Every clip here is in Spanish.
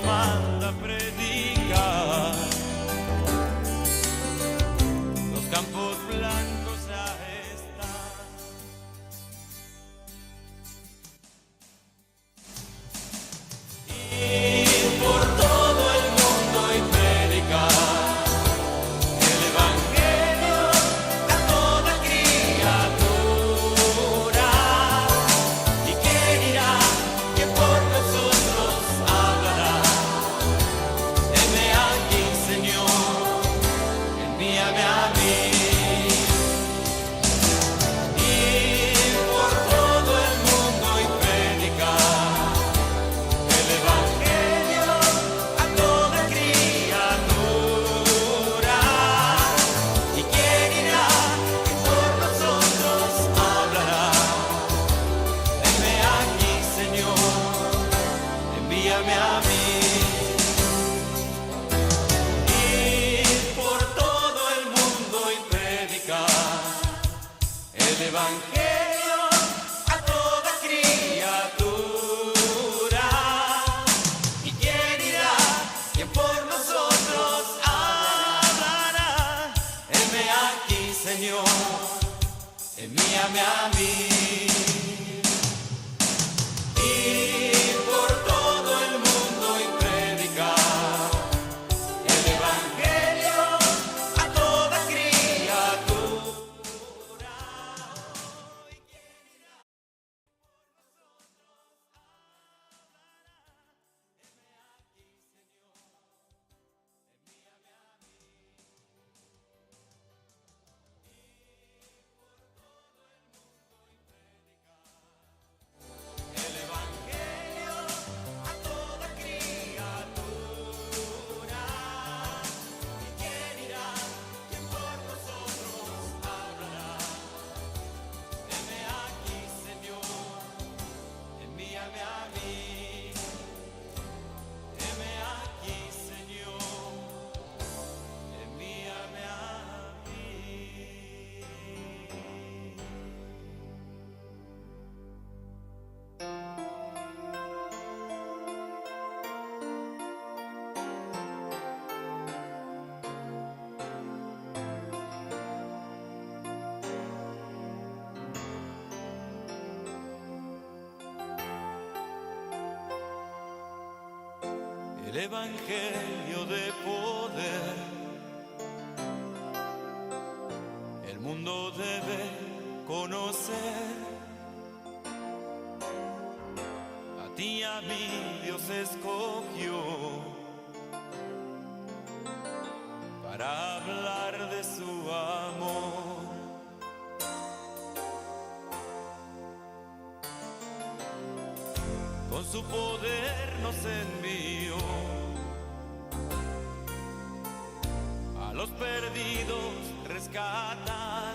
manda a predicar. Los campos blancos ya están. Ir por todo el mundo y predicar el evangelio a toda criatura. ¿Y quién dirá que por nosotros hablará? Heme aquí, Señor, envíame a mí. Ir por todo el mundo y predicar el evangelio a toda criatura. ¿Y quién dirá que por nosotros hablará? Heme aquí, Señor, envíame a mí. Ir por todo el mundo y predicar el evangelio a toda criatura. ¿Y quién dirá que por nosotros hablará? Heme aquí, Señor, envíame a mí. Ir por todo el mundo y predicar el evangelio a toda criatura. El evangelio a toda criatura. ¿Y quién dirá que por nosotros hablará? Heme aquí, Señor, envíame a mí. Heme aquí, Señor, envíame a mí. El evangelio de poder, el mundo debe conocer. A ti y a mí Dios escogió para hablar de su amor. Con su poder nos envió a los perdidos rescatar,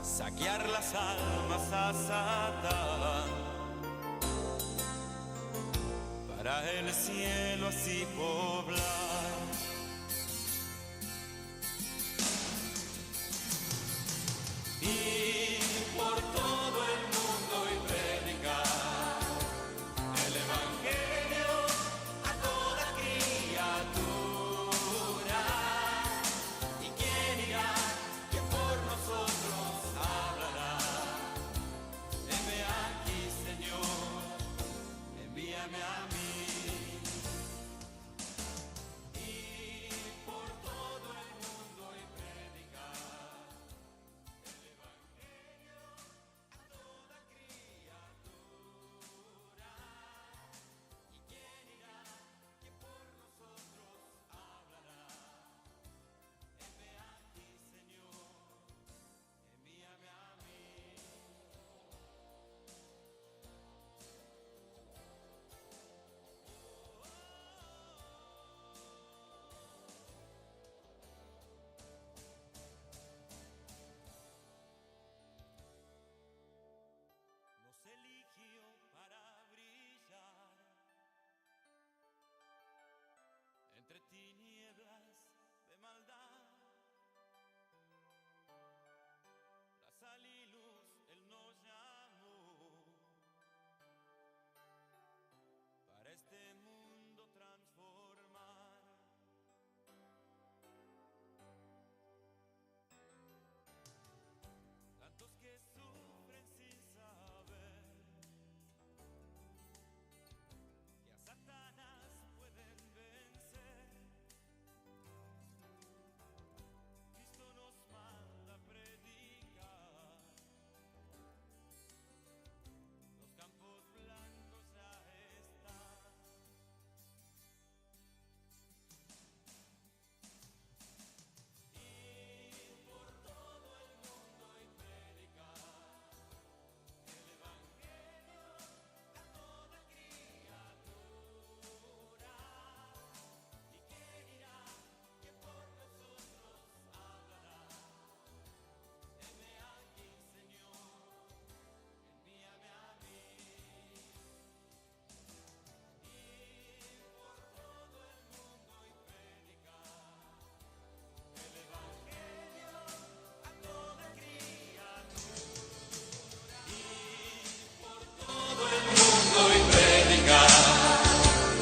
saquear las almas a Satán, para el cielo así poblar. Ir por todo el mundo y predicar el evangelio a toda criatura. ¿Y quién dirá que por nosotros hablará? Heme aquí, Señor, envíame a mí. Ir por todo el mundo y predicar el evangelio a toda criatura. ¿Y quién dirá que por nosotros hablará? Heme aquí, Señor, envíame a mí.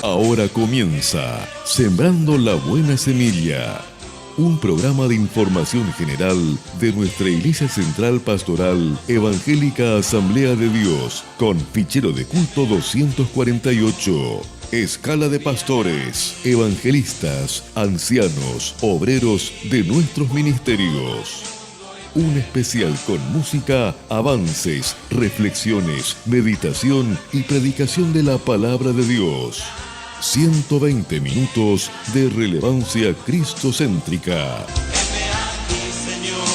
Ahora comienza Sembrando la Buena Semilla, un programa de información general de nuestra Iglesia Central Pastoral Evangélica Asamblea de Dios, con fichero de culto 248, escala de pastores, evangelistas, ancianos, obreros de nuestros ministerios. Un especial con música, avances, reflexiones, meditación y predicación de la palabra de Dios. 120 minutos de relevancia cristocéntrica. Heme aquí, Señor,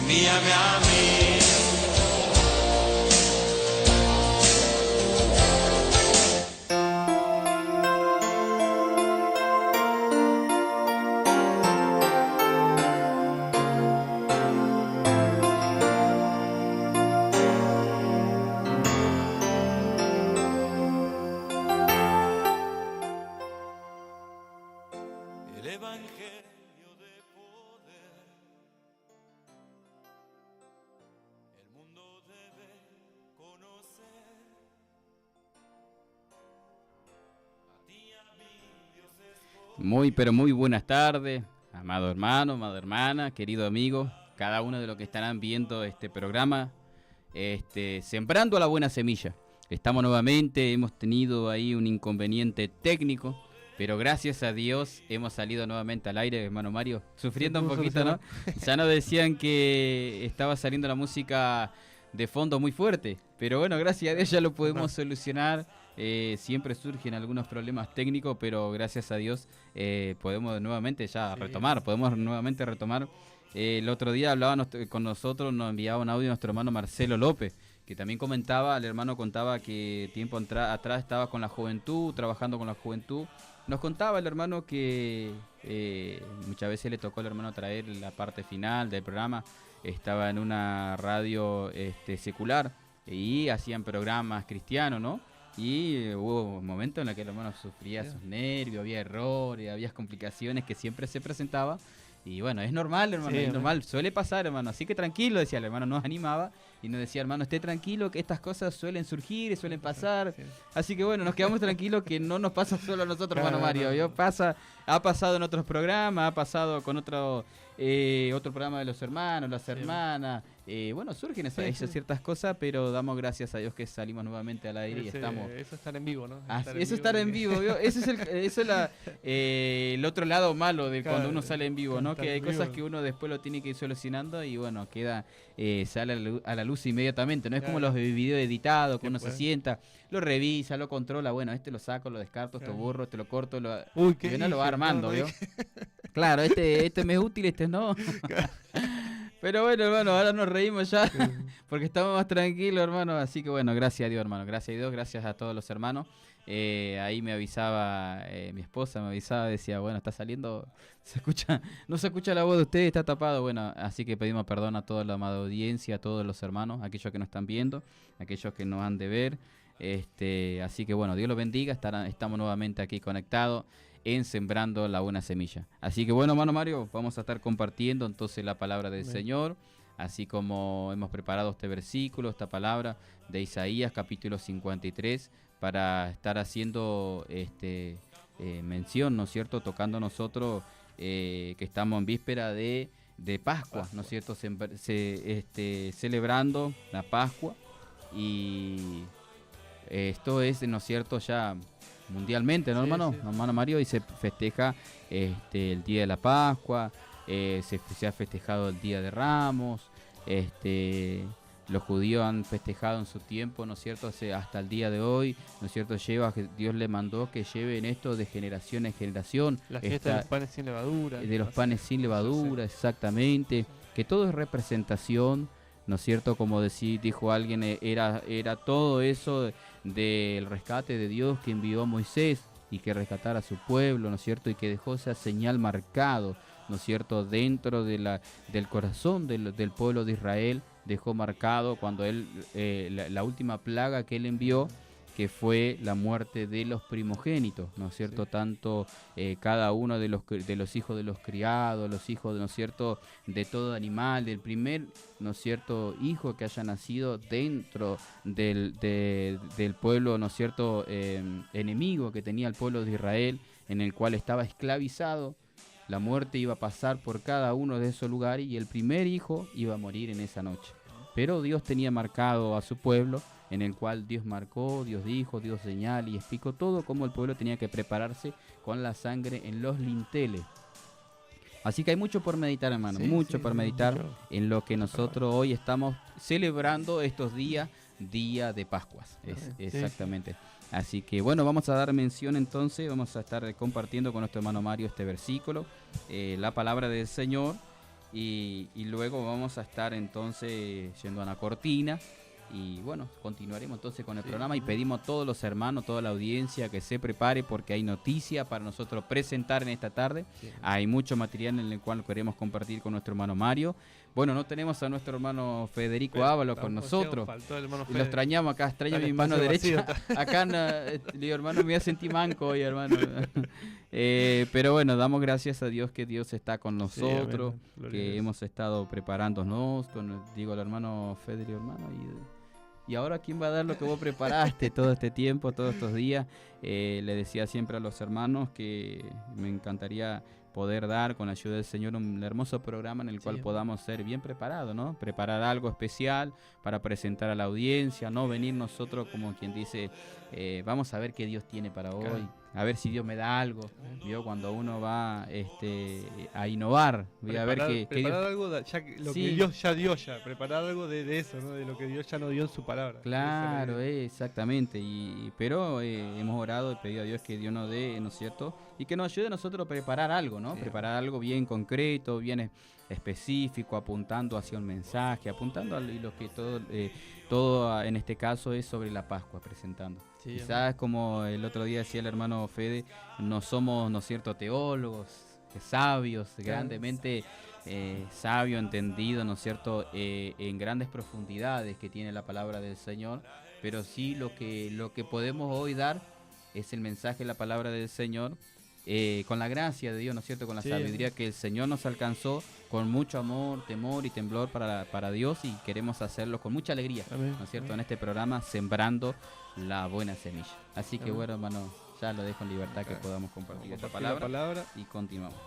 envíame a mí. El evangelio de poder, el mundo debe conocer. A ti, a mí, Dios escoge. Muy, pero muy buenas tardes, amado hermano, amada hermana, querido amigo, cada uno de los que estarán viendo este programa, Sembrando la Buena Semilla. Estamos nuevamente, hemos tenido ahí un inconveniente técnico, pero gracias a Dios hemos salido nuevamente al aire, hermano Mario, sufriendo un poquito, ¿no? Ya nos decían que estaba saliendo la música de fondo muy fuerte, pero bueno, gracias a Dios ya lo podemos solucionar. Siempre surgen algunos problemas técnicos, pero gracias a Dios podemos nuevamente ya retomar, podemos nuevamente retomar. El otro día hablaba con nosotros, nos enviaba un audio nuestro hermano Marcelo López, que también comentaba, el hermano contaba que tiempo atrás estaba con la juventud, trabajando con la juventud. Nos contaba el hermano que muchas veces le tocó al hermano traer la parte final del programa. Estaba en una radio secular y hacían programas cristianos, ¿no? Y hubo un momento en el que el hermano sufría sus nervios, había errores, había complicaciones que siempre se presentaban. Y bueno, es normal, hermano, es normal, suele pasar, hermano. Así que tranquilo, decía el hermano, nos animaba y nos decía, hermano, esté tranquilo, que estas cosas suelen surgir, suelen pasar. Así que bueno, nos quedamos tranquilos que no nos pasa solo a nosotros, hermano Mario. Ha pasado en otros programas, ha pasado con otro programa de los hermanos, las hermanas. Bueno, surgen esas ciertas cosas, pero damos gracias a Dios que salimos nuevamente al aire y estamos. Eso es estar en vivo, ¿no? Estar en vivo, ¿vio? Eso es el otro lado malo de cuando uno sale en vivo, ¿no? Que hay cosas que uno después lo tiene que ir solucionando y bueno, sale a la luz inmediatamente. No es como los videos editados, que uno se sienta, lo revisa, lo controla. Bueno, lo saco, lo descarto, esto borro, lo corto, y uno lo va armando, ¿vio? Claro, este me es útil, este no. Pero bueno, hermano, ahora nos reímos ya porque estamos más tranquilos, hermano. Así que bueno, gracias a Dios, hermano. Gracias a Dios, gracias a todos los hermanos. Ahí me avisaba, mi esposa me avisaba, decía, bueno, está saliendo, no se escucha la voz de usted, está tapado. Bueno, así que pedimos perdón a toda la amada audiencia, a todos los hermanos, aquellos que nos están viendo, aquellos que nos han de ver. Así que bueno, Dios los bendiga, estamos nuevamente aquí conectados en Sembrando la Buena Semilla. Así que bueno, hermano Mario, vamos a estar compartiendo entonces la palabra del Señor, así como hemos preparado este versículo, esta palabra de Isaías capítulo 53, para estar haciendo mención, ¿no es cierto?, tocando nosotros que estamos en víspera de Pascua, ¿no es cierto?, celebrando la Pascua, y esto es, ¿no es cierto?, ya mundialmente, ¿no, hermano? Sí. Hermano Mario, y se festeja el día de la Pascua, se ha festejado el Día de Ramos, los judíos han festejado en su tiempo, ¿no es cierto?, hasta el día de hoy, ¿no es cierto?, Dios le mandó que lleven esto de generación en generación. La fiesta de los panes sin levadura. De los panes sin levadura, exactamente, que todo es representación, ¿no es cierto?, como dijo alguien, era todo eso del rescate de Dios que envió a Moisés y que rescatara a su pueblo, ¿no es cierto?, y que dejó esa señal marcado, ¿no es cierto?, dentro de del corazón del pueblo de Israel, dejó marcado cuando él, la última plaga que él envió, que fue la muerte de los primogénitos, ¿no es cierto? Sí. Tanto cada uno de los hijos de los criados, los hijos, ¿no es cierto?, de todo animal, del primer, ¿no es cierto?, hijo que haya nacido dentro del pueblo, ¿no es cierto?, enemigo que tenía el pueblo de Israel, en el cual estaba esclavizado. La muerte iba a pasar por cada uno de esos lugares y el primer hijo iba a morir en esa noche. Pero Dios tenía marcado a su pueblo, en el cual Dios marcó, Dios dijo, Dios señala y explicó todo cómo el pueblo tenía que prepararse con la sangre en los linteles. Así que hay mucho por meditar, hermano, mucho por meditar en lo que nosotros hoy estamos celebrando estos días, día de Pascuas. Exactamente. Así que bueno, vamos a dar mención entonces, vamos a estar compartiendo con nuestro hermano Mario este versículo, la palabra del Señor, y luego vamos a estar entonces yendo a la cortina. Y bueno, continuaremos entonces con el programa y pedimos a todos los hermanos, toda la audiencia que se prepare porque hay noticia para nosotros presentar en esta tarde. Sí. Hay mucho material en el cual queremos compartir con nuestro hermano Mario. Bueno, no tenemos a nuestro hermano Federico Ábalos con nosotros. Lo extrañamos acá, extraño mi mano derecha. Acá, digo, hermano, me voy a sentir manco hoy, hermano. Pero bueno, damos gracias a Dios que Dios está con nosotros, que hemos estado preparándonos con, digo, el hermano Federico, hermano, y ahora ¿quién va a dar lo que vos preparaste todo este tiempo, todos estos días? Le decía siempre a los hermanos que me encantaría poder dar con la ayuda del Señor un hermoso programa en el cual podamos ser bien preparados, ¿no? Preparar algo especial para presentar a la audiencia, no venir nosotros como quien dice, vamos a ver qué Dios tiene para hoy, a ver si Dios me da algo. ¿Vio? Cuando uno va a innovar, voy a ver que preparar Dios... algo lo que Dios ya dio, preparar algo de eso, ¿no? De lo que Dios ya nos dio en su palabra. Claro, exactamente. Pero hemos orado y pedido a Dios que Dios nos dé, ¿no es cierto? Y que nos ayude a nosotros a preparar algo, ¿no? Sí. Preparar algo bien concreto, bien específico, apuntando hacia un mensaje, apuntando a lo que todo en este caso es sobre la Pascua, presentando. Sí, quizás como el otro día decía el hermano Fede, no somos, ¿no es cierto?, teólogos, sabios, grandemente sabio, entendido, ¿no es cierto?, en grandes profundidades que tiene la palabra del Señor, pero sí lo que podemos hoy dar es el mensaje de la palabra del Señor, con la gracia de Dios, ¿no es cierto?, con la sabiduría que el Señor nos alcanzó, con mucho amor, temor y temblor para Dios, y queremos hacerlo con mucha alegría, ¿no es cierto?, en este programa, sembrando la buena semilla. Así que bueno, hermano, ya lo dejo en libertad que podamos compartir esta palabra y continuamos.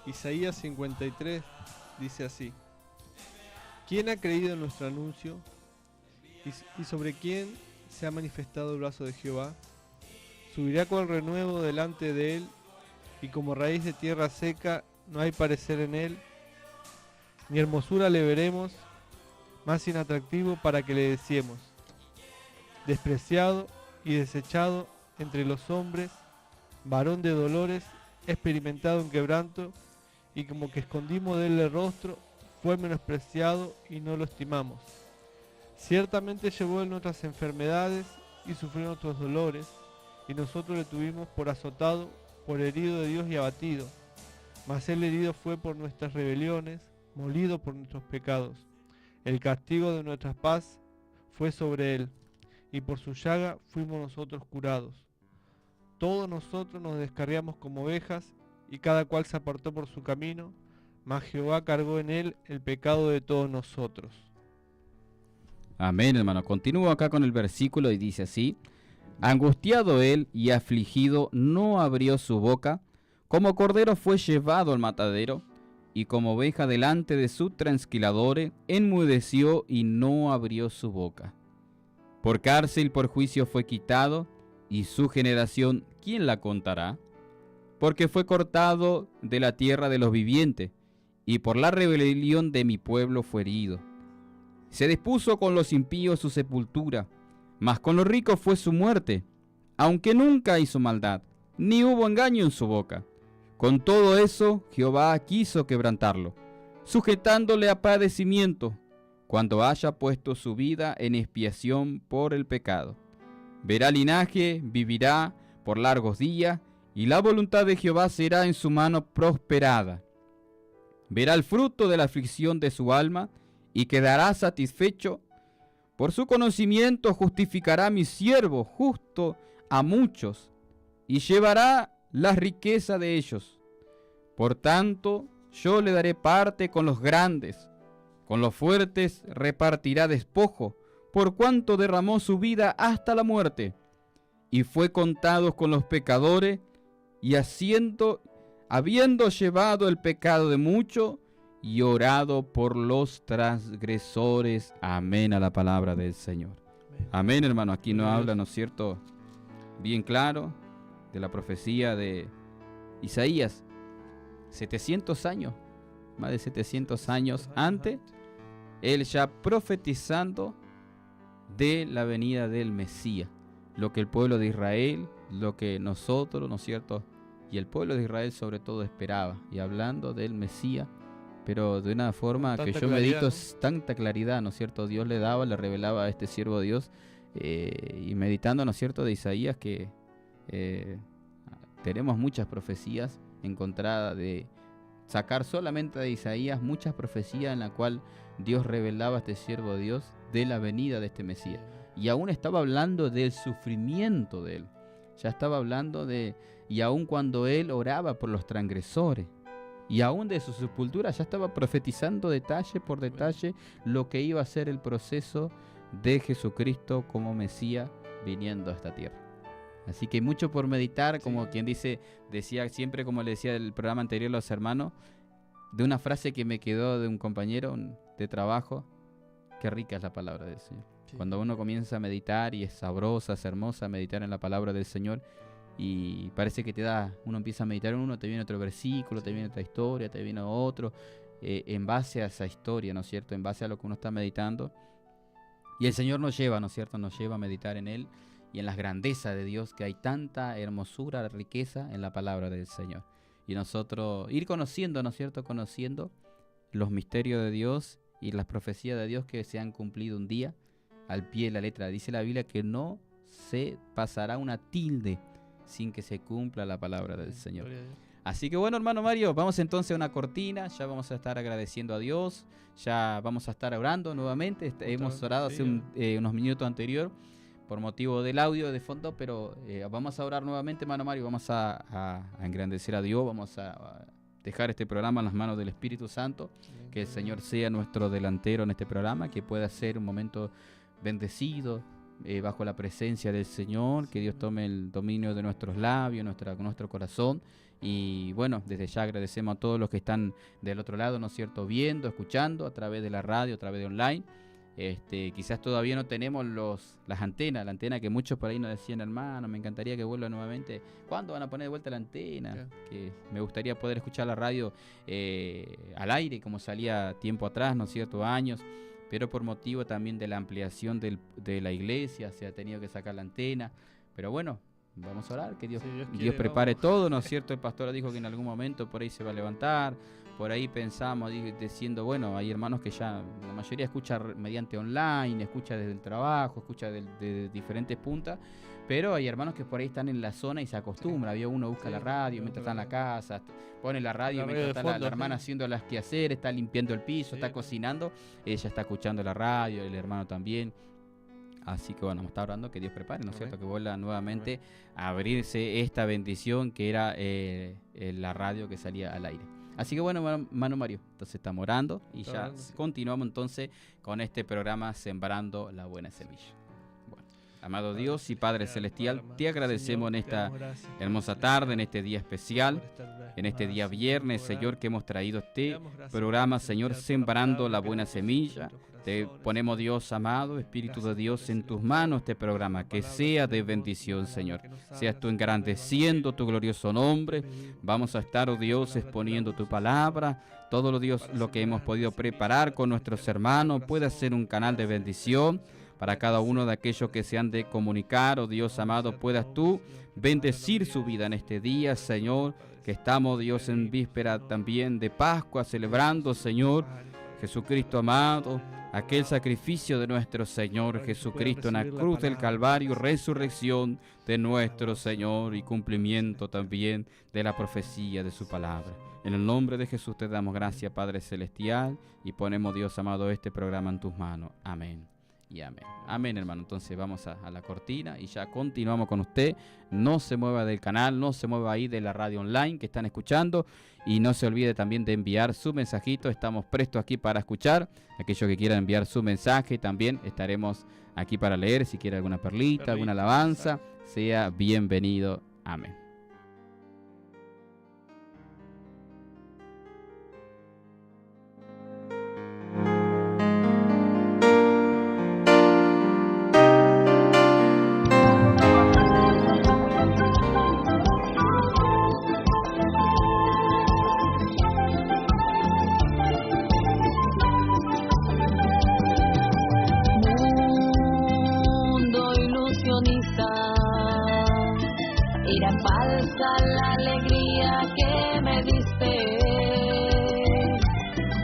Isaías 53 dice así: ¿Quién ha creído en nuestro anuncio? ¿Y sobre quién se ha manifestado el brazo de Jehová? Subirá con renuevo delante de él, y como raíz de tierra seca no hay parecer en él, ni hermosura le veremos, más inatractivo para que le deseemos. Despreciado y desechado entre los hombres, varón de dolores, experimentado en quebranto, y como que escondimos de él el rostro, fue menospreciado y no lo estimamos. Ciertamente llevó él nuestras enfermedades y sufrió nuestros dolores, y nosotros le tuvimos por azotado, por herido de Dios y abatido. Mas él herido fue por nuestras rebeliones, molido por nuestros pecados. El castigo de nuestra paz fue sobre él, y por su llaga fuimos nosotros curados. Todos nosotros nos descarriamos como ovejas, y cada cual se apartó por su camino, mas Jehová cargó en él el pecado de todos nosotros. Amén, hermano. Continúo acá con el versículo y dice así: angustiado él y afligido no abrió su boca, como cordero fue llevado al matadero, y como oveja delante de sus trasquiladores, enmudeció y no abrió su boca. Por cárcel y por juicio fue quitado, y su generación, ¿quién la contará? Porque fue cortado de la tierra de los vivientes, y por la rebelión de mi pueblo fue herido. Se dispuso con los impíos su sepultura, mas con los ricos fue su muerte, aunque nunca hizo maldad, ni hubo engaño en su boca. Con todo eso, Jehová quiso quebrantarlo, sujetándole a padecimiento, cuando haya puesto su vida en expiación por el pecado. Verá linaje, vivirá por largos días, y la voluntad de Jehová será en su mano prosperada. Verá el fruto de la aflicción de su alma, y quedará satisfecho, Por su conocimiento justificará mi siervo justo a muchos, y llevará la riqueza de ellos. Por tanto, yo le daré parte con los grandes, con los fuertes repartirá despojo, por cuanto derramó su vida hasta la muerte, y fue contado con los pecadores, y habiendo llevado el pecado de muchos, y orado por los transgresores. Amén a la palabra del Señor. Amén, hermano. Aquí nos habla, ¿no es cierto?, bien claro, de la profecía de Isaías. 700 años, más de 700 años antes, él ya profetizando de la venida del Mesías. Lo que el pueblo de Israel, lo que nosotros, ¿no es cierto?, y el pueblo de Israel sobre todo esperaba, y hablando del Mesías, pero de una forma que yo medito, tanta claridad, ¿no es cierto? Dios le revelaba a este siervo de Dios, y meditando, ¿no es cierto?, de Isaías, que tenemos muchas profecías encontradas, de sacar solamente de Isaías muchas profecías en la cual Dios revelaba a este siervo de Dios de la venida de este Mesías. Y aún estaba hablando del sufrimiento de él. Ya estaba hablando y aún cuando él oraba por los transgresores, y aún de su sepultura, ya estaba profetizando detalle por detalle lo que iba a ser el proceso de Jesucristo como Mesías viniendo a esta tierra. Así que hay mucho por meditar, como quien decía siempre, como le decía el programa anterior a los hermanos, de una frase que me quedó de un compañero de trabajo: qué rica es la palabra del Señor. Sí. Cuando uno comienza a meditar, y es sabrosa, es hermosa meditar en la palabra del Señor, y parece que uno empieza a meditar en uno, te viene otro versículo, te viene otra historia, te viene otro, en base a esa historia, ¿no es cierto?, en base a lo que uno está meditando. Y el Señor nos lleva, ¿no es cierto?, nos lleva a meditar en Él y en las grandezas de Dios, que hay tanta hermosura, riqueza en la palabra del Señor. Y nosotros ir conociendo, ¿no es cierto?, conociendo los misterios de Dios y las profecías de Dios que se han cumplido un día al pie de la letra. Dice la Biblia que no se pasará una tilde sin que se cumpla la palabra del Señor. Así que bueno, hermano Mario, vamos entonces a una cortina, ya vamos a estar agradeciendo a Dios, ya vamos a estar orando nuevamente. Hemos orado hace unos minutos anterior por motivo del audio de fondo, pero vamos a orar nuevamente, hermano Mario, vamos a engrandecer a Dios, vamos a dejar este programa en las manos del Espíritu Santo, que el Señor sea nuestro delantero en este programa, que pueda ser un momento bendecido, bajo la presencia del Señor, que Dios tome el dominio de nuestros labios, nuestro corazón. Y bueno, desde ya agradecemos a todos los que están del otro lado, ¿no es cierto?, viendo, escuchando a través de la radio, a través de online. Quizás todavía no tenemos las antenas, la antena que muchos por ahí nos decían: hermano, me encantaría que vuelva nuevamente. ¿Cuándo van a poner de vuelta la antena? Yeah. Que me gustaría poder escuchar la radio al aire, como salía tiempo atrás, ¿no es cierto?, años. Pero por motivo también de la ampliación de la iglesia se ha tenido que sacar la antena. Pero bueno, vamos a orar, que Dios prepare todo, ¿no es cierto? El pastor dijo que en algún momento por ahí se va a levantar. Por ahí pensamos, diciendo, bueno, hay hermanos que ya, la mayoría escucha mediante online, escucha desde el trabajo, escucha de diferentes puntas, pero hay hermanos que por ahí están en la zona y se acostumbra. Había uno busca la radio mientras está en la casa, pone la radio mientras está la hermana haciendo las quehaceres, está limpiando el piso, está cocinando, ella está escuchando la radio, el hermano también. Así que bueno, vamos a estar orando que Dios prepare, ¿no es cierto?, que vuelva nuevamente a abrirse esta bendición que era la radio que salía al aire. Así que bueno, hermano Mario, entonces estamos orando y ya continuamos entonces con este programa Sembrando la Buena Semilla. Bueno, amado Dios y Padre Celestial, te agradecemos en esta hermosa tarde, en este día especial, en este día viernes, Señor, que hemos traído este programa, Señor, Sembrando la Buena Semilla. Te ponemos, Dios amado, Espíritu de Dios, en tus manos este programa, que sea de bendición, Señor. Seas tú engrandeciendo tu glorioso nombre. Vamos a estar, oh Dios, exponiendo tu palabra. Todo, Dios, lo que hemos podido preparar con nuestros hermanos puede ser un canal de bendición para cada uno de aquellos que se han de comunicar. Oh Dios amado, puedas tú bendecir su vida en este día, Señor, que estamos, Dios, en víspera también de Pascua, celebrando, Señor, Jesucristo amado, aquel sacrificio de nuestro Señor Jesucristo en la cruz del Calvario, resurrección de nuestro Señor y cumplimiento también de la profecía de su palabra. En el nombre de Jesús te damos gracias, Padre Celestial, y ponemos, Dios amado, este programa en tus manos. Amén y amén. Amén, hermano. Entonces vamos a la cortina y ya continuamos con usted. No se mueva del canal, no se mueva ahí de la radio online que están escuchando y no se olvide también de enviar su mensajito. Estamos prestos aquí para escuchar. Aquellos que quieran enviar su mensaje también estaremos aquí para leer. Si quiere alguna perlita, alguna alabanza, sea bienvenido. Amén. Era falsa la alegría que me diste,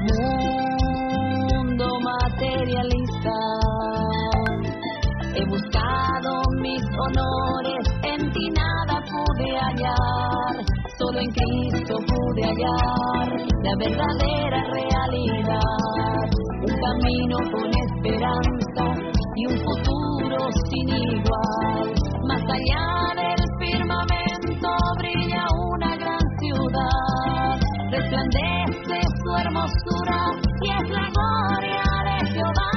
mundo materialista. He buscado mis honores, en ti nada pude hallar, solo en Cristo pude hallar la verdadera realidad. Un camino con esperanza y un futuro sin igual. Más allá del firmamento brilla una gran ciudad, resplandece su hermosura y es la gloria de Jehová.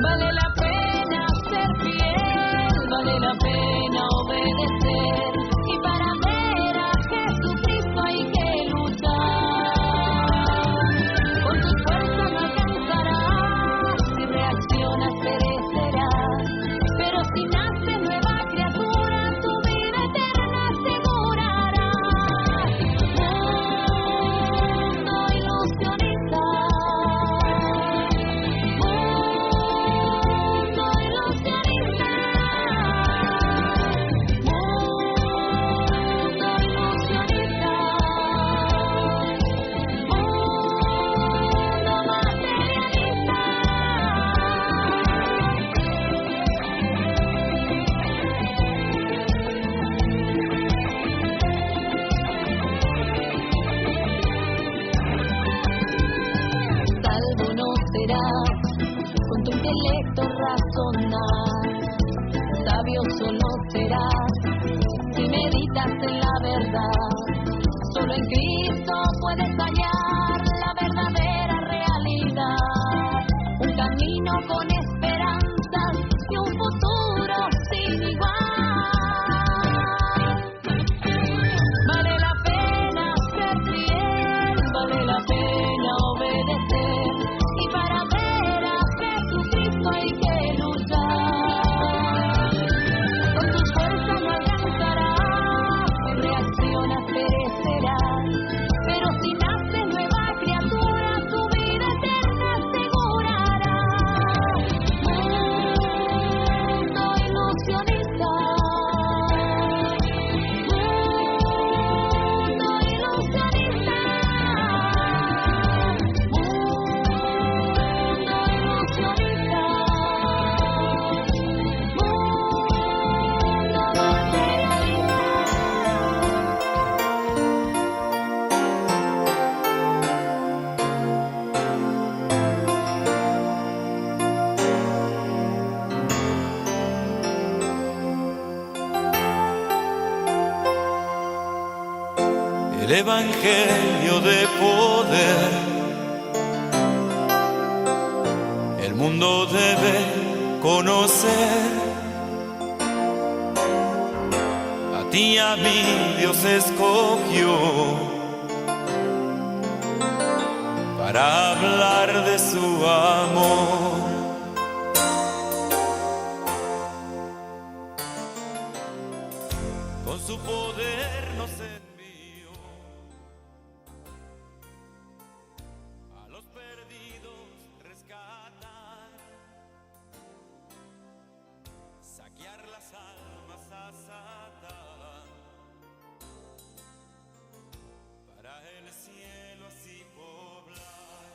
Vale la pena ser fiel, vale la pena obedecer, y para ver a Jesucristo hay que luchar. Con tus fuerzas no alcanzarás, si reaccionas perecerás, pero si nace nueva criatura, tu vida eterna asegurarás. Mundo ilusionista, mundo ilusionista, mundo ilusionista, mundo materialista. Salvo no serás, con tu intelecto razonar, sabio solo serás, si meditas en la verdad. Solo en Cristo puedes hallar la verdadera realidad, un camino con esperanzas y un futuro sin igual. Vale la pena ser fiel, vale la pena obedecer, y para ver a Jesucristo hay que luchar. Con tus fuerzas no alcanzarás, si reaccionas perecerás, pero si nace nueva criatura, tu vida eterna asegurarás. Mundo ilusionista, mundo ilusionista, mundo ilusionista, mundo materialista. El evangelio de poder, el mundo debe conocer. A ti y a mí Dios escogió para hablar de su amor. Con su poder nos envió a los perdidos rescatar, saquear las almas a Satán, para el cielo así poblar.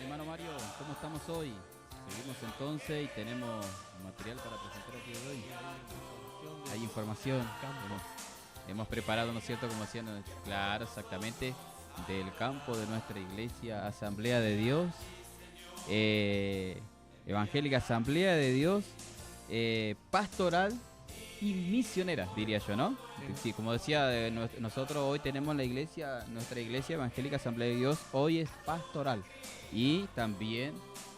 Hermano Mario, ¿cómo estamos hoy? Seguimos entonces y tenemos material para presentar aquí hoy. información. Hay información. campo. Hemos preparado, ¿no es cierto? Como decían, claro, exactamente, del campo de nuestra iglesia, Asamblea de Dios, Evangélica Asamblea de Dios, pastoral y misionera, diría yo, ¿no? Sí, como decía, nosotros hoy tenemos la iglesia, nuestra iglesia Evangélica Asamblea de Dios, hoy es pastoral y también,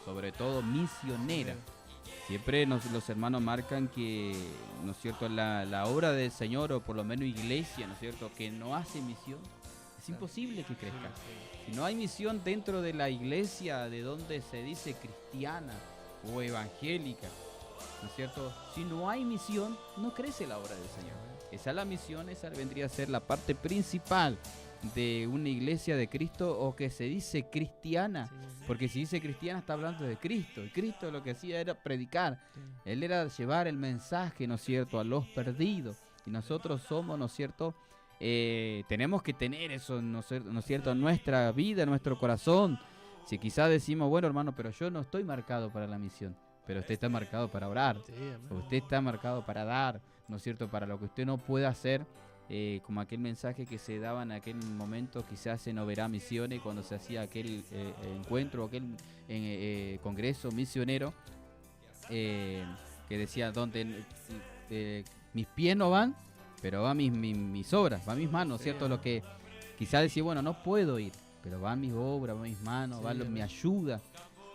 sobre todo, misionera. Siempre los hermanos marcan que, ¿no es cierto?, la obra del Señor, o por lo menos iglesia, ¿no es cierto?, que no hace misión, es imposible que crezca. Si no hay misión dentro de la iglesia, de donde se dice cristiana o evangélica, ¿no es cierto?, si no hay misión, no crece la obra del Señor. Esa es la misión, esa vendría a ser la parte principal de una iglesia de Cristo, o que se dice cristiana, porque si dice cristiana está hablando de Cristo, y Cristo lo que hacía era predicar, Él era llevar el mensaje, ¿no es cierto?, a los perdidos, y nosotros somos, ¿no es cierto?, tenemos que tener eso, ¿no es cierto?, en nuestra vida, en nuestro corazón. Si quizás decimos, bueno, hermano, pero yo no estoy marcado para la misión, pero usted está marcado para orar, usted está marcado para dar, ¿no es cierto?, para lo que usted no puede hacer. Como aquel mensaje que se daba en aquel momento, quizás en Oberá Misiones, cuando se hacía aquel encuentro, aquel congreso misionero, que decía, donde mis pies no van, pero van mis obras, van mis manos, ¿cierto? Lo que quizás decía, bueno, no puedo ir, pero van mis obras, van mis manos, van mi ayuda.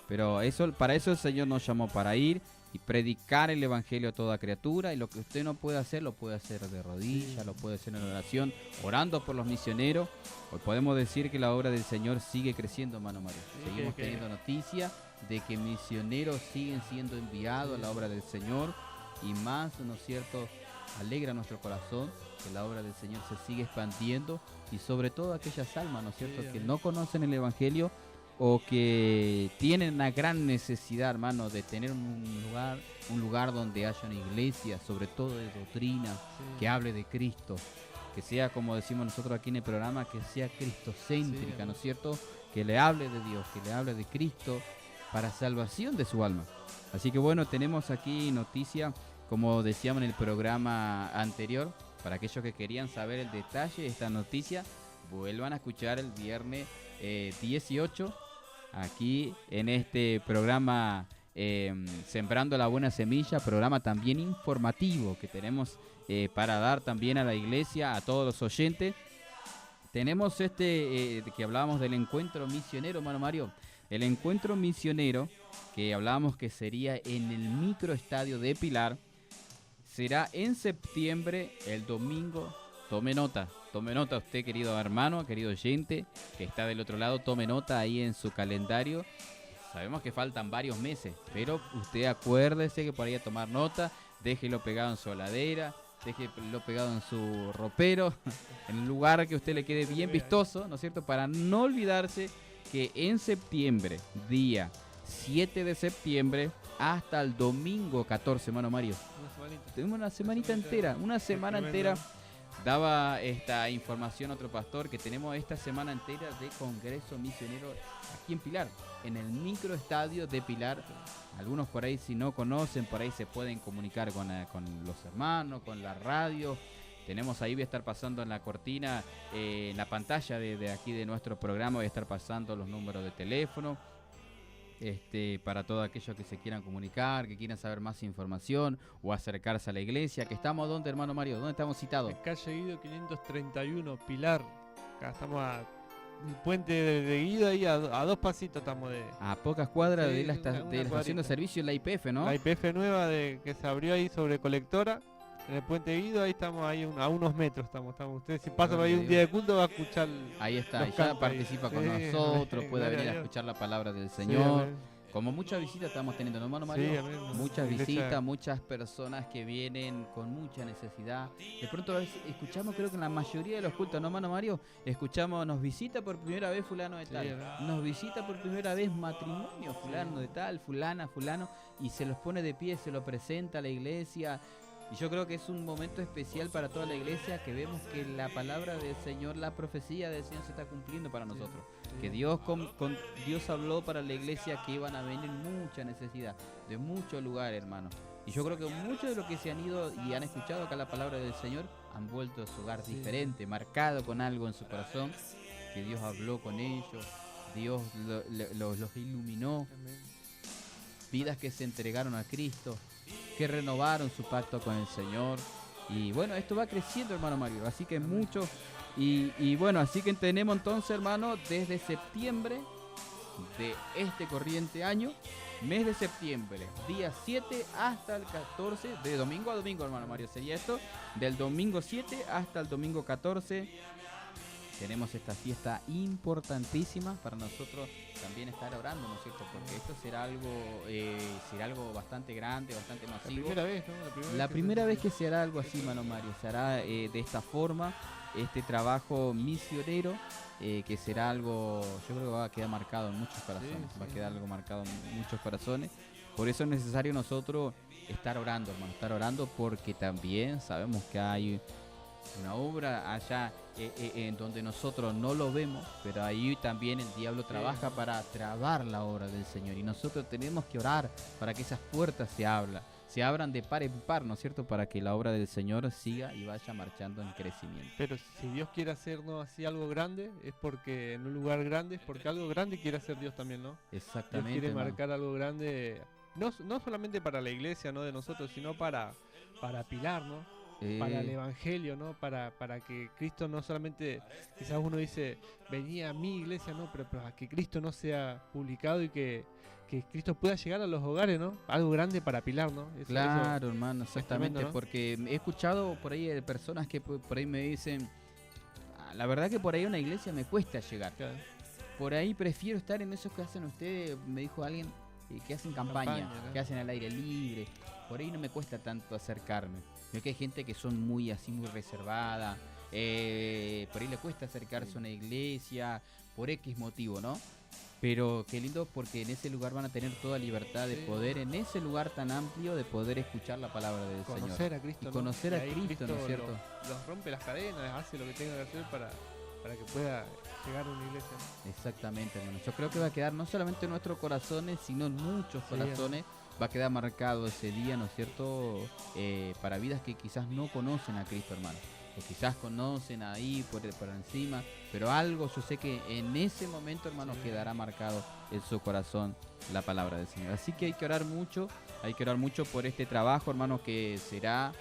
Pero para eso el Señor nos llamó, para ir y predicar el evangelio a toda criatura, y lo que usted no puede hacer, lo puede hacer de rodillas, lo puede hacer en oración, orando por los misioneros. Hoy podemos decir que la obra del Señor sigue creciendo, hermano Mario. Seguimos teniendo noticia de que misioneros siguen siendo enviados a la obra del Señor, y más, ¿no es cierto?, alegra nuestro corazón que la obra del Señor se sigue expandiendo, y sobre todo aquellas almas, ¿no es cierto?, que no conocen el evangelio, o que tienen una gran necesidad, hermano, de tener un lugar donde haya una iglesia, sobre todo de doctrina, que hable de Cristo, que sea, como decimos nosotros aquí en el programa, que sea cristocéntrica, ¿no es cierto?, que le hable de Dios, que le hable de Cristo para salvación de su alma. Así que bueno, tenemos aquí noticia, como decíamos en el programa anterior, para aquellos que querían saber el detalle de esta noticia, vuelvan a escuchar el viernes 18, aquí en este programa Sembrando la Buena Semilla, programa también informativo que tenemos para dar también a la iglesia, a todos los oyentes. Tenemos que hablábamos del encuentro misionero, hermano Mario. El encuentro misionero que hablábamos que sería en el microestadio de Pilar, será en septiembre, el domingo. Tome nota usted, querido hermano, querido oyente, que está del otro lado, tome nota ahí en su calendario. Sabemos que faltan varios meses, pero usted acuérdese que por ahí a tomar nota, déjelo pegado en su heladera, déjelo pegado en su ropero, en un lugar que a usted le quede bien vistoso, ¿no es cierto?, para no olvidarse que en septiembre, día 7 de septiembre, hasta el domingo 14, hermano Mario, tenemos una semanita entera, Daba esta información otro pastor, que tenemos esta semana entera de congreso misionero aquí en Pilar, en el microestadio de Pilar. Algunos por ahí, si no conocen, por ahí se pueden comunicar con los hermanos, con la radio. Tenemos ahí, voy a estar pasando en la cortina, en la pantalla de aquí de nuestro programa, voy a estar pasando los números de teléfono. Para todos aquellos que se quieran comunicar, que quieran saber más información o acercarse a la iglesia. Que estamos, ¿dónde, hermano Mario? ¿Dónde estamos citados? En calle Guido 531, Pilar. Acá estamos a un puente de Guido, ahí a 2 pasitos estamos de... A pocas cuadras de la estación de servicio, la IPF, ¿no? La IPF nueva que se abrió ahí sobre Colectora. En el puente de Guido, ahí estamos ahí a unos metros. Estamos. Ustedes, si pasan por ahí un día de culto, va a escuchar. Ahí está, ya participa con nosotros, puede venir a escuchar la palabra del Señor. Como muchas visitas estamos teniendo, ¿no, hermano Mario? Muchas visitas, muchas personas que vienen con mucha necesidad. De pronto a veces escuchamos, creo que en la mayoría de los cultos, ¿no, hermano Mario? Escuchamos, nos visita por primera vez fulano de tal, nos visita por primera vez matrimonio fulano de tal, fulano, y se los pone de pie, se lo presenta a la iglesia. Y yo creo que es un momento especial para toda la iglesia, que vemos que la palabra del Señor, la profecía del Señor se está cumpliendo para nosotros. Que Dios Dios habló para la iglesia que iban a venir mucha necesidad de muchos lugares, hermano. Y yo creo que muchos de los que se han ido y han escuchado acá la palabra del Señor han vuelto a su hogar diferente, marcado con algo en su corazón, que Dios habló con ellos, Dios los iluminó, vidas que se entregaron a Cristo, que renovaron su pacto con el Señor. Y bueno, esto va creciendo, hermano Mario, así que mucho. Y bueno, así que tenemos entonces, hermano, desde septiembre de este corriente año, mes de septiembre, día 7 hasta el 14, de domingo a domingo, hermano Mario, sería esto, del domingo 7 hasta el domingo 14, tenemos esta fiesta importantísima para nosotros también estar orando, ¿no es cierto? Porque esto será algo bastante grande, bastante masivo. La primera vez, ¿no? La primera vez que se hará algo así, hermano Mario, se hará de esta forma, este trabajo misionero, que será algo, yo creo que va a quedar marcado en muchos corazones, va a quedar algo marcado en muchos corazones. Por eso es necesario nosotros estar orando, hermano, estar orando, porque también sabemos que hay una obra allá en donde nosotros no lo vemos, pero ahí también el diablo trabaja para trabar la obra del Señor, y nosotros tenemos que orar para que esas puertas se abran de par en par, ¿no es cierto?, para que la obra del Señor siga y vaya marchando en crecimiento. Pero si Dios quiere hacernos así algo grande, es porque en un lugar grande, es porque algo grande quiere hacer Dios también, ¿no? Exactamente. Dios quiere hermano. marcar algo grande, no solamente para la iglesia, ¿no?, de nosotros, sino para Pilar, ¿no? Para el evangelio, ¿no? Para que Cristo no solamente, quizás uno dice, venía a mi iglesia, ¿no? Pero para que Cristo no sea publicado y que Cristo pueda llegar a los hogares, ¿no? Algo grande para Pilar, ¿no? Claro, hermano, exactamente, tremendo, ¿no? porque he escuchado por ahí de personas que por ahí me dicen, la verdad que por ahí a una iglesia me cuesta llegar. Claro. Por ahí prefiero estar en esos que hacen ustedes, me dijo alguien, que hacen campaña, ¿no? que hacen al aire libre. Por ahí no me cuesta tanto acercarme. Veo que hay gente que son muy reservada, por ahí le cuesta acercarse a una iglesia por X motivo, ¿no? Pero qué lindo, porque en ese lugar van a tener toda libertad de poder, en ese lugar tan amplio, de poder escuchar la palabra del Señor. Conocer a Cristo, Y ¿no? conocer Y a ahí Cristo, ¿no es cierto? Los rompe las cadenas, hace lo que tenga que hacer para que pueda llegar a una iglesia, ¿no? Exactamente, hermano. Yo creo que va a quedar no solamente en nuestros corazones, sino en muchos corazones. Va a quedar marcado ese día, ¿no es cierto? Para vidas que quizás no conocen a Cristo, hermano. O quizás conocen ahí por encima. Pero algo, yo sé que en ese momento, hermano, quedará marcado en su corazón la palabra del Señor. Así que hay que orar mucho por este trabajo, hermano, que será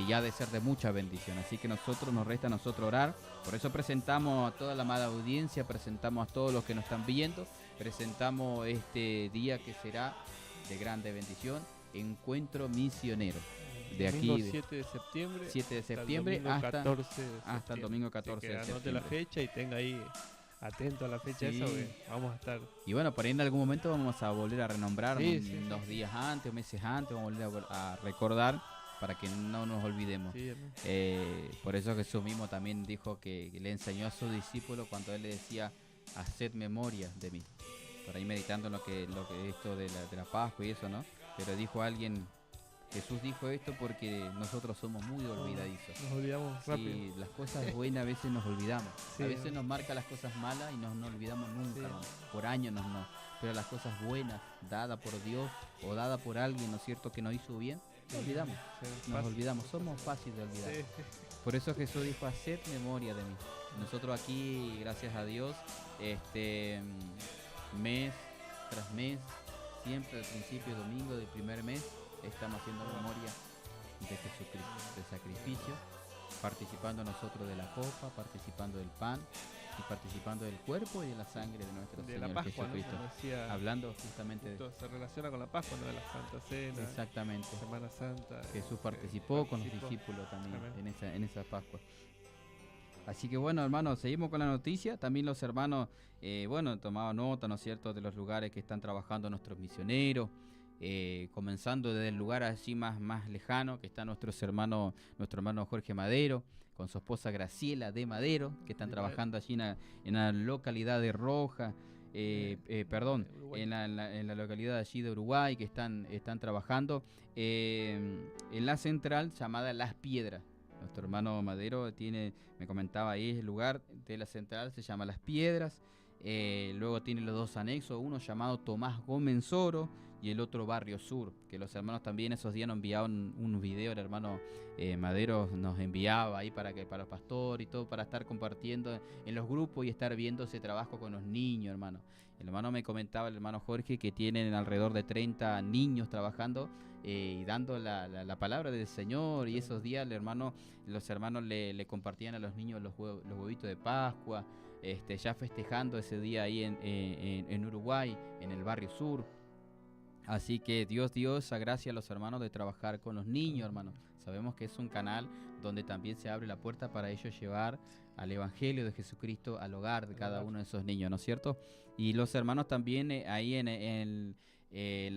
ya de ser de mucha bendición. Así que nos resta a nosotros orar. Por eso presentamos a toda la amada audiencia, presentamos a todos los que nos están viendo, presentamos este día que será de grande bendición, encuentro misionero. De Domingo aquí, 7 de septiembre, 7 de septiembre hasta el domingo 14 de Así que anote septiembre. la fecha y tenga ahí atento a la fecha Sí. esa, porque vamos a estar. Y bueno, por ahí en algún momento vamos a volver a renombrar unos sí. días antes, meses antes, vamos a volver a recordar para que no nos olvidemos. Sí, hermano. Por eso Jesús mismo también dijo que le enseñó a sus discípulos cuando él le decía, haced memoria de mí. Por ahí meditando en lo que esto de la Pascua y eso, ¿no? Pero dijo alguien, Jesús dijo esto porque nosotros somos muy olvidadizos. Nos olvidamos rápido. Sí, las cosas buenas a veces nos olvidamos. Sí, A veces ¿no? nos marca las cosas malas y no olvidamos nunca, Sí. ¿no? Por años no. Pero las cosas buenas, dadas por Dios o dadas por alguien, ¿no es cierto?, que nos hizo bien, nos olvidamos. Sí, Nos fácil. olvidamos, somos fáciles de olvidar. Sí. Por eso Jesús dijo, haced memoria de mí. Nosotros aquí, gracias a Dios, mes tras mes, siempre al principio domingo del primer mes, estamos haciendo memoria de Jesucristo, del sacrificio, participando nosotros de la copa, participando del pan y participando del cuerpo y de la sangre de nuestro De Señor la Pascua, ¿no? Jesucristo. Como decía, Hablando justamente de... esto se relaciona con la Pascua, ¿no? De la Santa Cena, Exactamente. Semana Santa. Jesús participó con los discípulos también en esa Pascua. Así que bueno, hermanos, seguimos con la noticia. También los hermanos, tomaban nota, ¿no es cierto?, de los lugares que están trabajando nuestros misioneros. Comenzando desde el lugar así más lejano, que está nuestro hermano Jorge Madero, con su esposa Graciela de Madero, que están trabajando allí en la localidad de Roja, Uruguay. en la localidad allí de Uruguay, que están trabajando en la central llamada Las Piedras. Nuestro hermano Madero me comentaba ahí, el lugar de la central se llama Las Piedras. Luego tiene los dos anexos, uno llamado Tomás Gómez Soro y el otro Barrio Sur, que los hermanos también esos días nos enviaban un video, el hermano Madero nos enviaba ahí para los pastores y todo, para estar compartiendo en los grupos y estar viendo ese trabajo con los niños, hermano. El hermano me comentaba, el hermano Jorge, que tienen alrededor de 30 niños trabajando y dando la palabra del Señor, y esos días los hermanos le compartían a los niños los huevitos de Pascua, ya festejando ese día ahí en Uruguay, en el Barrio Sur. Así que Dios dio esa gracia a los hermanos de trabajar con los niños, hermanos. Sabemos que es un canal donde también se abre la puerta para ellos llevar al Evangelio de Jesucristo al hogar de cada uno de esos niños, ¿no es cierto? Y los hermanos también ahí en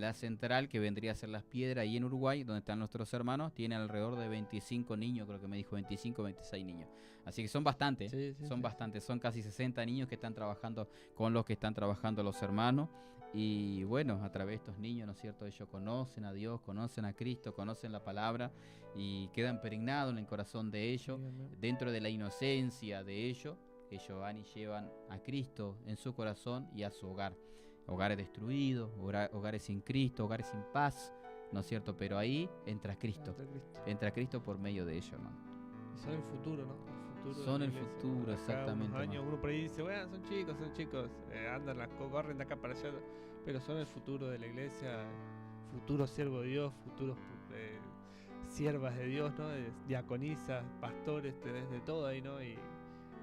la central, que vendría a ser Las Piedras, ahí en Uruguay, donde están nuestros hermanos, tiene alrededor de 25 niños, creo que me dijo 25, 26 niños. Así que son bastantes, son casi 60 niños que están trabajando con los que están trabajando los hermanos. Y bueno, a través de estos niños, ¿no es cierto?, ellos conocen a Dios, conocen a Cristo, conocen la palabra y quedan impregnados en el corazón de ellos, dentro de la inocencia de ellos van y llevan a Cristo en su corazón y a su hogar. Hogares destruidos, hogares sin Cristo, hogares sin paz, ¿no es cierto? Pero ahí entra Cristo por medio de ellos, hermano. Y son el futuro, ¿no? Son el futuro, exactamente. Años, uno por ahí dice, bueno, son chicos, andan, corren de acá para allá, pero son el futuro de la iglesia, futuro siervo de Dios, futuros siervas de Dios, ¿no? Diaconisas, pastores, tenés de todo ahí, ¿no? Y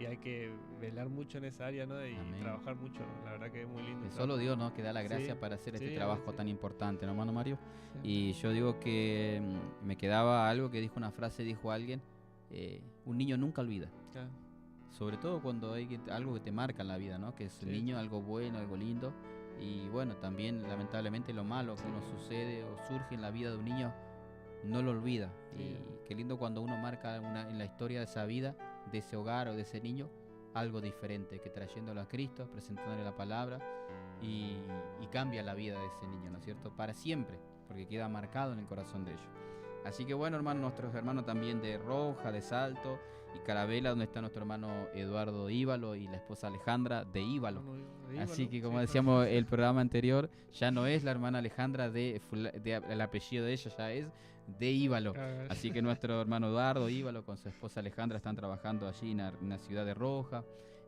hay que velar mucho en esa área, ¿no? Y trabajar mucho, ¿no? La verdad que es muy lindo. Es solo Dios, ¿no?, que da la gracia para hacer este trabajo tan importante, ¿no, hermano Mario? Y yo digo que me quedaba algo que dijo alguien, un niño nunca olvida. Sobre todo cuando hay algo que te marca en la vida, ¿no? Que es el niño, algo bueno, algo lindo. Y bueno, también lamentablemente lo malo que uno sucede o surge en la vida de un niño, no lo olvida. Y qué lindo cuando uno marca en la historia de esa vida, de ese hogar o de ese niño, algo diferente, que trayéndolo a Cristo, presentándole la palabra y cambia la vida de ese niño, ¿no es cierto? Para siempre, porque queda marcado en el corazón de ellos. Así que bueno, hermano, nuestros hermanos también de Roja, de Salto y Carabela, donde está nuestro hermano Eduardo Íbalo y la esposa Alejandra de Íbalo. Así que como decíamos el programa anterior, ya no es la hermana Alejandra el apellido de ella ya es de Íbalo. Así que nuestro hermano Eduardo Íbalo con su esposa Alejandra están trabajando allí en la ciudad de Roja,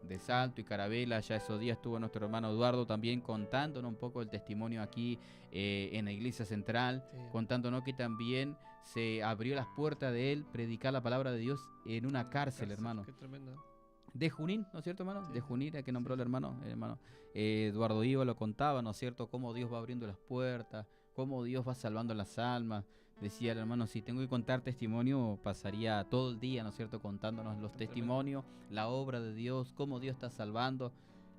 de Salto y Carabela. Ya esos días estuvo nuestro hermano Eduardo también contándonos un poco el testimonio aquí en la iglesia central, contándonos que también se abrió las puertas de él predicar la palabra de Dios en una cárcel, hermano. Qué tremendo. De Junín, ¿no es cierto, hermano? De Junín, que nombró el hermano Eduardo Ivo lo contaba, ¿no es cierto? Cómo Dios va abriendo las puertas, cómo Dios va salvando las almas. Decía el hermano, si tengo que contar testimonio, pasaría todo el día, ¿no es cierto?, contándonos los testimonios, la obra de Dios, cómo Dios está salvando.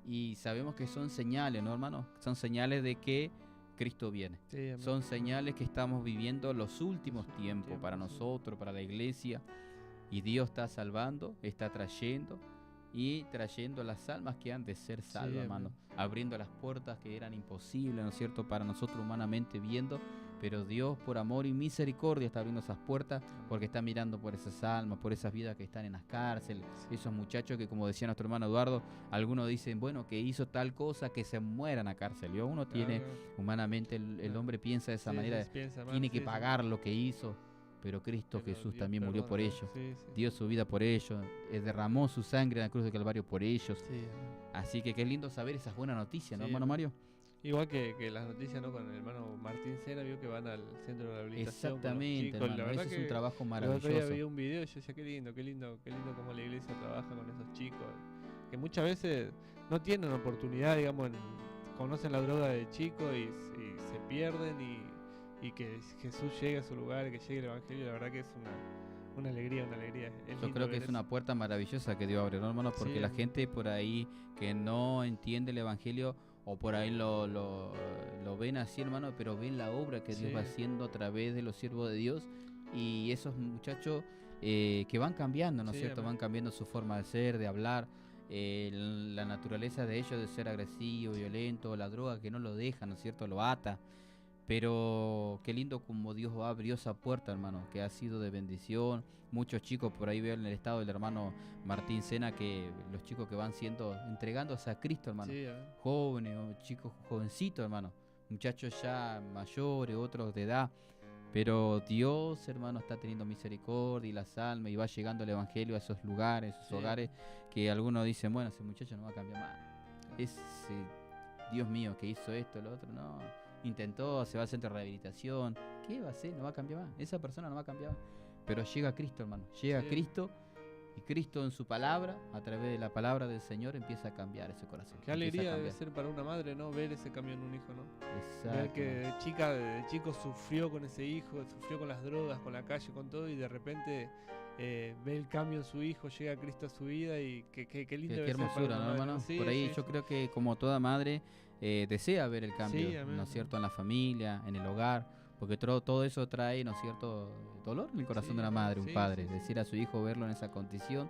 Y sabemos que son señales, ¿no, hermano? Son señales de que Cristo viene. Son señales que estamos viviendo los últimos tiempos para nosotros, para la iglesia. Y Dios está salvando, está trayendo las almas que han de ser salvas, hermano. Abriendo las puertas que eran imposibles, ¿no es cierto?, para nosotros humanamente viendo. Pero Dios, por amor y misericordia, está abriendo esas puertas porque está mirando por esas almas, por esas vidas que están en las cárceles. Esos muchachos que, como decía nuestro hermano Eduardo, algunos dicen, bueno, que hizo tal cosa, que se muera en la cárcel. Y uno tiene, humanamente, el hombre piensa de esa manera, tiene que pagar lo que hizo. Pero Cristo Jesús Dios también murió por ellos, dio su vida por ellos, derramó su sangre en la cruz del Calvario por ellos. Así que qué lindo saber esas buenas noticias, ¿no, hermano Mario? Igual que las noticias, ¿no? Con el hermano Martín Sena, vio que van al centro de rehabilitación. Exactamente, hermano, la verdad, eso es un trabajo maravilloso. El otro día vi un video y yo decía, qué lindo cómo la iglesia trabaja con esos chicos, que muchas veces no tienen oportunidad, digamos, conocen la droga de chico y se pierden y que Jesús llegue a su lugar, que llegue el Evangelio. La verdad que es una alegría. Yo creo que es una puerta maravillosa que Dios abre, ¿no, hermano? Porque la gente por ahí que no entiende el Evangelio, o por ahí lo ven así, hermano, pero ven la obra que Dios va haciendo a través de los siervos de Dios, y esos muchachos que van cambiando, ¿no es cierto? Van cambiando su forma de ser, de hablar, la naturaleza de ellos de ser agresivo, violento, la droga que no lo deja, ¿no es cierto? Lo ata. Pero qué lindo como Dios abrió esa puerta, hermano, que ha sido de bendición. Muchos chicos, por ahí veo en el estado del hermano Martín Sena, que los chicos que van siendo, entregándose a Cristo, hermano. Sí, Jóvenes, o chicos jovencitos, hermano. Muchachos ya mayores, otros de edad. Pero Dios, hermano, está teniendo misericordia y las almas, y va llegando el evangelio a esos lugares, esos hogares, que algunos dicen, bueno, ese muchacho no va a cambiar más. Ese Dios mío que hizo esto, lo otro, no. Intentó, se va al centro de rehabilitación. ¿Qué va a hacer? No va a cambiar más. Esa persona no va a cambiar más. Pero llega Cristo, hermano. Llega Cristo, y Cristo en su palabra, a través de la palabra del Señor, empieza a cambiar ese corazón. Qué alegría debe ser para una madre, ¿no? Ver ese cambio en un hijo, ¿no? Exacto. Ver que de chico sufrió con ese hijo, sufrió con las drogas, con la calle, con todo, y de repente ve el cambio en su hijo, llega Cristo a su vida, y qué lindo Qué debe ser para hermosura, una ¿no, madre. hermano? Sí, Por ahí sí, yo sí. creo que como toda madre desea ver el cambio, Sí, amén. ¿no es cierto? En la familia, en el hogar, porque todo eso trae, ¿no es cierto?, dolor en el corazón Sí, de una madre, un sí, padre, sí, sí. decir a su hijo verlo en esa condición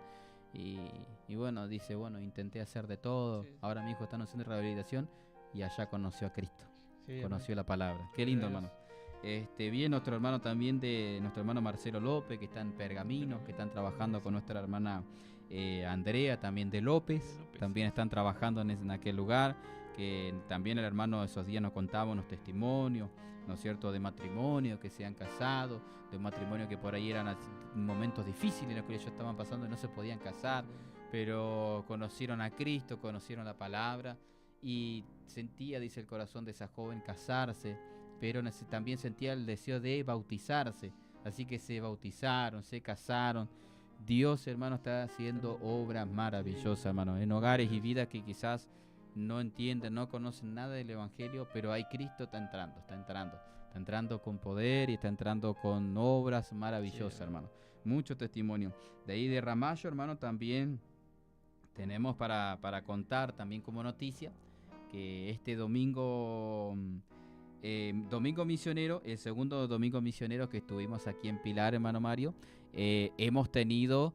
y bueno, dice, bueno, intenté hacer de todo, Sí. ahora mi hijo está en un centro de rehabilitación y allá conoció a Cristo, Sí, conoció la palabra. Qué lindo, Gloria a hermano. Bien, nuestro hermano también, nuestro hermano Marcelo López, que está en Pergamino, que están trabajando con nuestra hermana Andrea, también de López, también están trabajando en aquel lugar, que también el hermano esos días nos contaba unos testimonios, ¿no es cierto?, de matrimonio, que se han casado, de un matrimonio que por ahí eran momentos difíciles en los que ellos estaban pasando y no se podían casar, pero conocieron a Cristo, conocieron la palabra y sentía, dice el corazón de esa joven, casarse, pero también sentía el deseo de bautizarse, así que se bautizaron, se casaron. Dios, hermano, está haciendo obras maravillosas, hermano, en hogares y vidas que quizás no entienden, no conocen nada del Evangelio, pero hay Cristo está entrando con poder y está entrando con obras maravillosas, hermano. Mucho testimonio. De ahí de Ramallo, hermano, también tenemos para contar también como noticia que este domingo misionero, el segundo domingo misionero que estuvimos aquí en Pilar, hermano Mario, hemos tenido,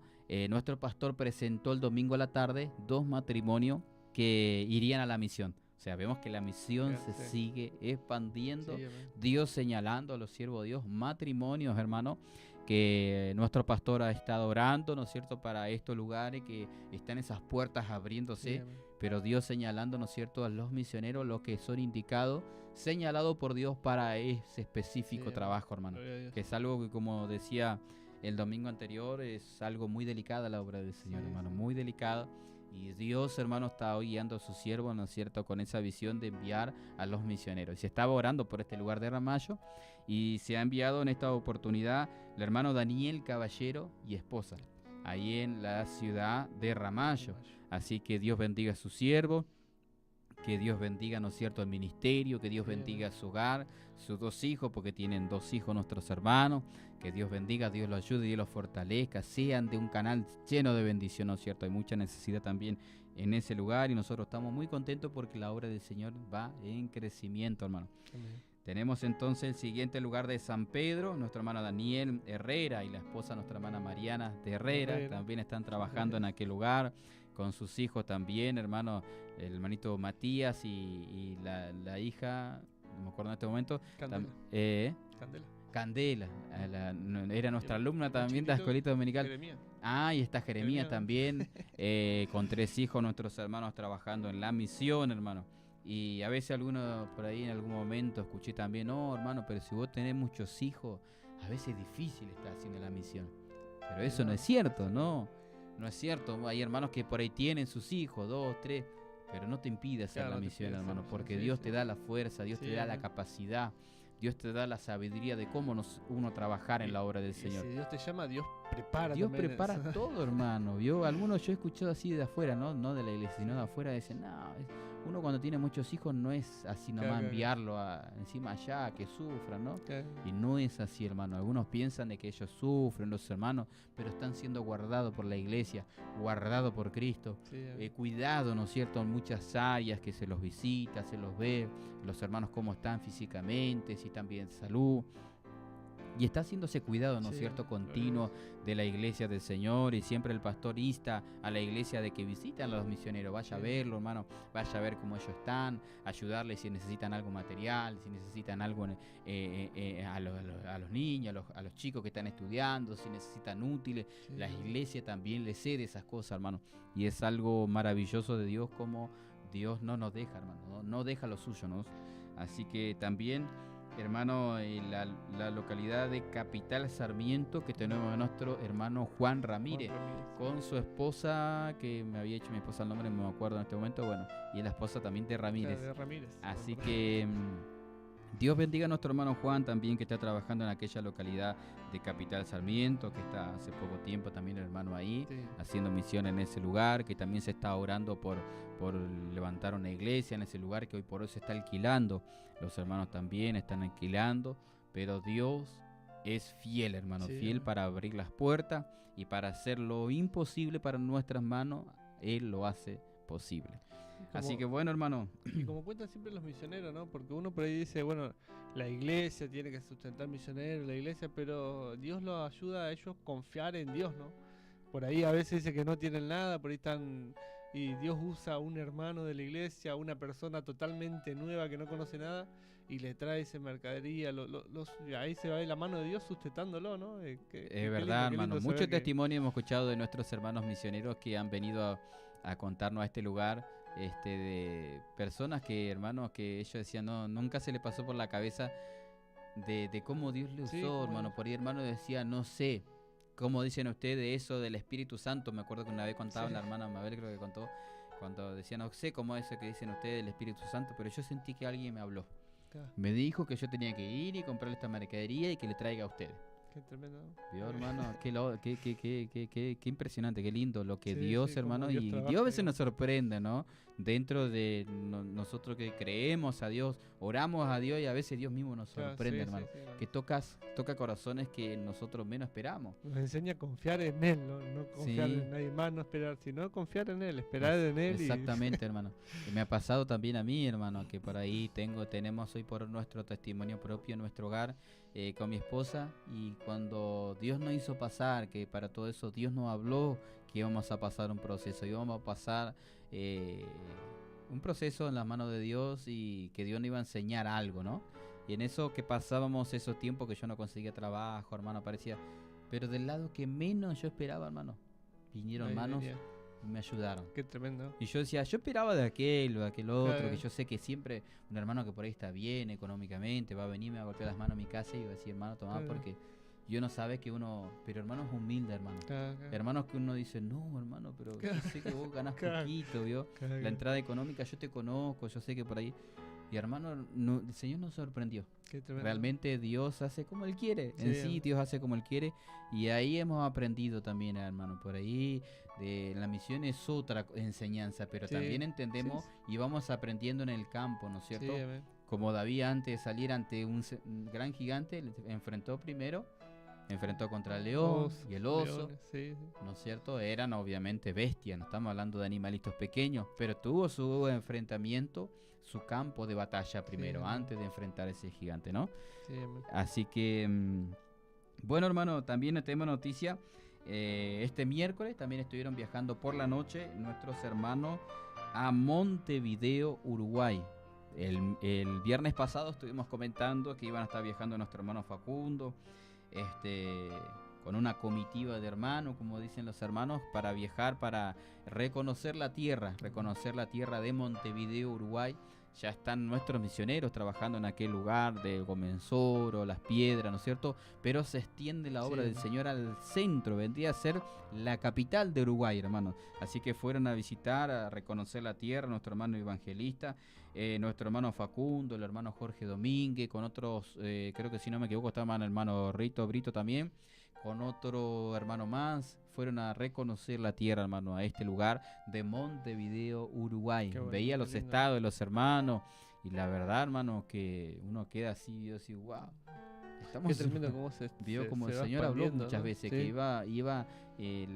nuestro pastor presentó el domingo a la tarde 2 matrimonios que irían a la misión. O sea, vemos que la misión se sigue expandiendo, Dios señalando a los siervos de Dios, matrimonios, hermano, que nuestro pastor ha estado orando, ¿no es cierto?, para estos lugares que están esas puertas abriéndose, pero Dios señalando, ¿no es cierto?, a los misioneros, los que son indicados, señalados por Dios para ese específico trabajo, hermano, que es algo que, como decía el domingo anterior, es algo muy delicada la obra del Señor, hermano, muy delicada. Y Dios, hermano, está hoy guiando a sus siervos, ¿no es cierto?, con esa visión de enviar a los misioneros. Y se estaba orando por este lugar de Ramallo y se ha enviado en esta oportunidad el hermano Daniel Caballero y esposa, ahí en la ciudad de Ramallo. Así que Dios bendiga a su siervo, que Dios bendiga, ¿no es cierto?, el ministerio, que Dios bendiga su hogar, sus 2 hijos, porque tienen 2 hijos nuestros hermanos, que Dios bendiga, Dios los ayude, Dios los fortalezca, sean de un canal lleno de bendición, ¿no es cierto? Hay mucha necesidad también en ese lugar y nosotros estamos muy contentos porque la obra del Señor va en crecimiento, hermano. Amén. Tenemos entonces el siguiente lugar de San Pedro, nuestro hermano Daniel Herrera y la esposa, nuestra hermana Mariana de Herrera, también están trabajando en aquel lugar, con sus hijos también, hermano, el hermanito Matías y la hija, no me acuerdo en este momento. Candela, era nuestra alumna también de la escuelita dominical. Jeremías. Y está Jeremías también, con 3 hijos, nuestros hermanos trabajando en la misión, hermano. Y a veces algunos por ahí en algún momento escuché también, no, hermano, pero si vos tenés muchos hijos, a veces es difícil estar haciendo la misión. Pero eso no es cierto, no es cierto. Hay hermanos que por ahí tienen sus hijos, 2, 3, pero no te impide hacer la misión, hermano, porque Dios te da la fuerza, Dios te da la capacidad, Dios te da la sabiduría de cómo uno trabajar en la obra del Señor. Si Dios te llama, Dios prepara. Dios prepara todo, hermano. Algunos yo he escuchado así de afuera, no de la iglesia, sino de afuera, dicen, uno cuando tiene muchos hijos no es así nomás enviarlo encima allá, que sufran, ¿no? Y no es así, hermano. Algunos piensan de que ellos sufren, los hermanos, pero están siendo guardados por la iglesia, guardados por Cristo. Cuidado, ¿no es cierto?, en muchas áreas que se los visita, se los ve, los hermanos cómo están físicamente, si están bien de salud. Y está haciendo ese cuidado, ¿no es Sí, cierto?, gloria a continuo Dios. de la iglesia del Señor, y siempre el pastor insta a la iglesia de que visiten a los misioneros, vaya a Sí. verlo, hermano, vaya a ver cómo ellos están, ayudarles si necesitan algo material, si necesitan algo a los niños, a los chicos que están estudiando, si necesitan útiles, Sí. la iglesia también les cede esas cosas, hermano, y es algo maravilloso de Dios, como Dios no nos deja, hermano, no deja lo suyo, ¿no? Así que también, hermano, la localidad de Capital Sarmiento, que tenemos a nuestro hermano Juan Ramírez, Juan Ramírez. con su esposa, que me había hecho mi esposa el nombre, no me acuerdo en este momento, bueno, y la esposa también de Ramírez. Claro, de Ramírez. Así que Dios bendiga a nuestro hermano Juan también, que está trabajando en aquella localidad de Capital Sarmiento, que está hace poco tiempo también el hermano ahí, Sí. haciendo misión en ese lugar, que también se está orando por levantar una iglesia en ese lugar que hoy por hoy se está alquilando. Los hermanos también están alquilando, pero Dios es fiel, hermano, Sí. fiel para abrir las puertas y para hacer lo imposible para nuestras manos. Él lo hace posible. Así Como- que bueno, hermano, Y como cuentan siempre los misioneros, ¿no? Porque uno por ahí dice, bueno, la iglesia tiene que sustentar misioneros, la iglesia, pero Dios los ayuda a ellos confiar en Dios, ¿no? Por ahí a veces dice que no tienen nada, por ahí están... Y Dios usa a un hermano de la iglesia, a una persona totalmente nueva que no conoce nada, y le trae esa mercadería, y ahí se va la mano de Dios sustentándolo, ¿no? es verdad, hermano. Muchos testimonios hemos escuchado de nuestros hermanos misioneros que han venido a contarnos a este lugar, de personas que, hermanos, que ellos decían, no, nunca se le pasó por la cabeza de cómo Dios le usó, Sí, cómo hermano. Dios. Por ahí, hermano, decía, no sé, cómo dicen ustedes eso del Espíritu Santo. Me acuerdo que una vez contaba Sí. la hermana Mabel, creo que contó, cuando decía, no sé cómo es eso que dicen ustedes del Espíritu Santo, pero yo sentí que alguien me habló. Claro, Me dijo que yo tenía que ir y comprarle esta mercadería y que le traiga a ustedes. qué tremendo, ¿no? ¿Vio, hermano? Qué impresionante, qué lindo lo que Sí, Dios, sí, cómo hermano, Dios y trabaja, Dios a veces digamos. nos sorprende, ¿no? Dentro de nosotros que creemos a Dios, oramos a Dios y a veces Dios mismo nos Claro, sorprende, sí, hermano. sí, sí, Que toca corazones que nosotros menos esperamos. Nos enseña a confiar en Él, no confiar Sí. en nadie más, no esperar, sino confiar en Él, esperar en Él. Exactamente, hermano. Y me ha pasado también a mí, hermano, que por ahí tenemos hoy por nuestro testimonio propio en nuestro hogar, con mi esposa, y cuando Dios nos hizo pasar, que para todo eso Dios nos habló que íbamos a pasar un proceso, íbamos a pasar un proceso en las manos de Dios, y que Dios nos iba a enseñar algo, ¿no? Y en eso que pasábamos esos tiempos que yo no conseguía trabajo, hermano, parecía, pero del lado que menos yo esperaba, hermano, vinieron Ahí manos venía. y me ayudaron. Qué tremendo. Y yo decía, yo esperaba de aquel o de aquel otro, Claro. que yo sé que siempre un hermano que por ahí está bien económicamente va a venir, me va a golpear las manos a mi casa y va a decir, hermano, tomá, Claro. porque yo no sabe que uno, pero hermano es humilde, hermano. Claro, claro. Hermanos que uno dice, no, hermano, pero yo sé que vos ganás Claro. poquito, ¿vio? Claro, La claro. entrada económica yo te conozco, yo sé que por ahí... Y hermano, el Señor nos sorprendió. Qué tremendo. Realmente Dios hace como Él quiere. Sí, En sí, hermano. Dios hace como Él quiere. Y ahí hemos aprendido también, hermano. Por ahí, la misión es otra enseñanza, pero Sí, también entendemos sí, y vamos aprendiendo en el campo, ¿no es Sí, cierto? amén. Como David, antes de salir ante un gran gigante, enfrentó contra el león y el oso. leones, sí, sí. ¿No es cierto? Eran obviamente bestias, no estamos hablando de animalitos pequeños, pero tuvo su enfrentamiento, su campo de batalla primero, Sí. antes de enfrentar a ese gigante, ¿no? Sí, amén. Así que, bueno, hermano, también tenemos noticia. Este miércoles también estuvieron viajando por la noche nuestros hermanos a Montevideo, Uruguay. El viernes pasado estuvimos comentando que iban a estar viajando nuestro hermano Facundo, con una comitiva de hermanos, como dicen los hermanos, para viajar, para reconocer la tierra de Montevideo, Uruguay. Ya están nuestros misioneros trabajando en aquel lugar del Gomensoro, Las Piedras, ¿no es cierto? Pero se extiende la obra Sí. del Señor al centro, vendría a ser la capital de Uruguay, hermanos. Así que fueron a visitar, a reconocer la tierra, nuestro hermano evangelista, nuestro hermano Facundo, el hermano Jorge Domínguez, con otros, creo que si no me equivoco, estaba el hermano Brito también, con otro hermano más. Fueron a reconocer la tierra, hermano, a este lugar de Montevideo, Uruguay. Qué bueno, Veía qué los lindo. estados de los hermanos y la verdad, hermano, que uno queda así, yo así, wow. Qué tremendo cómo vio como se el va Señor habló expandiendo, muchas ¿no? veces, Sí. que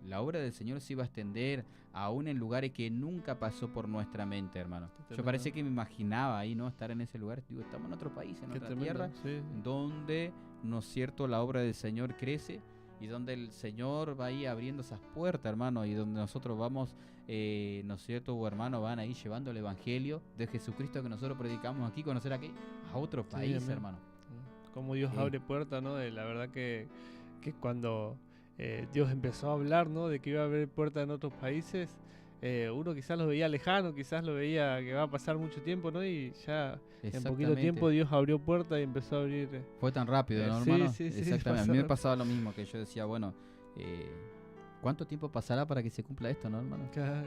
la obra del Señor se iba a extender aún en lugares que nunca pasó por nuestra mente, hermano. Yo tremendo. parece que me imaginaba ahí, ¿no? Estar en ese lugar. Digo, estamos en otro país, en Qué otra tremendo, tierra, sí. donde, ¿no es cierto?, la obra del Señor crece y donde el Señor va ahí abriendo esas puertas, hermano, y donde nosotros vamos, ¿no es cierto?, o hermano, van ahí llevando el Evangelio de Jesucristo que nosotros predicamos aquí, conocer aquí, a otro país, amén. hermano. Como Dios Sí. abre puertas, ¿no? La verdad que cuando Dios empezó a hablar, ¿no? De que iba a abrir puertas en otros países, uno quizás lo veía lejano, quizás lo veía que va a pasar mucho tiempo, ¿no? Y ya en poquito Exactamente. tiempo Dios abrió puertas y empezó a abrir. Fue tan rápido, ¿no, Sí, hermano? sí, sí, Exactamente. A mí me pasaron. pasaba lo mismo, que yo decía, bueno, ¿cuánto tiempo pasará para que se cumpla esto, no, hermano?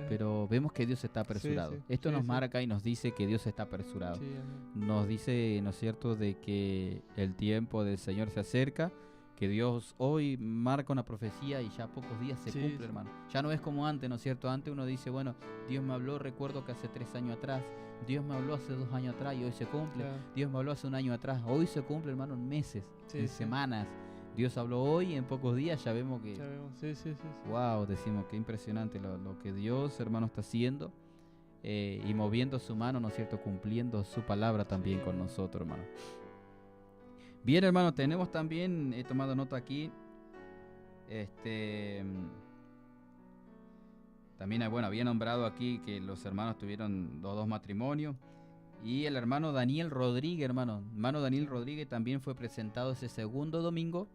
Pero vemos que Dios está apresurado. sí, Esto sí, nos sí. marca y nos dice que Dios está apresurado. Sí, amén. Nos dice, ¿no es cierto?, de que el tiempo del Señor se acerca, que Dios hoy marca una profecía y ya a pocos días se Sí, cumple, sí. hermano. Ya no es como antes, ¿no es cierto? Antes uno dice, bueno, Dios me habló, recuerdo que hace 3 años atrás, Dios me habló hace 2 años atrás y hoy se cumple. Claro. Dios me habló hace 1 año atrás, hoy se cumple, hermano, en meses, Sí, en sí. semanas. Dios habló hoy y en pocos días ya vemos que, Ya vemos. Sí, sí, sí, sí. wow, decimos que impresionante lo que Dios, hermano, está haciendo y moviendo su mano, ¿no es cierto?, cumpliendo su palabra también Sí. con nosotros, hermano. Bien, hermano, tenemos también, he tomado nota aquí, también, bueno, había nombrado aquí que los hermanos tuvieron dos matrimonios. Y el hermano Daniel Rodríguez, hermano Daniel Rodríguez también fue presentado ese segundo domingo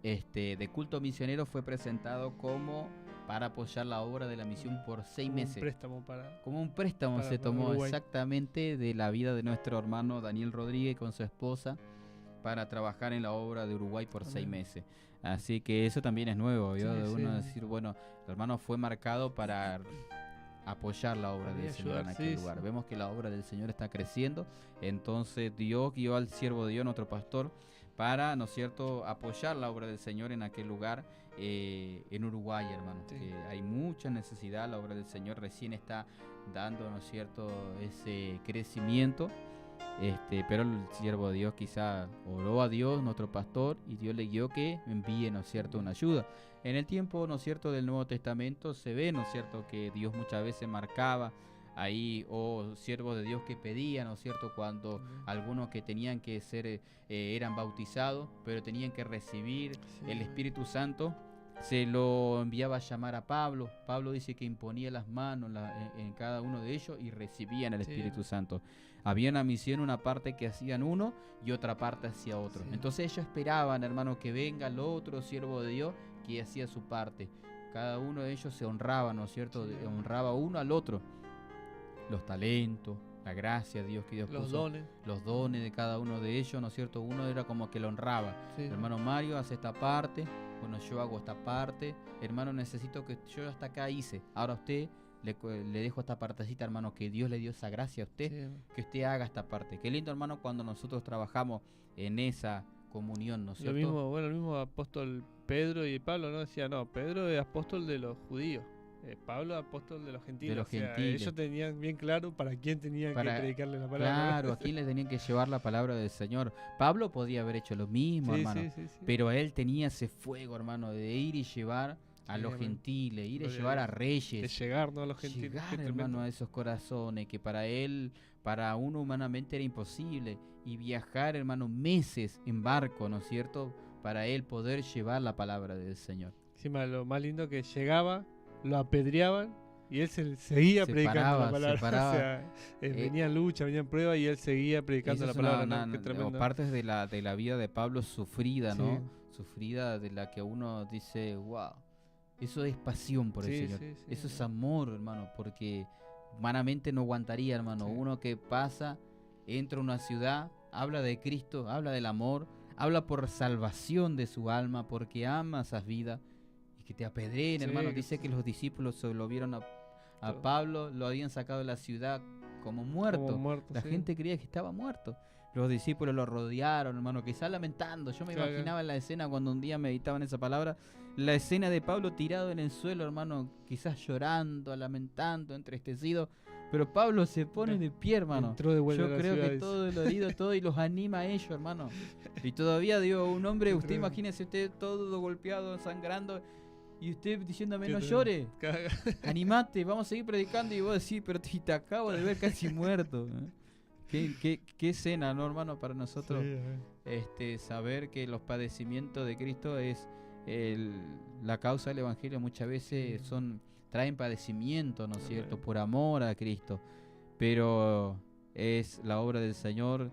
de culto misionero, fue presentado como para apoyar la obra de la misión por 6 Como meses. Un préstamo para. Como un préstamo para se tomó Uruguay. exactamente de la vida de nuestro hermano Daniel Rodríguez con su esposa para trabajar en la obra de Uruguay por 6 Amén. meses. Así que eso también es nuevo, ¿vio? Sí, De uno sí. decir, bueno, el hermano fue marcado para apoyar la obra Para del Señor en ayudar, aquel sí, lugar. sí. Vemos que la obra del Señor está creciendo, entonces Dios guió al siervo de Dios, nuestro pastor, para, ¿no es cierto?, apoyar la obra del Señor en aquel lugar, en Uruguay, hermano. Sí. Que hay mucha necesidad, la obra del Señor recién está dando, ¿no es cierto?, ese crecimiento. Pero el siervo de Dios quizá oró a Dios, nuestro pastor, y Dios le guió que envíe, ¿no es cierto?, una ayuda. En el tiempo, ¿no es cierto?, del Nuevo Testamento se ve, ¿no es cierto?, que Dios muchas veces marcaba ahí, o siervos de Dios que pedían, ¿no es cierto?, cuando Amén. algunos que tenían que ser, eran bautizados, pero tenían que recibir Sí. el Espíritu Santo, se lo enviaba a llamar a Pablo. Pablo dice que imponía las manos en cada uno de ellos y recibían el Sí. Espíritu Santo. Había una misión, una parte que hacían uno y otra parte hacía otro. Sí. Entonces ellos esperaban, hermano, que venga el otro siervo de Dios que hacía su parte. Cada uno de ellos se honraba, ¿no es cierto? Sí. Honraba uno al otro. Los talentos, la gracia de Dios que Dios Los puso, dones. los dones de cada uno de ellos, ¿no es cierto? Uno era como que lo honraba. Sí. Hermano Mario hace esta parte, bueno, yo hago esta parte. Hermano, necesito que yo hasta acá hice. Ahora a usted le dejo esta partecita, hermano, que Dios le dio esa gracia a usted, Sí. que usted haga esta parte. Qué lindo, hermano, cuando nosotros trabajamos en esa comunión, ¿no es Lo cierto? mismo, bueno, el mismo apóstol Pedro y Pablo, ¿no? Decía, no, Pedro es apóstol de los judíos. Pablo apóstol de los gentiles. los O sea, gentiles. ellos tenían bien claro para quién tenían Para- que predicarle la palabra. Claro, a quién le tenían que llevar la palabra del Señor. Pablo podía haber hecho lo mismo, Sí, hermano. sí, sí, sí. Pero él tenía ese fuego, hermano, de ir y llevar a Sí, los amén. gentiles, ir y Gloria a llevar a Dios. reyes. De llegar, ¿no? A los gentiles. Llegar, Qué tremendo. hermano, a esos corazones que para él, para uno humanamente era imposible. Y viajar, hermano, meses en barco, ¿no es cierto? Para él poder llevar la palabra del Señor. Encima, lo más lindo que llegaba, lo apedreaban y él seguía Se predicando paraba, la palabra. se paraba. O sea, venían lucha, venían pruebas y él seguía predicando Esa la es palabra. una- ¿no? Qué o tremendo. partes de la vida de Pablo sufrida, ¿no? Sí. Sufrida, de la que uno dice, wow, eso es pasión por el Sí, Señor. sí, sí, Eso es amén. amor, hermano, porque humanamente no aguantaría, hermano. Sí. Uno que pasa, entra a una ciudad, habla de Cristo, habla del amor, habla por salvación de su alma, porque ama esas vidas, y que te apedreen, Sí, hermano. que Dice sí. que los discípulos se lo vieron a Todo. Pablo, lo habían sacado de la ciudad como muerto. Como muerto, La sí. gente creía que estaba muerto. Los discípulos lo rodearon, hermano, quizás lamentando. Yo me Claro. imaginaba la escena cuando un día meditaban esa palabra, la escena de Pablo tirado en el suelo, hermano, quizás llorando, lamentando, entristecido, Pero Pablo se pone de pie, hermano. Entró de vuelta a Yo la creo ciudad, que dice. todo lo herido, todo, y los anima a ellos, hermano. Y todavía, digo, un hombre, Qué usted tremendo. imagínese usted todo golpeado, sangrando, y usted diciéndome, Qué no tremendo. llore, animate, vamos a seguir predicando, y vos decís, pero te acabo de ver casi muerto. Qué escena, ¿no, hermano? Para nosotros, Sí, amén. saber que los padecimientos de Cristo es la causa del Evangelio, muchas veces traen padecimiento, ¿no es cierto? Amén. Por amor a Cristo, pero es la obra del Señor,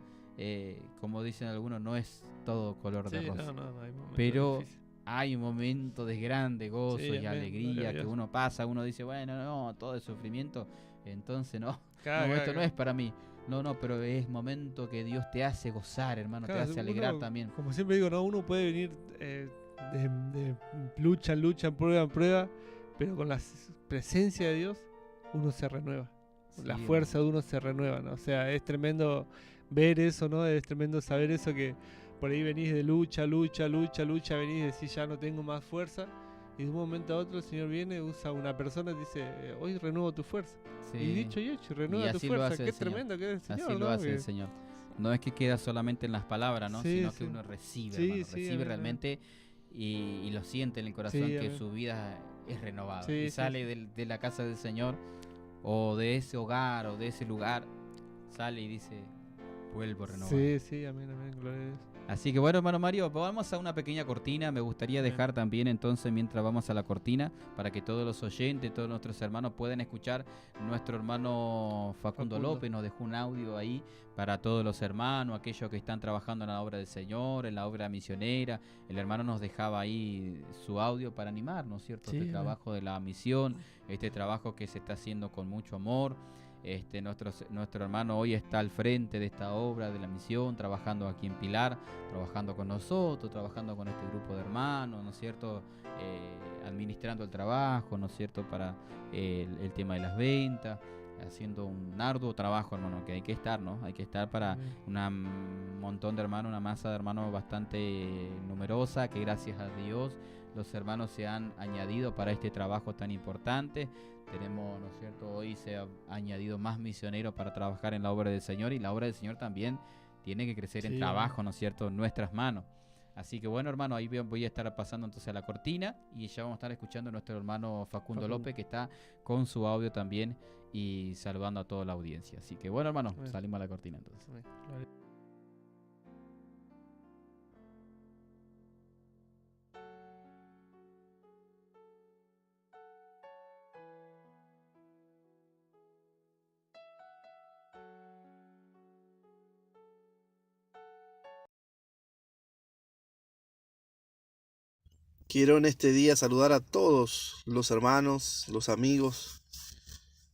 como dicen algunos, no es todo color de Sí, rosa. no, hay momentos Pero difíciles. hay momentos de grande gozo Sí, y amén, gloria alegría a que Dios. uno pasa, uno dice, bueno, no, todo es sufrimiento, entonces no, Claro, no, claro, esto no claro. es para mí. No, pero es momento que Dios te hace gozar, hermano, Claro, te hace alegrar uno, también. como siempre digo, no, uno puede venir de lucha en lucha, prueba en prueba, pero con la presencia de Dios uno se renueva. La Sí, fuerza de uno se renueva, ¿no? O sea, es tremendo ver eso, ¿no? Es tremendo saber eso, que por ahí venís de lucha, venís y decís ya no tengo más fuerza, y de un momento a otro el Señor viene, usa una persona y dice, hoy renuevo tu fuerza. sí. Y dicho y hecho, renueva tu así lo fuerza. hace Qué el Señor. tremendo que es el Señor, Así lo ¿no? hace el Que- Señor. No es que queda solamente en las palabras, ¿no? Sí, Sino sí. que uno recibe, Sí, hermano, sí, recibe amén, realmente y lo siente en el corazón, Sí, que amén. su vida es renovada. Sí, Y sí, sale sí. de la casa del Señor o de ese hogar o de ese lugar, sale y dice, vuelvo renovado. Sí, amén, gloria a Dios. Así que bueno, hermano Mario, vamos a una pequeña cortina. Me gustaría Bien. dejar también entonces, mientras vamos a la cortina, para que todos los oyentes, todos nuestros hermanos puedan escuchar. Nuestro hermano Facundo Facundo. López nos dejó un audio ahí para todos los hermanos, aquellos que están trabajando en la obra del Señor, en la obra misionera. El hermano nos dejaba ahí su audio para animar, ¿no es cierto? Sí, Este amén. trabajo de la misión, este trabajo que se está haciendo con mucho amor. Nuestro hermano hoy está al frente de esta obra de la misión, trabajando aquí en Pilar, trabajando con nosotros, trabajando con este grupo de hermanos, ¿no es cierto? Administrando el trabajo, ¿no es cierto? Para el tema de las ventas, haciendo un arduo trabajo, hermano, que hay que estar, ¿no? Hay que estar para Amén. un montón de hermanos, una masa de hermanos bastante numerosa, que gracias a Dios los hermanos se han añadido para este trabajo tan importante. Tenemos, ¿no es cierto? Hoy se ha añadido más misioneros para trabajar en la obra del Señor, y la obra del Señor también tiene que crecer en Sí, trabajo, ¿no es cierto? En nuestras manos. Así que bueno, hermano, ahí voy a estar pasando entonces a la cortina y ya vamos a estar escuchando a nuestro hermano Facundo López, que está con su audio también y saludando a toda la audiencia. Así que bueno, hermano, Amén. salimos a la cortina entonces. Amén, gloria. Quiero en este día saludar a todos los hermanos, los amigos,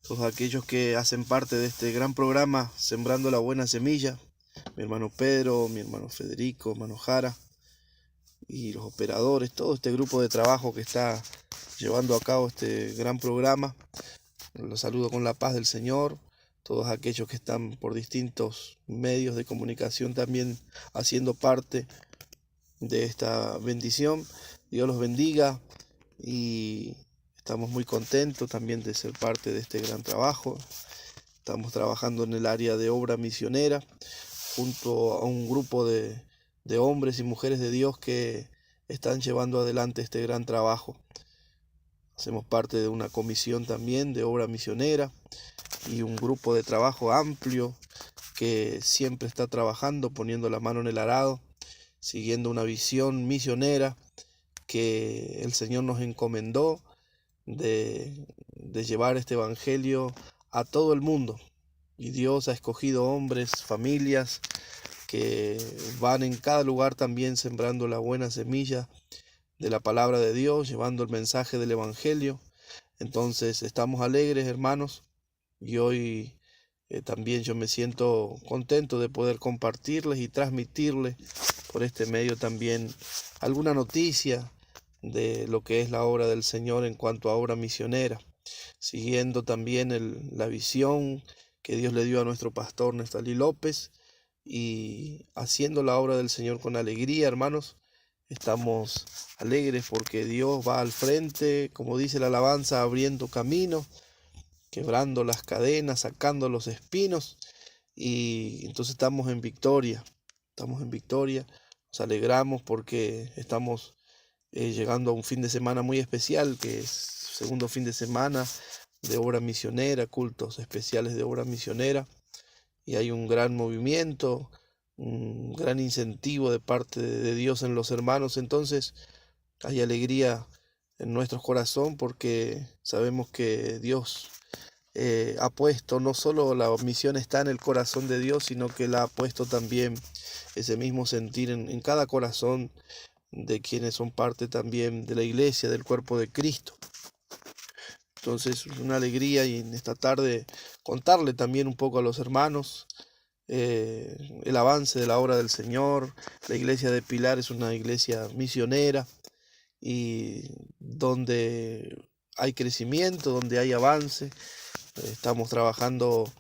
todos aquellos que hacen parte de este gran programa Sembrando la Buena Semilla. Mi hermano Pedro, mi hermano Federico, hermano Jara y los operadores, todo este grupo de trabajo que está llevando a cabo este gran programa. Los saludo con la paz del Señor. Todos aquellos que están por distintos medios de comunicación también haciendo parte de esta bendición. Dios los bendiga y estamos muy contentos también de ser parte de este gran trabajo. Estamos trabajando en el área de obra misionera junto a un grupo de hombres y mujeres de Dios que están llevando adelante este gran trabajo. Hacemos parte de una comisión también de obra misionera y un grupo de trabajo amplio que siempre está trabajando, poniendo la mano en el arado, siguiendo una visión misionera que el Señor nos encomendó de llevar este evangelio a todo el mundo. Y Dios ha escogido hombres, familias que van en cada lugar también sembrando la buena semilla de la palabra de Dios, llevando el mensaje del evangelio. Entonces estamos alegres, hermanos, y hoy también yo me siento contento de poder compartirles y transmitirles por este medio también alguna noticia de lo que es la obra del Señor en cuanto a obra misionera, siguiendo también la visión que Dios le dio a nuestro pastor Nestalí López y haciendo la obra del Señor con alegría, hermanos. Estamos alegres porque Dios va al frente, como dice la alabanza, abriendo camino, quebrando las cadenas, sacando los espinos, y entonces estamos en victoria, nos alegramos porque estamos llegando a un fin de semana muy especial, que es segundo fin de semana de obra misionera, cultos especiales de obra misionera, y hay un gran movimiento, un gran incentivo de parte de Dios en los hermanos. Entonces hay alegría en nuestro corazón porque sabemos que Dios ha puesto, no solo la misión está en el corazón de Dios, sino que la ha puesto también ese mismo sentir en cada corazón de quienes son parte también de la iglesia, del cuerpo de Cristo. Entonces es una alegría, y en esta tarde contarle también un poco a los hermanos el avance de la obra del Señor. La iglesia de Pilar es una iglesia misionera, y donde hay crecimiento, donde hay avance. Estamos trabajando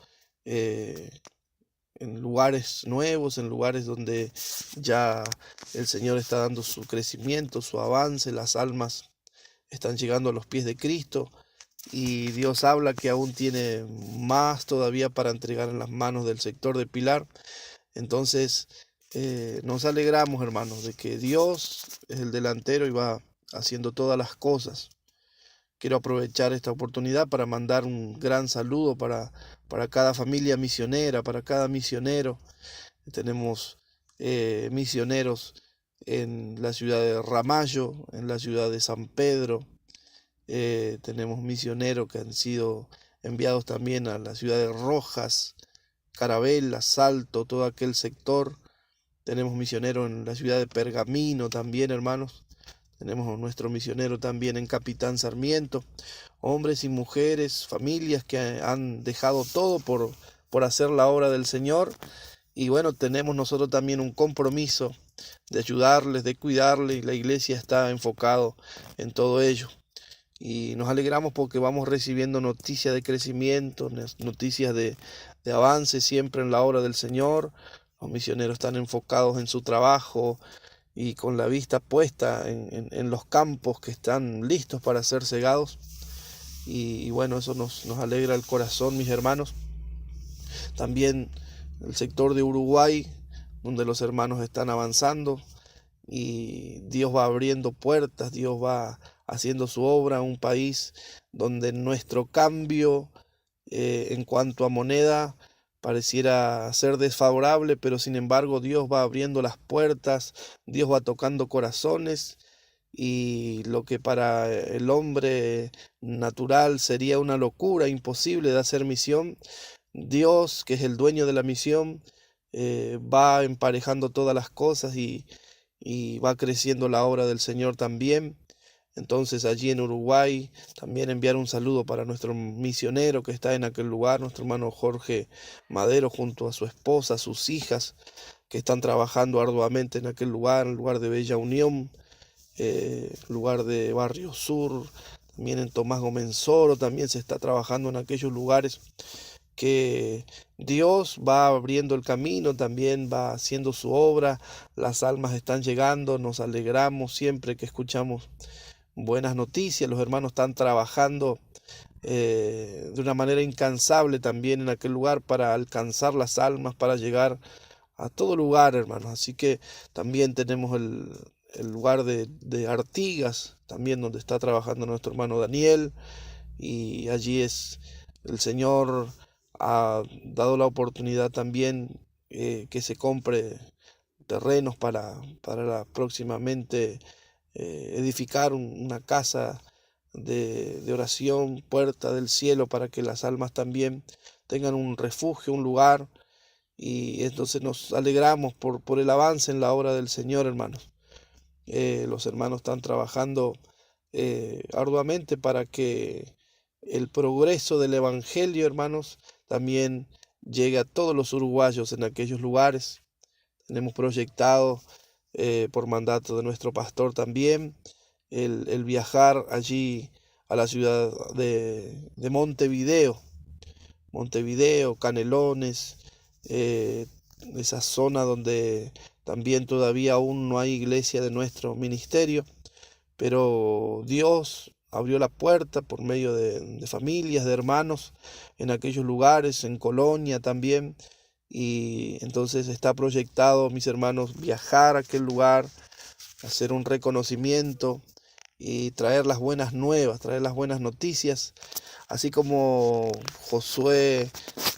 en lugares nuevos, en lugares donde ya el Señor está dando su crecimiento, su avance, las almas están llegando a los pies de Cristo, y Dios habla que aún tiene más todavía para entregar en las manos del sector de Pilar. Entonces nos alegramos, hermanos, de que Dios es el delantero y va haciendo todas las cosas. Quiero aprovechar esta oportunidad para mandar un gran saludo para cada familia misionera, para cada misionero. Tenemos misioneros en la ciudad de Ramallo, en la ciudad de San Pedro. Tenemos misioneros que han sido enviados también a la ciudad de Rojas, Carabela, Salto, todo aquel sector. Tenemos misioneros en la ciudad de Pergamino también, hermanos. Tenemos nuestro misionero también en Capitán Sarmiento. Hombres y mujeres, familias que han dejado todo por hacer la obra del Señor. Y bueno, tenemos nosotros también un compromiso de ayudarles, de cuidarles, y la iglesia está enfocado en todo ello. Y nos alegramos porque vamos recibiendo noticias de crecimiento, noticias de avance siempre en la obra del Señor. Los misioneros están enfocados en su trabajo y con la vista puesta en los campos que están listos para ser segados. Y bueno, eso nos alegra el corazón, mis hermanos. También el sector de Uruguay, donde los hermanos están avanzando, y Dios va abriendo puertas, Dios va haciendo su obra. Un país donde nuestro cambio en cuanto a moneda pareciera ser desfavorable, pero sin embargo Dios va abriendo las puertas, Dios va tocando corazones, y lo que para el hombre natural sería una locura, imposible de hacer misión, Dios, que es el dueño de la misión, va emparejando todas las cosas, y va creciendo la obra del Señor también. Entonces allí en Uruguay también enviar un saludo para nuestro misionero que está en aquel lugar, nuestro hermano Jorge Madero, junto a su esposa, sus hijas, que están trabajando arduamente en aquel lugar, el lugar de Bella Unión, lugar de Barrio Sur, también en Tomás Gomenzoro, también se está trabajando en aquellos lugares que Dios va abriendo el camino, también va haciendo su obra, las almas están llegando, nos alegramos siempre que escuchamos buenas noticias. Los hermanos están trabajando de una manera incansable también en aquel lugar para alcanzar las almas, para llegar a todo lugar, hermanos. Así que también tenemos el lugar de Artigas, también donde está trabajando nuestro hermano Daniel, y allí el Señor ha dado la oportunidad también que se compre terrenos para próximamente edificar una casa de oración, puerta del cielo, para que las almas también tengan un refugio, un lugar. Y entonces nos alegramos por el avance en la obra del Señor, hermanos. Los hermanos están trabajando arduamente para que el progreso del Evangelio, hermanos, también llegue a todos los uruguayos en aquellos lugares. Tenemos proyectado por mandato de nuestro pastor también el viajar allí a la ciudad de Montevideo, Canelones, esa zona donde también todavía aún no hay iglesia de nuestro ministerio, pero Dios abrió la puerta por medio de familias, de hermanos en aquellos lugares, en Colonia también. Y entonces está proyectado, mis hermanos, viajar a aquel lugar, hacer un reconocimiento y traer las buenas nuevas, traer las buenas noticias. Así como Josué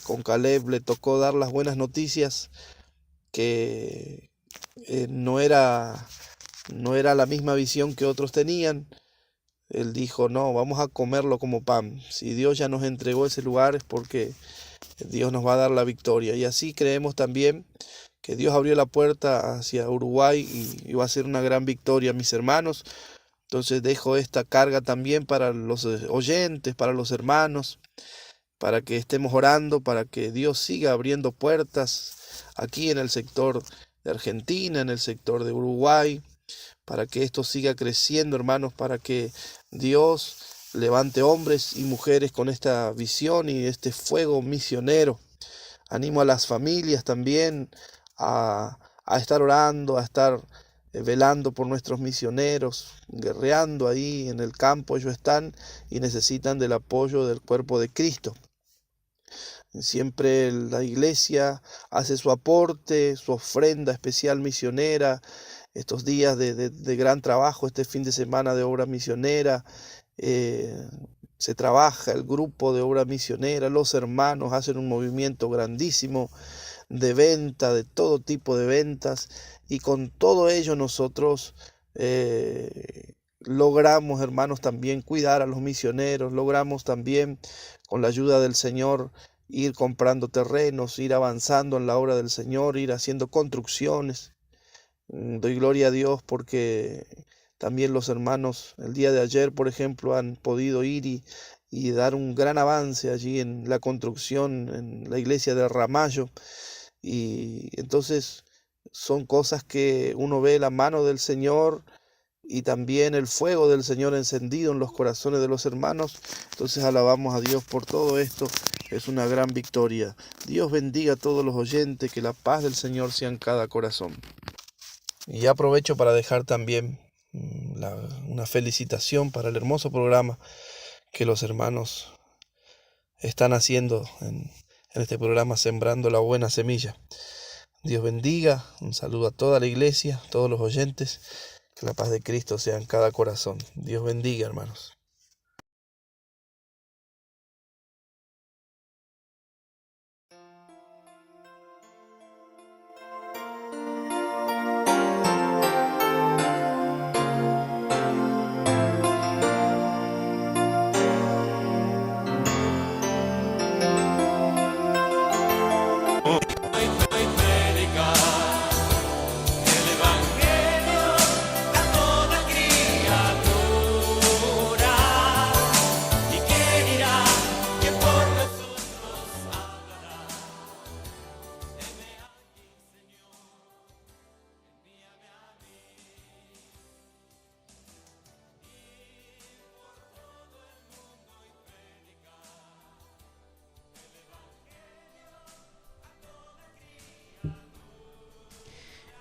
con Caleb le tocó dar las buenas noticias, que no era la misma visión que otros tenían. Él dijo, no, vamos a comerlo como pan. Si Dios ya nos entregó ese lugar es porque Dios nos va a dar la victoria. Y así creemos también que Dios abrió la puerta hacia Uruguay y va a ser una gran victoria, mis hermanos. Entonces dejo esta carga también para los oyentes, para los hermanos, para que estemos orando, para que Dios siga abriendo puertas aquí en el sector de Argentina, en el sector de Uruguay, para que esto siga creciendo, hermanos, para que Dios levante hombres y mujeres con esta visión y este fuego misionero. Animo a las familias también a estar orando, a estar velando por nuestros misioneros, guerreando ahí en el campo. Ellos están y necesitan del apoyo del cuerpo de Cristo. Siempre la iglesia hace su aporte, su ofrenda especial misionera, estos días de gran trabajo, este fin de semana de obra misionera. Se trabaja el grupo de obra misionera, los hermanos hacen un movimiento grandísimo de venta, de todo tipo de ventas, y con todo ello nosotros logramos, hermanos, también cuidar a los misioneros, logramos también con la ayuda del Señor ir comprando terrenos, ir avanzando en la obra del Señor, ir haciendo construcciones. Doy gloria a Dios porque también los hermanos el día de ayer, por ejemplo, han podido ir y dar un gran avance allí en la construcción en la iglesia de Ramallo. Y entonces son cosas que uno ve la mano del Señor y también el fuego del Señor encendido en los corazones de los hermanos. Entonces alabamos a Dios por todo esto. Es una gran victoria. Dios bendiga a todos los oyentes, que la paz del Señor sea en cada corazón. Y aprovecho para dejar también una felicitación para el hermoso programa que los hermanos están haciendo en este programa, Sembrando la Buena Semilla. Dios bendiga, un saludo a toda la iglesia, a todos los oyentes, que la paz de Cristo sea en cada corazón. Dios bendiga, hermanos.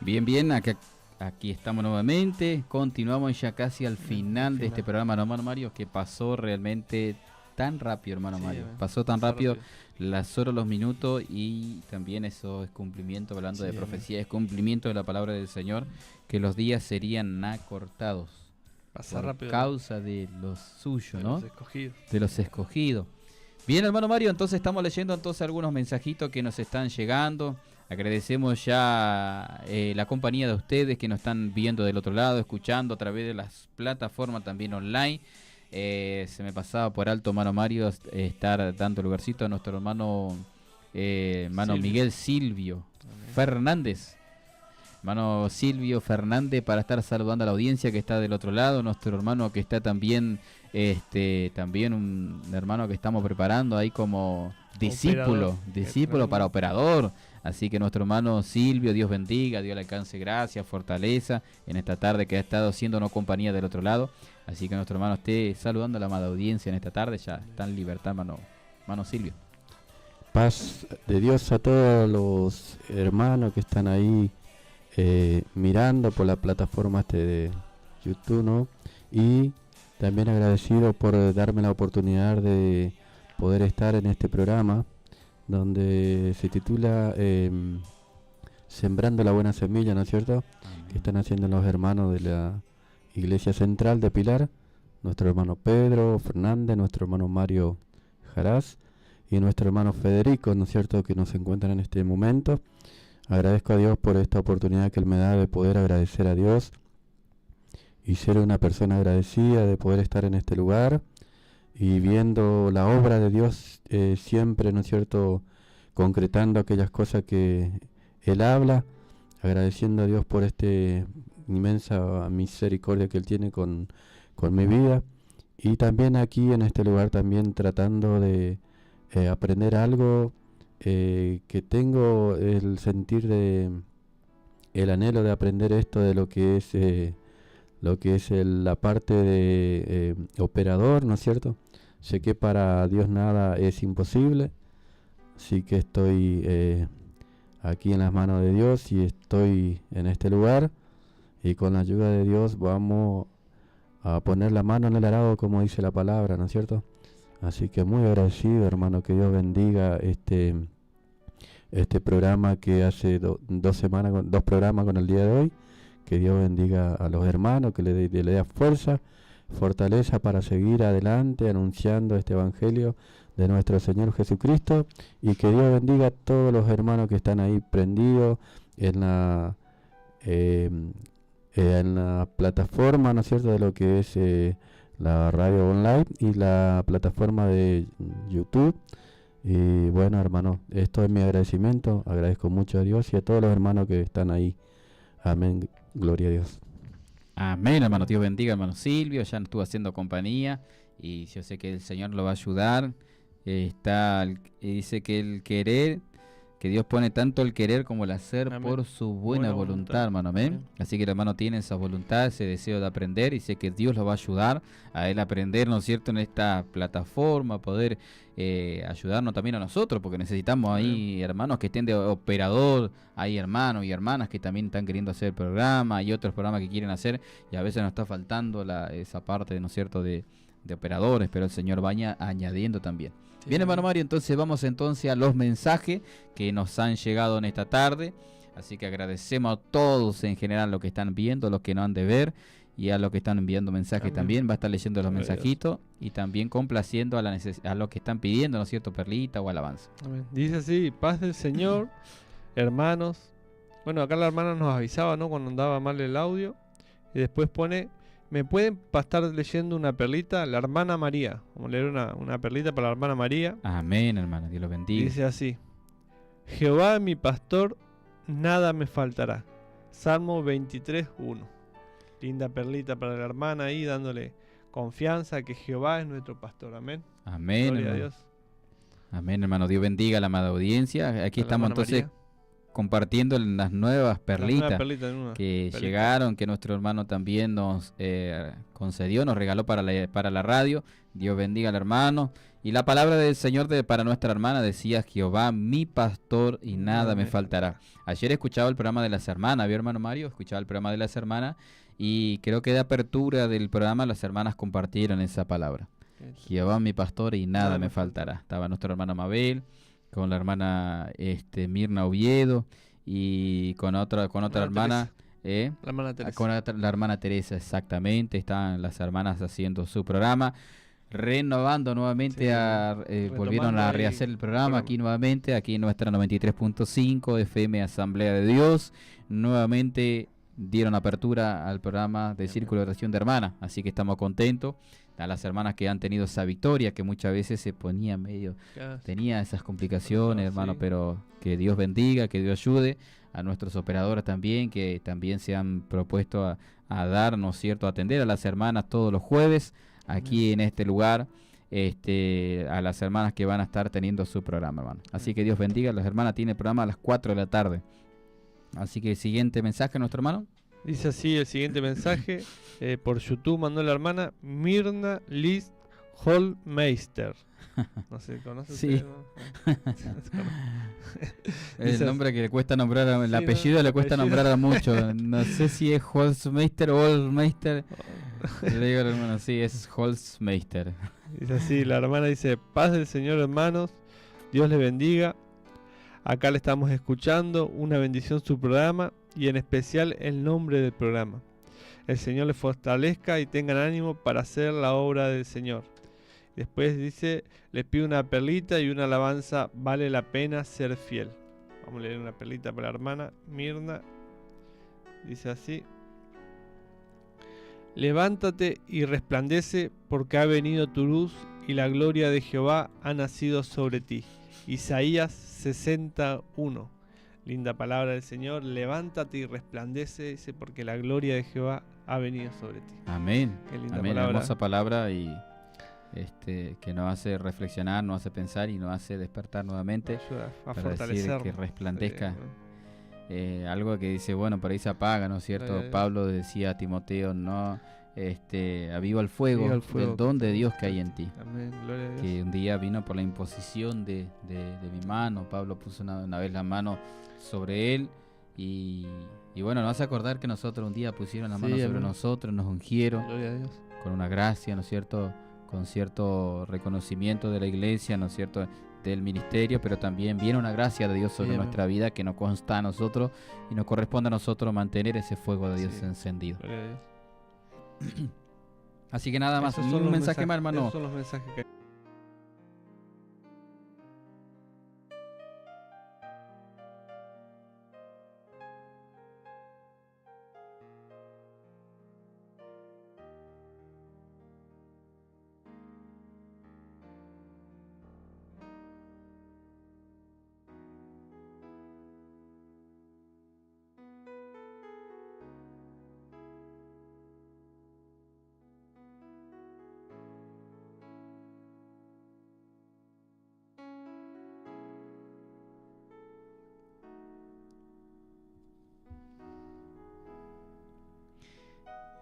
Bien, aquí estamos nuevamente, continuamos ya casi al final de este programa, hermano Mario, que pasó realmente tan rápido, hermano Mario, pasó tan rápido las horas, los minutos, y también eso es cumplimiento, hablando de profecía, es cumplimiento de la palabra del Señor, que los días serían acortados por rápido, causa de los suyos, ¿no? De los escogidos. Bien, hermano Mario, entonces estamos leyendo algunos mensajitos que nos están llegando. Agradecemos ya la compañía de ustedes que nos están viendo del otro lado, escuchando a través de las plataformas también online. Se me pasaba por alto, hermano Mario, estar dando lugarcito a nuestro hermano Miguel Silvio Fernández. Hermano Silvio Fernández, para estar saludando a la audiencia que está del otro lado. Nuestro hermano que está también, también un hermano que estamos preparando ahí como discípulo para operador. Así que nuestro hermano Silvio, Dios bendiga, Dios le alcance gracia, fortaleza en esta tarde que ha estado haciéndonos compañía del otro lado. Así que nuestro hermano esté saludando a la amada audiencia en esta tarde, ya está en libertad, hermano Silvio. Paz de Dios a todos los hermanos que están ahí mirando por la plataforma de YouTube, ¿no? Y también agradecido por darme la oportunidad de poder estar en este programa donde se titula Sembrando la Buena Semilla, ¿no es cierto? Que están haciendo los hermanos de la Iglesia Central de Pilar, nuestro hermano Pedro Fernández, nuestro hermano Mario Jaraz y nuestro hermano Federico, ¿no es cierto?, que nos encuentran en este momento. Agradezco a Dios por esta oportunidad que Él me da de poder agradecer a Dios y ser una persona agradecida de poder estar en este lugar y viendo la obra de Dios siempre, ¿no es cierto?, concretando aquellas cosas que Él habla, agradeciendo a Dios por esta inmensa misericordia que Él tiene con mi vida, y también aquí en este lugar también tratando de aprender algo que tengo el sentir de el anhelo de aprender esto de lo que es la parte de operador, ¿no es cierto? Sé que para Dios nada es imposible, así que estoy aquí en las manos de Dios y estoy en este lugar, y con la ayuda de Dios vamos a poner la mano en el arado, como dice la palabra, ¿no es cierto? Así que muy agradecido, hermano, que Dios bendiga este programa que hace 2 semanas, 2 programas con el día de hoy. Que Dios bendiga a los hermanos, que le dé fuerza, fortaleza para seguir adelante anunciando este evangelio de nuestro Señor Jesucristo, y que Dios bendiga a todos los hermanos que están ahí prendidos en la plataforma, ¿no es cierto?, de lo que es la radio online y la plataforma de YouTube. Y bueno, hermano, esto es mi agradecimiento. Agradezco mucho a Dios y a todos los hermanos que están ahí. Amén. Gloria a Dios. Amén, hermano. Dios bendiga, hermano Silvio. Ya nos estuvo haciendo compañía y yo sé que el Señor lo va a ayudar. Dice que el querer, que Dios pone tanto el querer como el hacer. Amén. Por su buena voluntad, hermano. Amén. Así que el hermano tiene esa voluntad, ese deseo de aprender, y sé que Dios lo va a ayudar a él a aprender, ¿no es cierto?, en esta plataforma, poder ayudarnos también a nosotros, porque necesitamos ahí hermanos que estén de operador, hay hermanos y hermanas que también están queriendo hacer el programa, y otros programas que quieren hacer, y a veces nos está faltando esa parte, ¿no es cierto?, de operadores, pero el Señor vaya añadiendo también. Sí. Bien, hermano Mario, entonces vamos a los mensajes que nos han llegado en esta tarde. Así que agradecemos a todos en general los que están viendo, los que no han de ver, y a los que están enviando mensajes. Amén. También va a estar leyendo los mensajitos y también complaciendo a los que están pidiendo, ¿no es cierto?, perlita o alabanza. Amén. Dice así: paz del Señor, hermanos. Bueno, acá la hermana nos avisaba, ¿no?, cuando andaba mal el audio, y después pone: ¿me pueden estar leyendo una perlita? La hermana María. Vamos a leer una perlita para la hermana María. Amén, hermana. Dios lo bendiga. Dice así: Jehová es mi pastor, nada me faltará. Salmo 23:1. Linda perlita para la hermana ahí, dándole confianza que Jehová es nuestro pastor. Amén. Amén. Gloria hermano. a Dios. Amén, hermano. Dios bendiga a la amada audiencia. Aquí estamos entonces María, compartiendo las nuevas perlitas que perlita llegaron, que nuestro hermano también nos concedió, nos regaló para la radio. Dios bendiga al hermano. Y la palabra del Señor para nuestra hermana decía: Jehová mi pastor y nada me faltará. Ayer escuchaba el programa de las hermanas, ¿vio, hermano Mario? Escuchaba el programa de las hermanas, y creo que de apertura del programa las hermanas compartieron esa palabra: Jehová mi pastor y nada me faltará. Estaba nuestra hermana Mabel, con la hermana Mirna Oviedo, y con otra hermana, la hermana Teresa. Con la hermana Teresa, exactamente. Están las hermanas haciendo su programa, renovando nuevamente, volvieron a rehacer el programa aquí nuevamente, aquí en nuestra 93.5 FM Asamblea de Dios. Nuevamente dieron apertura al programa de Círculo de Oración de Hermanas, así que estamos contentos. A las hermanas que han tenido esa victoria, que muchas veces se ponía tenía esas complicaciones, hermano, pero que Dios bendiga, que Dios ayude a nuestros operadores también, que también se han propuesto a dar, ¿no es cierto?, a atender a las hermanas todos los jueves aquí en este lugar, a las hermanas que van a estar teniendo su programa, hermano. Así que Dios bendiga. Las hermanas tienen programa a las 4 de la tarde. Así que el siguiente mensaje, nuestro hermano. Dice así el siguiente mensaje, por YouTube mandó la hermana Mirna Liz Holmeister. No sé, ¿conoces? Sí. El nombre que le cuesta nombrar, el apellido le cuesta nombrar a mucho. No sé si es Holmeister o Holmeister. Le digo al hermano, sí, es Holzmeister. Dice así, la hermana dice, paz del Señor, hermanos, Dios les bendiga. Acá le estamos escuchando, una bendición su programa y en especial el nombre del programa. El Señor les fortalezca y tengan ánimo para hacer la obra del Señor. Después dice, les pido una perlita y una alabanza, vale la pena ser fiel. Vamos a leer una perlita para la hermana Mirna. Dice así. Levántate y resplandece, porque ha venido tu luz y la gloria de Jehová ha nacido sobre ti. Isaías 61. Linda palabra del Señor. Levántate y resplandece, dice, porque la gloria de Jehová ha venido sobre ti. Amén. Qué linda Amén. palabra. Hermosa palabra y que nos hace reflexionar, nos hace pensar y nos hace despertar nuevamente Ayuda a para decir fortalecernos. que resplandezca. Sí, Algo que dice, bueno, por ahí se apaga, ¿no es cierto? Gloria a Dios. Pablo decía a Timoteo, no, aviva el fuego, Aviva el fuego del don que de te Dios que hay en ti. amén, gloria a Dios. Que un día vino por la imposición de mi mano. Pablo puso una vez la mano sobre él y bueno, nos hace acordar que nosotros un día pusieron la Sí, mano sobre amén. nosotros, nos ungieron Gloria a Dios. con una gracia, ¿no es cierto? Con cierto reconocimiento de la iglesia, ¿no es cierto? Del ministerio, pero también viene una gracia de Dios sobre Sí, amén. nuestra vida que nos consta a nosotros y nos corresponde a nosotros mantener ese fuego de Dios Sí. encendido. Gloria a Dios. Así que nada más, Esos son un los mensaje más, hermano. Esos son los mensajes que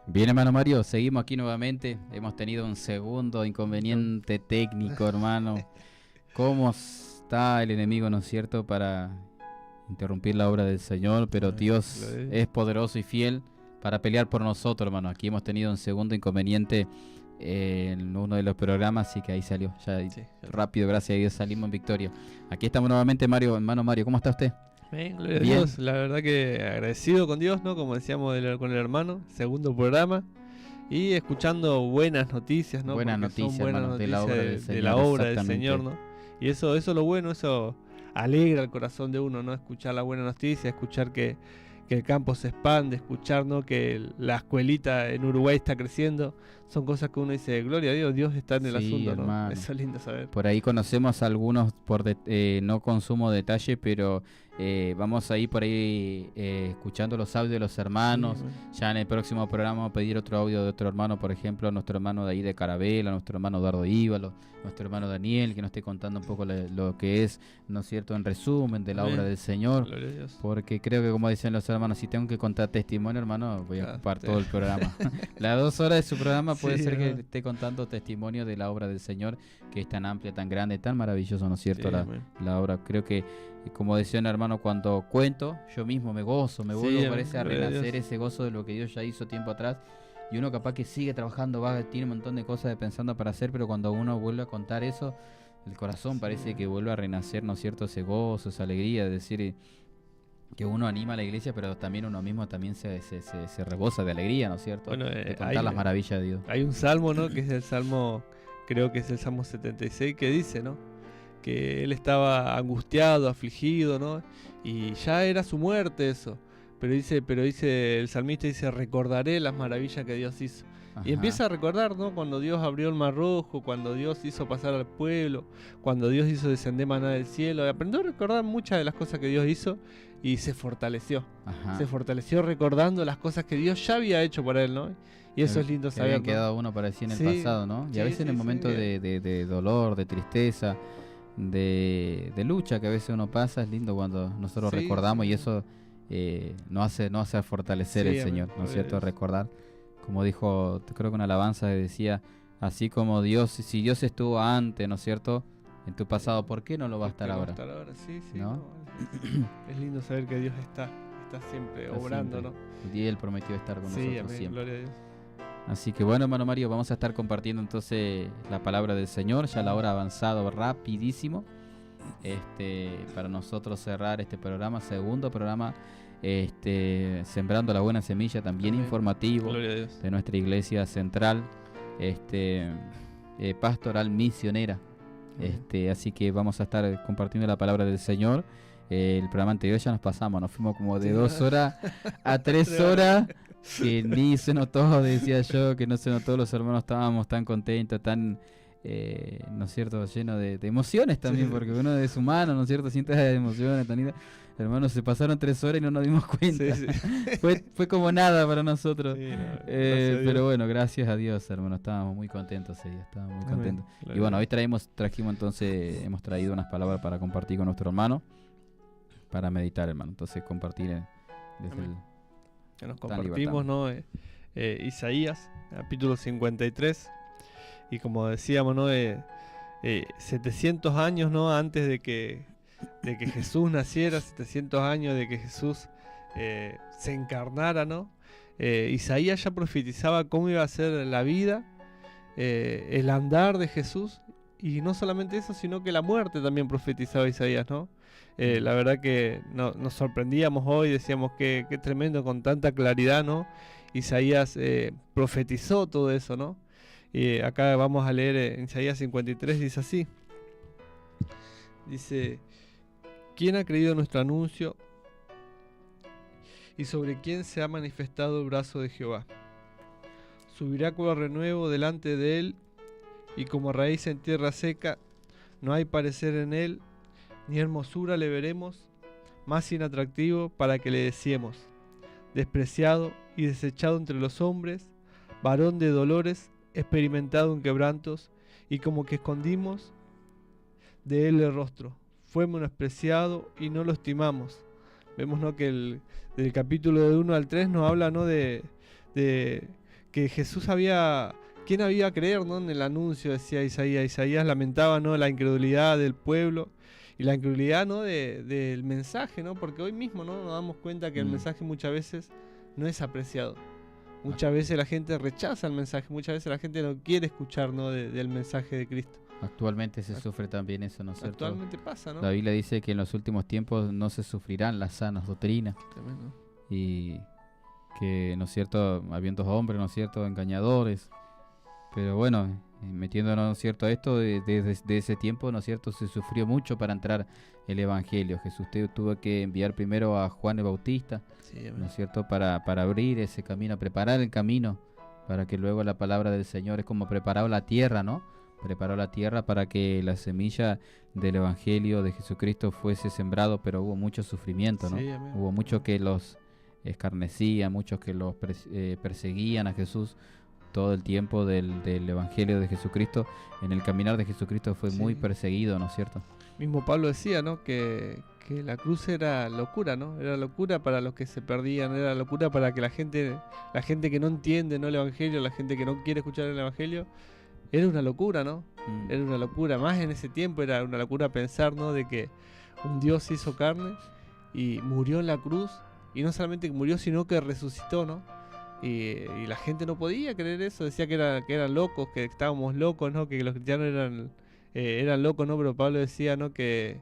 Bien, hermano Mario, seguimos aquí nuevamente. Hemos tenido un segundo inconveniente técnico, hermano. ¿Cómo está el enemigo, no es cierto, para interrumpir la obra del Señor? Pero Amén. Dios Gloria a Dios. es poderoso y fiel para pelear por nosotros, hermano. Aquí hemos tenido un segundo inconveniente en uno de los programas, así que ahí salió. Ya Sí, rápido, gracias a Dios, salimos en victoria. Aquí estamos nuevamente, Mario, hermano Mario. ¿Cómo está usted? Amén, gloria a Bien. Dios. La verdad que agradecido con Dios, ¿no? Como decíamos con el hermano, segundo programa. Y escuchando buenas noticias, ¿no? Buenas Porque son noticias, buenas hermano, de la noticias obra del de Señor, la obra del exactamente. Señor, ¿no? Y eso es lo bueno, eso alegra el corazón de uno, ¿no? Escuchar la buena noticia, escuchar que el campo se expande, escuchar, ¿no? Que la escuelita en Uruguay está creciendo. Son cosas que uno dice, gloria a Dios, Dios está en el Sí, asunto, ¿no? hermano. Eso es lindo saber. Por ahí conocemos a algunos, no consumo detalle, pero vamos a ir por ahí escuchando los audios de los hermanos. Sí, Ya en el próximo programa vamos a pedir otro audio de otro hermano, por ejemplo, nuestro hermano de ahí de Carabela, nuestro hermano Eduardo Ívalo, nuestro hermano Daniel, que nos esté contando un poco lo que es, ¿no es cierto?, en resumen de la Amén. obra del Señor. gloria a Dios. Porque creo que, como dicen los hermanos, si tengo que contar testimonio, hermano, voy a Claro, ocupar sí. todo el programa. Las 2 horas de su programa puede Sí, ser que hermano. esté contando testimonio de la obra del Señor, que es tan amplia, tan grande, tan maravilloso, ¿no es cierto? Sí, la, amén. la obra. Creo que, como decían, hermano, cuando cuento, yo mismo me gozo, me Sí, vuelvo, amén, parece, a gloria a renacer Dios. ese gozo de lo que Dios ya hizo tiempo atrás. Y uno capaz que sigue trabajando, tiene un montón de cosas pensando para hacer, pero cuando uno vuelve a contar eso, el corazón parece que vuelve a renacer, ¿no es cierto? Ese gozo, esa alegría de decir que uno anima a la iglesia, pero también uno mismo también se rebosa de alegría, ¿no es cierto? Bueno, de contar las maravillas de Dios. Hay un salmo, ¿no? Que es el salmo, creo que es el salmo 76, que dice, ¿no? Que él estaba angustiado, afligido, ¿no? Y ya era su muerte eso. Pero dice el salmista, dice, recordaré las maravillas que Dios hizo. Ajá. Y empieza a recordar, ¿no? Cuando Dios abrió el mar rojo, cuando Dios hizo pasar al pueblo, cuando Dios hizo descender maná del cielo. Y aprendió a recordar muchas de las cosas que Dios hizo y se fortaleció. Ajá. Se fortaleció recordando las cosas que Dios ya había hecho por él, ¿no? Y eso es lindo Que habían saber, ¿no? quedado uno para decir en el Sí, pasado, ¿no? Y sí, a veces sí, en el sí, momento que- de dolor, de tristeza, de lucha que a veces uno pasa, es lindo cuando nosotros Sí, recordamos sí. y eso nos hace fortalecer Sí, el amén, Señor, ¿no es gloria a cierto? Dios. Recordar, como dijo, creo que una alabanza que decía, así como Dios, si Dios estuvo antes, ¿no es cierto? En tu pasado, ¿por qué no lo va a ¿Por qué estar no va a ahora? estar ahora? Sí, sí. ¿No? no, es lindo saber que Dios está siempre Está obrando, siempre. ¿no? Y Él prometió estar con Sí, nosotros amén, siempre. gloria a Dios. Así que bueno, hermano Mario, vamos a estar compartiendo entonces la palabra del Señor. Ya la hora ha avanzado rapidísimo. Para nosotros cerrar este programa, segundo programa, Sembrando la Buena Semilla, también Amén. informativo Gloria a Dios. de nuestra iglesia central, pastoral misionera. Así que vamos a estar compartiendo la palabra del Señor. El programa anterior ya nos pasamos, nos fuimos como de 2 horas a 3 horas, que ni se notó, decía yo, que no se notó, los hermanos estábamos tan contentos, tan, ¿no es cierto?, lleno de emociones también, Sí. porque uno es humano, ¿no es cierto?, siente emociones, tan lindas. Hermanos, se pasaron 3 horas y no nos dimos cuenta. Sí, sí. Fue como nada para nosotros. Sí, no, gracias a Pero Dios. bueno, gracias a Dios, hermano, estábamos muy contentos ese día, estábamos muy Amén. contentos. Gloria Y bueno, a hoy trajimos entonces, hemos traído unas palabras para compartir con nuestro hermano, para meditar, hermano. Entonces compartir desde Amén. Que nos Tan compartimos, ¿no? Isaías, capítulo 53. Y como decíamos, ¿no? 700 años, ¿no? Antes de que Jesús naciera, 700 años de que Jesús se encarnara, ¿no? Isaías ya profetizaba cómo iba a ser la vida, el andar de Jesús. Y no solamente eso, sino que la muerte también profetizaba Isaías, ¿no? La verdad que nos sorprendíamos hoy, decíamos que tremendo, con tanta claridad, ¿no? Isaías profetizó todo eso, ¿no? Y acá vamos a leer en Isaías 53, dice así. Dice, ¿quién ha creído nuestro anuncio? ¿Y sobre quién se ha manifestado el brazo de Jehová? Subirá cual renuevo delante de él, y como raíz en tierra seca, no hay parecer en él, ni hermosura le veremos, más inatractivo para que le deseemos. Despreciado y desechado entre los hombres, varón de dolores, experimentado en quebrantos, y como que escondimos de él el rostro. Fue menospreciado y no lo estimamos. Vemos, ¿no?, que del capítulo de 1 al 3 nos habla, ¿no?, de que Jesús había... ¿Quién había a creer, ¿no?, en el anuncio? Decía Isaías. Isaías lamentaba, ¿no?, la incredulidad del pueblo y la incredulidad, ¿no?, del mensaje, ¿no? Porque hoy mismo, ¿no?, nos damos cuenta que el mensaje muchas veces no es apreciado. Muchas veces la gente rechaza el mensaje, muchas veces la gente no quiere escuchar, ¿no?, del mensaje de Cristo. Actualmente se sufre también eso, ¿no es cierto? Actualmente pasa, ¿no? La Biblia dice que en los últimos tiempos no se sufrirán las sanas doctrinas, Tremendo. y que, ¿no es cierto?, habiendo hombres, ¿no es cierto?, engañadores. Pero bueno, metiéndonos, ¿no es cierto?, a esto, desde ese tiempo, ¿no es cierto?, se sufrió mucho para entrar el Evangelio. Jesús tuvo que enviar primero a Juan el Bautista, Sí, ¿no es cierto?, para abrir ese camino, preparar el camino, para que luego la palabra del Señor es como preparó la tierra, ¿no? Preparó la tierra para que la semilla del Evangelio de Jesucristo fuese sembrado, pero hubo mucho sufrimiento, ¿no? Sí, amén. Hubo muchos que los escarnecían, muchos que los perseguían a Jesús. Todo el tiempo del Evangelio de Jesucristo, en el caminar de Jesucristo fue muy Sí. perseguido, ¿no es cierto? Mismo Pablo decía, ¿no?, que la cruz era locura, ¿no? Era locura para los que se perdían, era locura para que la gente que no entiende, ¿no?, el Evangelio, la gente que no quiere escuchar el Evangelio, era una locura, ¿no? Era una locura, más en ese tiempo era una locura pensar, ¿no?, de que un Dios se hizo carne y murió en la cruz, y no solamente que murió, sino que resucitó, ¿no? Y la gente no podía creer eso, decía que eran locos, que estábamos locos, ¿no?, que los cristianos eran locos, ¿no? Pero Pablo decía, ¿no?, que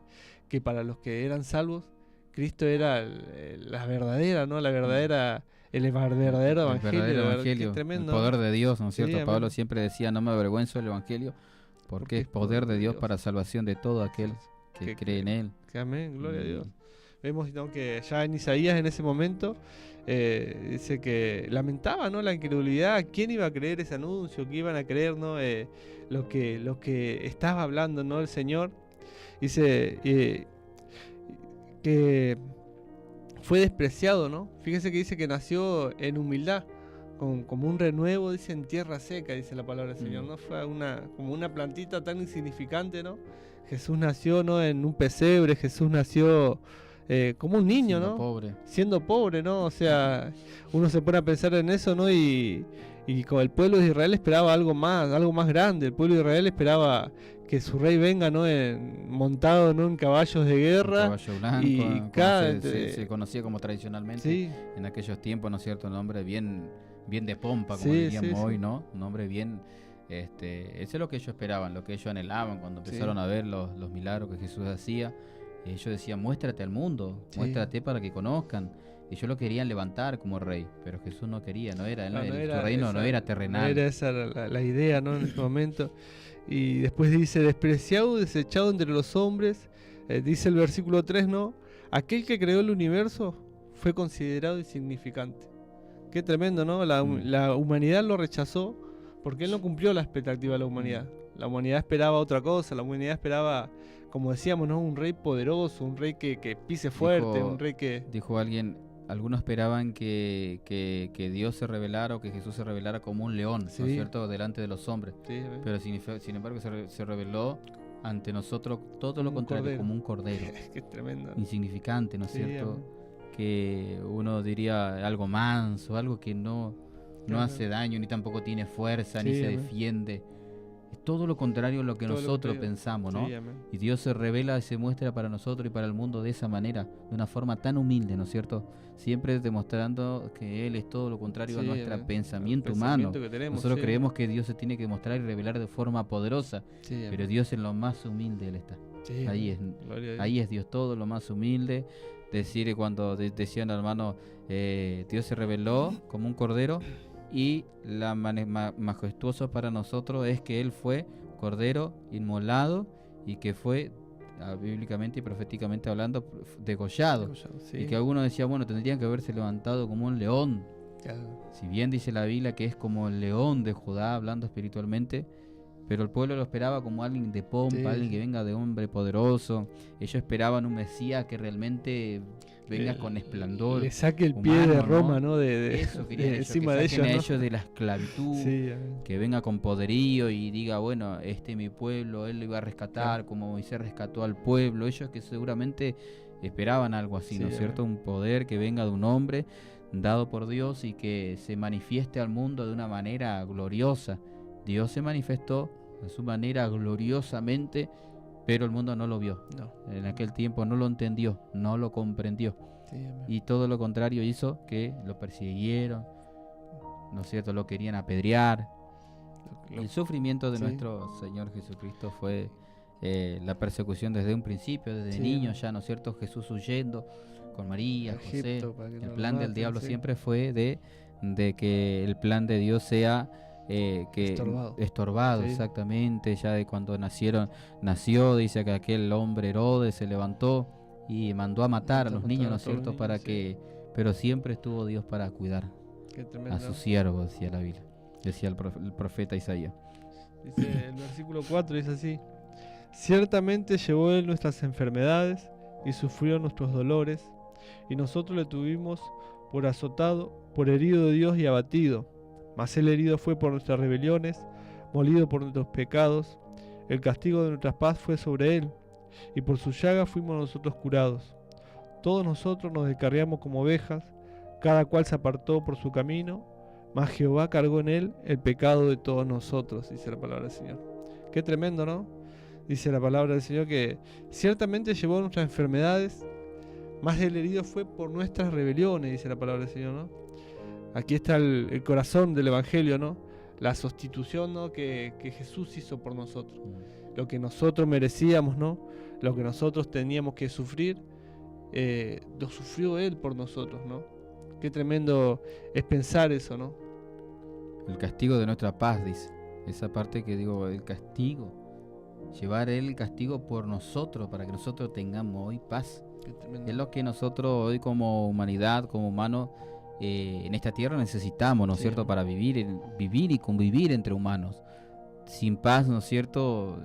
para los que eran salvos, Cristo era la verdadera, ¿no? La verdadera, el verdadero El evangelio, verdadero la verdad, evangelio, qué tremendo, el poder de Dios, ¿no es Sí, cierto? amén. Pablo siempre decía, no me avergüenzo del Evangelio, porque es poder de Dios para salvación de todo aquel que Que cree en Él. Que amén, gloria a Mm. Dios. Vemos, ¿no?, que ya en Isaías en ese momento dice que lamentaba, ¿no?, la incredulidad. ¿Quién iba a creer ese anuncio? ¿Qué iban a creer, ¿no?, lo que estaba hablando, ¿no?, el Señor? Dice que fue despreciado, ¿no? Fíjese que dice que nació en humildad, como un renuevo, dice, en tierra seca, dice la palabra del Señor, ¿no? Fue como una plantita tan insignificante, ¿no? Jesús nació, ¿no?, en un pesebre. Jesús nació como un niño, Siendo ¿no? pobre. Siendo pobre, ¿no? O sea, uno se pone a pensar en eso, ¿no? Y como el pueblo de Israel esperaba algo más grande. El pueblo de Israel esperaba que su rey venga, ¿no?, montado, ¿no?, en caballos de guerra. Caballo blanco, y como cada- se conocía como tradicionalmente Sí, en aquellos tiempos, ¿no es cierto? Un hombre bien bien de pompa, como Sí, diríamos sí, hoy, sí. ¿no? Un hombre bien, eso es lo que ellos esperaban, lo que ellos anhelaban cuando empezaron a ver los milagros que Jesús hacía. Ellos decían, muéstrate al mundo, Sí. muéstrate para que conozcan. Ellos lo querían levantar como rey, pero Jesús no quería, no era, No, no su era reino no esa- era No terrenal. era esa la idea, ¿no? En ese momento. Y después dice, despreciado, desechado entre los hombres. Dice el versículo 3, ¿no? Aquel que creó el universo fue considerado insignificante. Qué tremendo, ¿no? La humanidad lo rechazó porque él no cumplió la expectativa de la humanidad. La humanidad esperaba otra cosa, la humanidad esperaba, como decíamos, ¿no? Un rey poderoso, un rey que pise fuerte, un rey que... Dijo alguien, algunos esperaban que Dios se revelara o que Jesús se revelara como un león, ¿no Sí. es cierto?, delante de los hombres. Sí, Pero sin embargo se reveló ante nosotros todo Como lo un contrario, cordero. como un cordero. Qué tremendo. Insignificante, ¿no es Sí, cierto? amén. Que uno diría algo manso, algo que no Claro. hace daño, ni tampoco tiene fuerza, ni Sí, se amén. defiende. Es todo lo contrario a lo que Todo lo nosotros contrario. pensamos, ¿no? Sí, amén. Y Dios se revela y se muestra para nosotros y para el mundo de esa manera, de una forma tan humilde, ¿no es cierto? Siempre demostrando que Él es todo lo contrario a Sí, nuestro amén. pensamiento Al humano. pensamiento que tenemos, Nosotros sí. creemos que Dios se tiene que mostrar y revelar de forma poderosa, Sí, amén. pero Dios en lo más humilde Él está. Sí, Ahí amén. Gloria a Dios. Ahí es Dios todo lo más humilde. Decir cuando decían hermano, Dios se reveló como un cordero y la majestuoso para nosotros es que Él fue cordero inmolado y que fue bíblicamente y proféticamente hablando degollado. Sí. Y que algunos decían, bueno, tendrían que haberse levantado como un león. Claro. Si bien dice la Biblia que es como el león de Judá hablando espiritualmente, pero el pueblo lo esperaba como alguien de pompa, Sí, alguien sí. que venga de hombre poderoso. Ellos esperaban un Mesías que realmente venga con esplendor. Le saque el pie humano, de ¿no? Roma, ¿no? Eso querían ellos, encima que de saquen ellos, a ¿no? ellos de la esclavitud, Sí, amén. que venga con poderío y diga, bueno, este es mi pueblo, él lo iba a rescatar, Claro. como Moisés rescató al pueblo. Ellos que seguramente esperaban algo así, Sí, ¿no es cierto? Un poder que venga de un hombre dado por Dios y que se manifieste al mundo de una manera gloriosa. Dios se manifestó de su manera gloriosamente, pero el mundo no lo vio. No. En aquel tiempo no lo entendió, no lo comprendió. Sí, amén. Y todo lo contrario hizo que lo persiguieron, ¿no es cierto? Lo querían apedrear. Lo- El sufrimiento de sí. nuestro Señor Jesucristo fue la persecución desde un principio, desde Sí. niño ya, ¿no es cierto? Jesús huyendo con María, José. Egipto, para que no El lo plan del maten, diablo sí. siempre fue de que el plan de Dios sea que Estorbado. Sí. exactamente. Ya de cuando nació, dice que aquel hombre Herodes se levantó y mandó a matar a los niños, ¿no es todos los cierto? niños, Para sí. pero siempre estuvo Dios para cuidar Qué tremendo. a sus siervos, decía la Biblia, decía el profeta Isaías. Dice el versículo 4, dice así: ciertamente llevó él nuestras enfermedades y sufrió nuestros dolores, y nosotros le tuvimos por azotado, por herido de Dios y abatido. Mas el herido fue por nuestras rebeliones, molido por nuestros pecados. El castigo de nuestra paz fue sobre él, y por su llaga fuimos nosotros curados. Todos nosotros nos descarriamos como ovejas, cada cual se apartó por su camino, mas Jehová cargó en él el pecado de todos nosotros, dice la palabra del Señor. Qué tremendo, ¿no? Dice la palabra del Señor que ciertamente llevó nuestras enfermedades, mas el herido fue por nuestras rebeliones, dice la palabra del Señor, ¿no? Aquí está el corazón del Evangelio, ¿no? La sustitución, ¿no? que Jesús hizo por nosotros. Lo que nosotros merecíamos, ¿no? Lo que nosotros teníamos que sufrir, lo sufrió Él por nosotros, ¿no? Qué tremendo es pensar eso, ¿no? El castigo de nuestra paz, dice. Esa parte que digo, el castigo. Llevar Él el castigo por nosotros, para que nosotros tengamos hoy paz. Qué tremendo. Es lo que nosotros hoy como humanidad, como humanos, en esta tierra necesitamos, ¿no es Sí. cierto? Para vivir y convivir entre humanos. Sin paz, ¿no es cierto?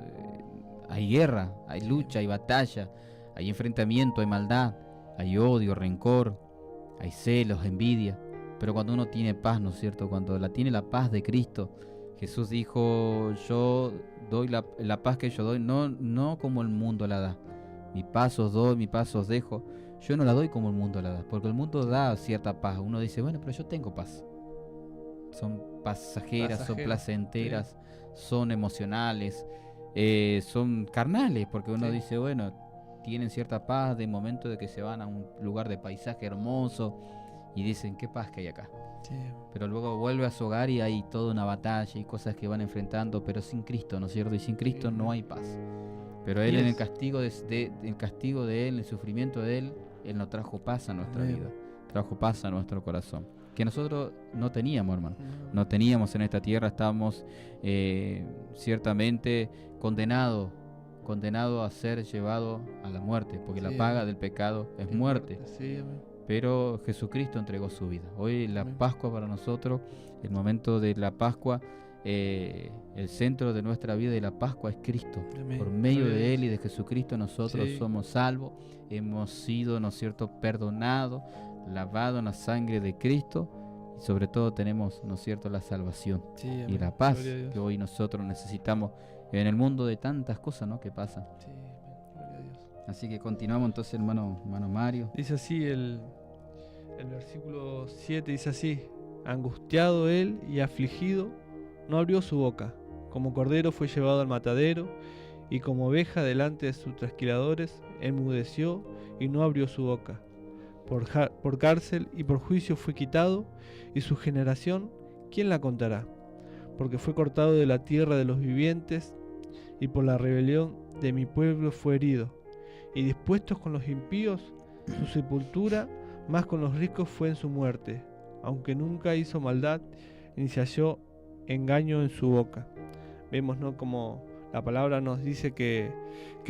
Hay guerra, hay lucha, hay batalla, hay enfrentamiento, hay maldad, hay odio, rencor, hay celos, envidia. Pero cuando uno tiene paz, ¿no es cierto? Cuando tiene la paz de Cristo, Jesús dijo, yo doy la paz que yo doy, no como el mundo la da. Mi paz os doy, mi paz os dejo. Yo no la doy como el mundo la da, porque el mundo da cierta paz. Uno dice, bueno, pero yo tengo paz. Son pasajeras, son Pasajeras, placenteras, son emocionales, son carnales, porque uno Sí. dice, bueno, tienen cierta paz de momento de que se van a un lugar de paisaje hermoso y dicen, qué paz que hay acá. Sí, Pero luego vuelve a su hogar y hay toda una batalla y cosas que van enfrentando, pero sin Cristo, ¿no es cierto? Y sin Cristo no hay paz. Pero Él, en el castigo el castigo de Él, el sufrimiento de Él nos trajo paz a nuestra Amén. vida, trajo paz a nuestro corazón, que nosotros no teníamos, hermano. No teníamos en esta tierra, estábamos ciertamente condenados a ser llevados a la muerte, porque Sí, la paga amén. del pecado es muerte. Sí, amén. Pero Jesucristo entregó su vida. Hoy la Amén. Pascua para nosotros, el momento de la Pascua, el centro de nuestra vida y la Pascua es Cristo. Amén. Por medio Gloria a de Dios. Él y de Jesucristo nosotros Sí. somos salvos, hemos sido, ¿no es cierto?, perdonados, lavados en la sangre de Cristo y sobre todo tenemos, ¿no es cierto?, la salvación Sí, y amén. la paz Gloria a Dios. que hoy nosotros necesitamos en el mundo de tantas cosas, ¿no?, que pasan. Sí, amén. Gloria a Dios. Así que continuamos entonces, hermano Mario. Dice así el versículo 7, dice así: angustiado él y afligido, no abrió su boca. Como cordero fue llevado al matadero, y como oveja delante de sus trasquiladores, enmudeció y no abrió su boca. Por cárcel y por juicio fue quitado, y su generación, ¿quién la contará? Porque fue cortado de la tierra de los vivientes, y por la rebelión de mi pueblo fue herido. Y dispuestos con los impíos, su sepultura, más con los ricos fue en su muerte, aunque nunca hizo maldad, ni se halló engaño en su boca. Vemos, ¿no?, como la palabra nos dice que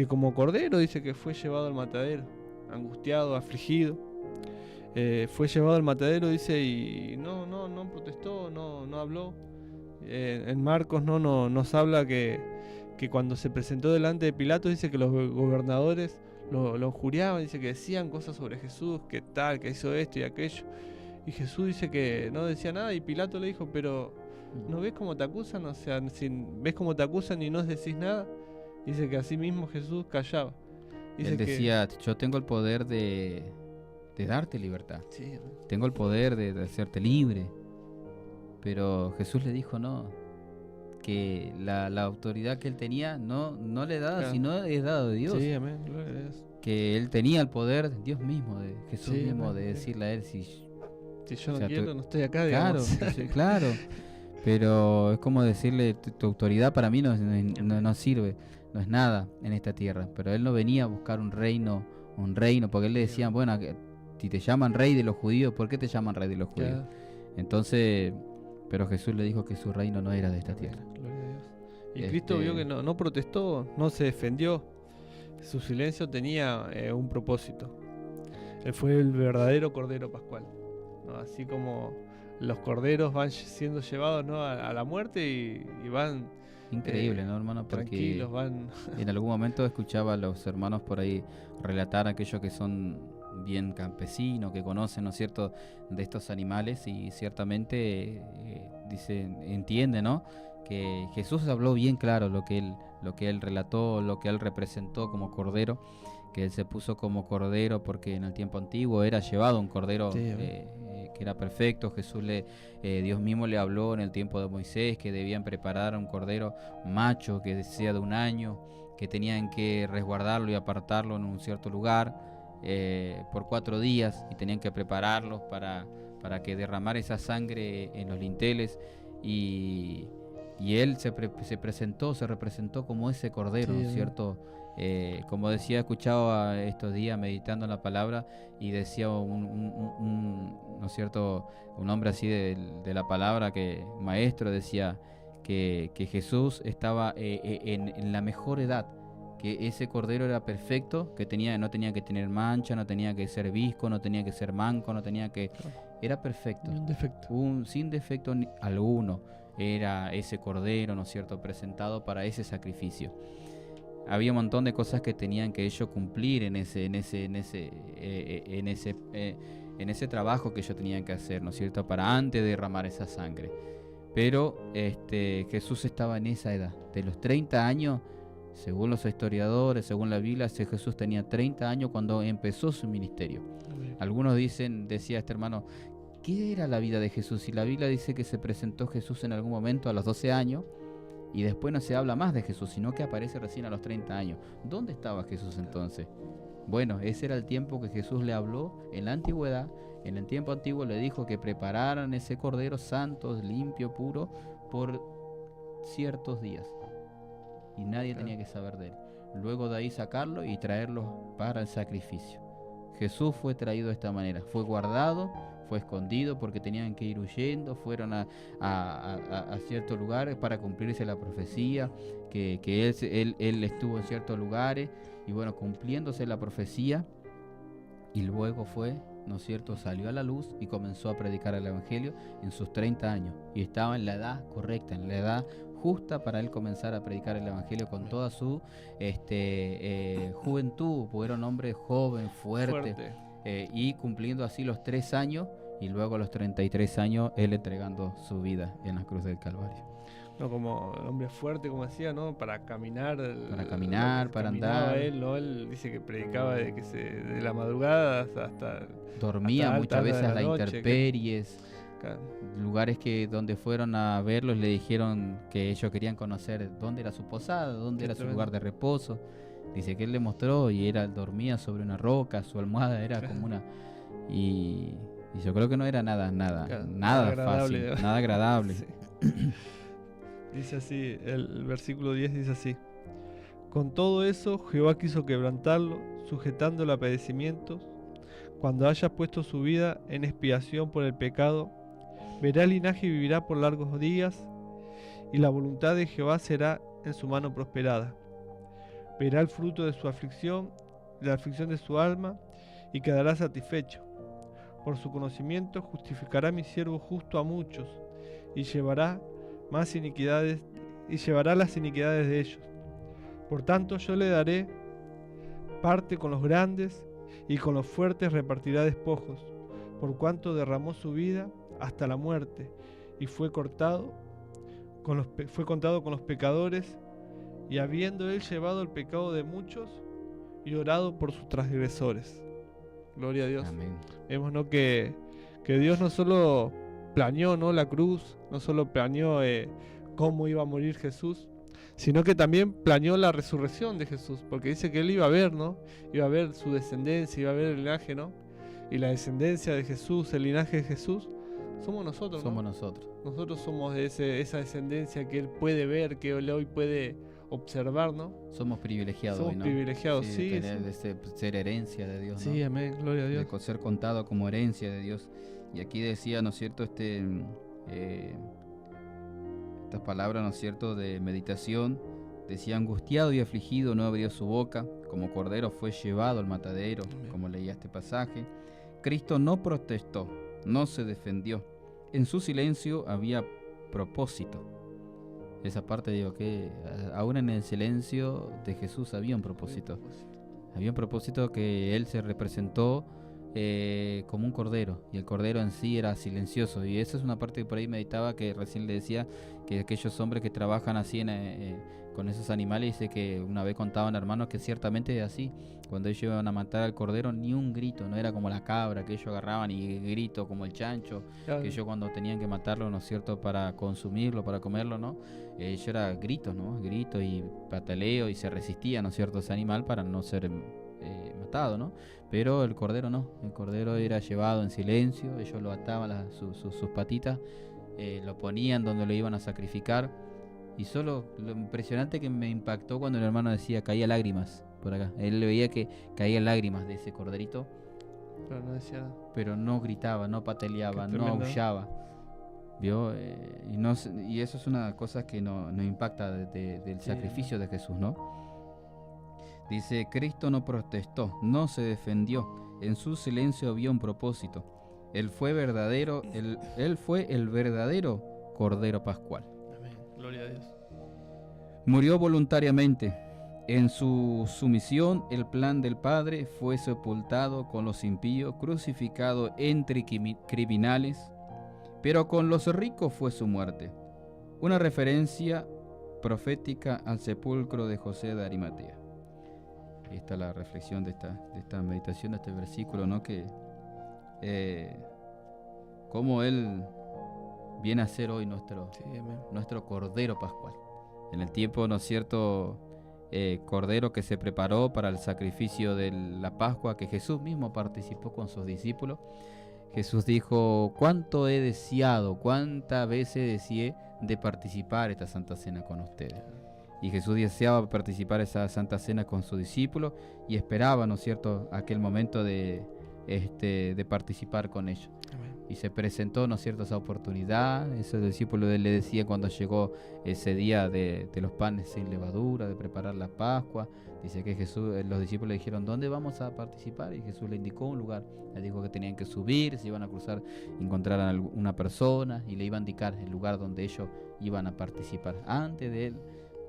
como cordero, dice que fue llevado al matadero, angustiado, afligido. Fue llevado al matadero, dice, y no protestó, no habló. En Marcos nos habla que cuando se presentó delante de Pilato, dice que los gobernadores lo injuriaban, dice que decían cosas sobre Jesús, que tal, que hizo esto y aquello. Y Jesús dice que no decía nada, y Pilato le dijo, pero ¿no ves cómo te acusan? O sea, si ves cómo te acusan y no decís nada. Dice que así mismo Jesús callaba. Dice Él decía, yo tengo el poder de darte libertad. Sí, Tengo el poder de hacerte libre. Pero Jesús le dijo no, que la autoridad que él tenía no le daba, Claro. sino es dado de Dios. sí, amén, gloria a Dios. Que él tenía el poder, Dios mismo, de Jesús Sí, mismo, amén, de sí. decirle a él si... Si yo no O sea, quiero, tú- no estoy acá, Claro, digamos. sí, claro. Pero es como decirle, tu autoridad para mí no sirve, no es nada en esta tierra. Pero él no venía a buscar un reino, porque él le decía, bueno, si te llaman rey de los judíos, ¿por qué te llaman rey de los judíos? Claro, Entonces, pero Jesús le dijo que su reino no era de esta tierra. gloria a Dios. Y Cristo Este- vio que no protestó, no se defendió. Su silencio tenía un propósito. Él fue el verdadero Cordero Pascual, ¿no? Así como los corderos van siendo llevados, ¿no?, a la muerte y van Increíble, ¿no, hermano? Porque tranquilos, van... en algún momento escuchaba a los hermanos por ahí relatar aquellos que son bien campesinos, que conocen, ¿no es cierto?, de estos animales, y ciertamente entiende, ¿no?, que Jesús habló bien claro lo que él relató, lo que él representó como cordero, que él se puso como cordero porque en el tiempo antiguo era llevado un cordero Sí, que era perfecto. Dios mismo le habló en el tiempo de Moisés que debían preparar un cordero macho que sea de 1 año, que tenían que resguardarlo y apartarlo en un cierto lugar por 4 días, y tenían que prepararlo para que derramara esa sangre en los linteles, y él se representó como ese cordero, Sí, ¿no es amén. cierto? Como decía, escuchaba estos días meditando en la palabra, y decía ¿no es cierto?, un hombre así de la palabra, que un maestro decía que Jesús estaba en la mejor edad, que ese cordero era perfecto, que no tenía que tener mancha, no tenía que ser visco, no tenía que ser manco, era perfecto, Ni un defecto. sin defecto alguno. Era ese cordero, ¿no es cierto?, presentado para ese sacrificio. Había un montón de cosas que tenían que ellos cumplir en ese trabajo que ellos tenían que hacer, ¿no es cierto?, para antes de derramar esa sangre. Pero Jesús estaba en esa edad, de los 30 años, según los historiadores, según la Biblia, Jesús tenía 30 años cuando empezó su ministerio. Amén. Algunos decía este hermano, ¿qué era la vida de Jesús? Y la Biblia dice que se presentó Jesús en algún momento a los 12 años, y después no se habla más de Jesús, sino que aparece recién a los 30 años. ¿Dónde estaba Jesús entonces? Bueno, ese era el tiempo que Jesús le habló en la antigüedad. En el tiempo antiguo le dijo que prepararan ese cordero santo, limpio, puro, por ciertos días. Y nadie tenía que saber de él. Luego de ahí sacarlo y traerlo para el sacrificio. Jesús fue traído de esta manera. Fue guardado, fue escondido porque tenían que ir huyendo. Fueron a ciertos lugares para cumplirse la profecía. Que él estuvo en ciertos lugares. Y bueno, cumpliéndose la profecía. Y luego fue, ¿no es cierto?, salió a la luz y comenzó a predicar el Evangelio en sus 30 años. Y estaba en la edad correcta, en la edad justa para él comenzar a predicar el Evangelio con toda su juventud, porque era un hombre joven, fuerte. Y cumpliendo así los 3 años y luego a los 33 años él entregando su vida en la cruz del Calvario. No, como hombre fuerte, como decía, ¿no? Para caminar, Para andar. Él, ¿no? Él dice que predicaba de la madrugada hasta dormía hasta muchas altas veces de a la las noche, intemperies. Claro. Lugares donde fueron a verlos le dijeron que ellos querían conocer dónde era su posada, dónde era su lugar de reposo. Dice que él le mostró y dormía sobre una roca, su almohada era como una... Y yo creo que no era nada agradable, fácil, nada agradable. Sí. Dice así, el versículo 10 dice así: con todo eso Jehová quiso quebrantarlo, sujetándolo a padecimientos. Cuando haya puesto su vida en expiación por el pecado, verá el linaje y vivirá por largos días, y la voluntad de Jehová será en su mano prosperada. Verá el fruto de su aflicción, de la aflicción de su alma, y quedará satisfecho. Por su conocimiento justificará mi siervo justo a muchos, y llevará las iniquidades de ellos. Por tanto yo le daré parte con los grandes, y con los fuertes repartirá despojos, por cuanto derramó su vida hasta la muerte, y fue contado con los pecadores, y habiendo él llevado el pecado de muchos, y orado por sus transgresores. Gloria a Dios. Amén. Vemos, ¿no?, que Dios no solo planeó, ¿no?, la cruz, no solo planeó cómo iba a morir Jesús, sino que también planeó la resurrección de Jesús, porque dice que él iba a ver, ¿no? Iba a ver su descendencia, iba a ver el linaje, ¿no? Y la descendencia de Jesús, el linaje de Jesús, somos nosotros, ¿no? Somos nosotros. Nosotros somos de esa descendencia que él puede ver, que él hoy puede observar, ¿no? Somos privilegiados Somos hoy, ¿no? privilegiados, sí. Tener ser herencia de Dios, ¿no? Sí, amén, gloria a Dios. De ser contado como herencia de Dios. Y aquí decía, ¿no es cierto?, estas palabras, ¿no es cierto?, de meditación. Decía: angustiado y afligido no abrió su boca, como cordero fue llevado al matadero. Amén. Como leía este pasaje. Cristo no protestó, no se defendió. En su silencio había propósito. Esa parte, digo, que aún en el silencio de Jesús había un propósito. Había un propósito, que él se representó como un cordero, y el cordero en sí era silencioso. Y esa es una parte que por ahí meditaba, que recién le decía, que aquellos hombres que trabajan así con esos animales, dice que una vez contaban, hermanos, que ciertamente es así. Cuando ellos iban a matar al cordero, ni un grito, no era como la cabra que ellos agarraban y grito como el chancho, claro, que ellos cuando tenían que matarlo, ¿no es cierto?, para consumirlo, para comerlo, ¿no? Ellos era gritos, ¿no? Gritos y pataleo, y se resistía, ¿no es cierto?, ese animal para no ser matado, ¿no? Pero el cordero no, el cordero era llevado en silencio. Ellos lo ataban sus patitas, lo ponían donde lo iban a sacrificar. Y solo lo impresionante que me impactó cuando el hermano decía, caía lágrimas por acá. Él le veía que caía lágrimas de ese corderito, pero no decía nada. Pero no gritaba, no pataleaba, no aullaba. ¿Vio? Y eso es una cosa que nos impacta del sacrificio de Jesús, ¿no? Dice: Cristo no protestó, no se defendió. En su silencio había un propósito. Él fue el verdadero Cordero Pascual. Amén. Gloria a Dios. Murió voluntariamente. En su sumisión, el plan del Padre, fue sepultado con los impíos, crucificado entre criminales, pero con los ricos fue su muerte. Una referencia profética al sepulcro de José de Arimatea. Esta es la reflexión de esta meditación, de este versículo, ¿no? Que cómo Él viene a ser hoy nuestro Cordero Pascual. En el tiempo, ¿no es cierto?, cordero que se preparó para el sacrificio de la Pascua, que Jesús mismo participó con sus discípulos. Jesús dijo: cuánto he deseado, cuántas veces deseé de participar esta Santa Cena con ustedes. Y Jesús deseaba participar esa Santa Cena con sus discípulos y esperaba, ¿no es cierto?, aquel momento de participar con ellos. Y se presentó, ¿no es cierto?, esa oportunidad. Esos discípulos le decían cuando llegó ese día de los panes sin levadura, de preparar la Pascua. Dice que los discípulos le dijeron: ¿dónde vamos a participar? Y Jesús le indicó un lugar. Le dijo que tenían que subir, se iban a cruzar, encontraran a una persona y le iba a indicar el lugar donde ellos iban a participar antes de él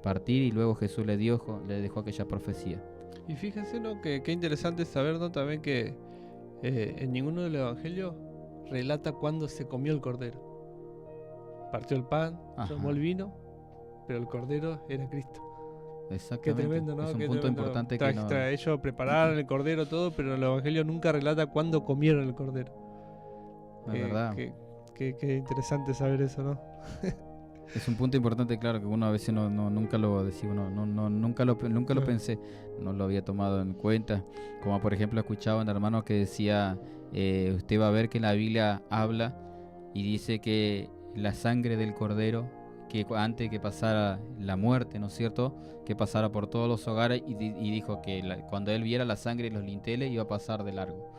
partir. Y luego Jesús le dejó aquella profecía. Y fíjense, ¿no?, que qué interesante saber, ¿no?, también que en ninguno de los evangelios relata cuándo se comió el cordero. Partió el pan, tomó el vino, pero el cordero era Cristo. Exactamente. Qué tremendo, ¿no? Es un Qué punto tremendo. importante que no... Ellos prepararon el cordero, todo, pero el evangelio nunca relata cuándo comieron el cordero. Es verdad. Qué interesante saber eso, ¿no? Es un punto importante, claro, que uno a veces nunca lo decía, nunca lo pensé, no lo había tomado en cuenta. Como por ejemplo escuchaba un hermano que decía, usted va a ver que la Biblia habla y dice que la sangre del cordero, que antes que pasara la muerte, ¿no es cierto?, que pasara por todos los hogares, y dijo que cuando él viera la sangre en los linteles iba a pasar de largo.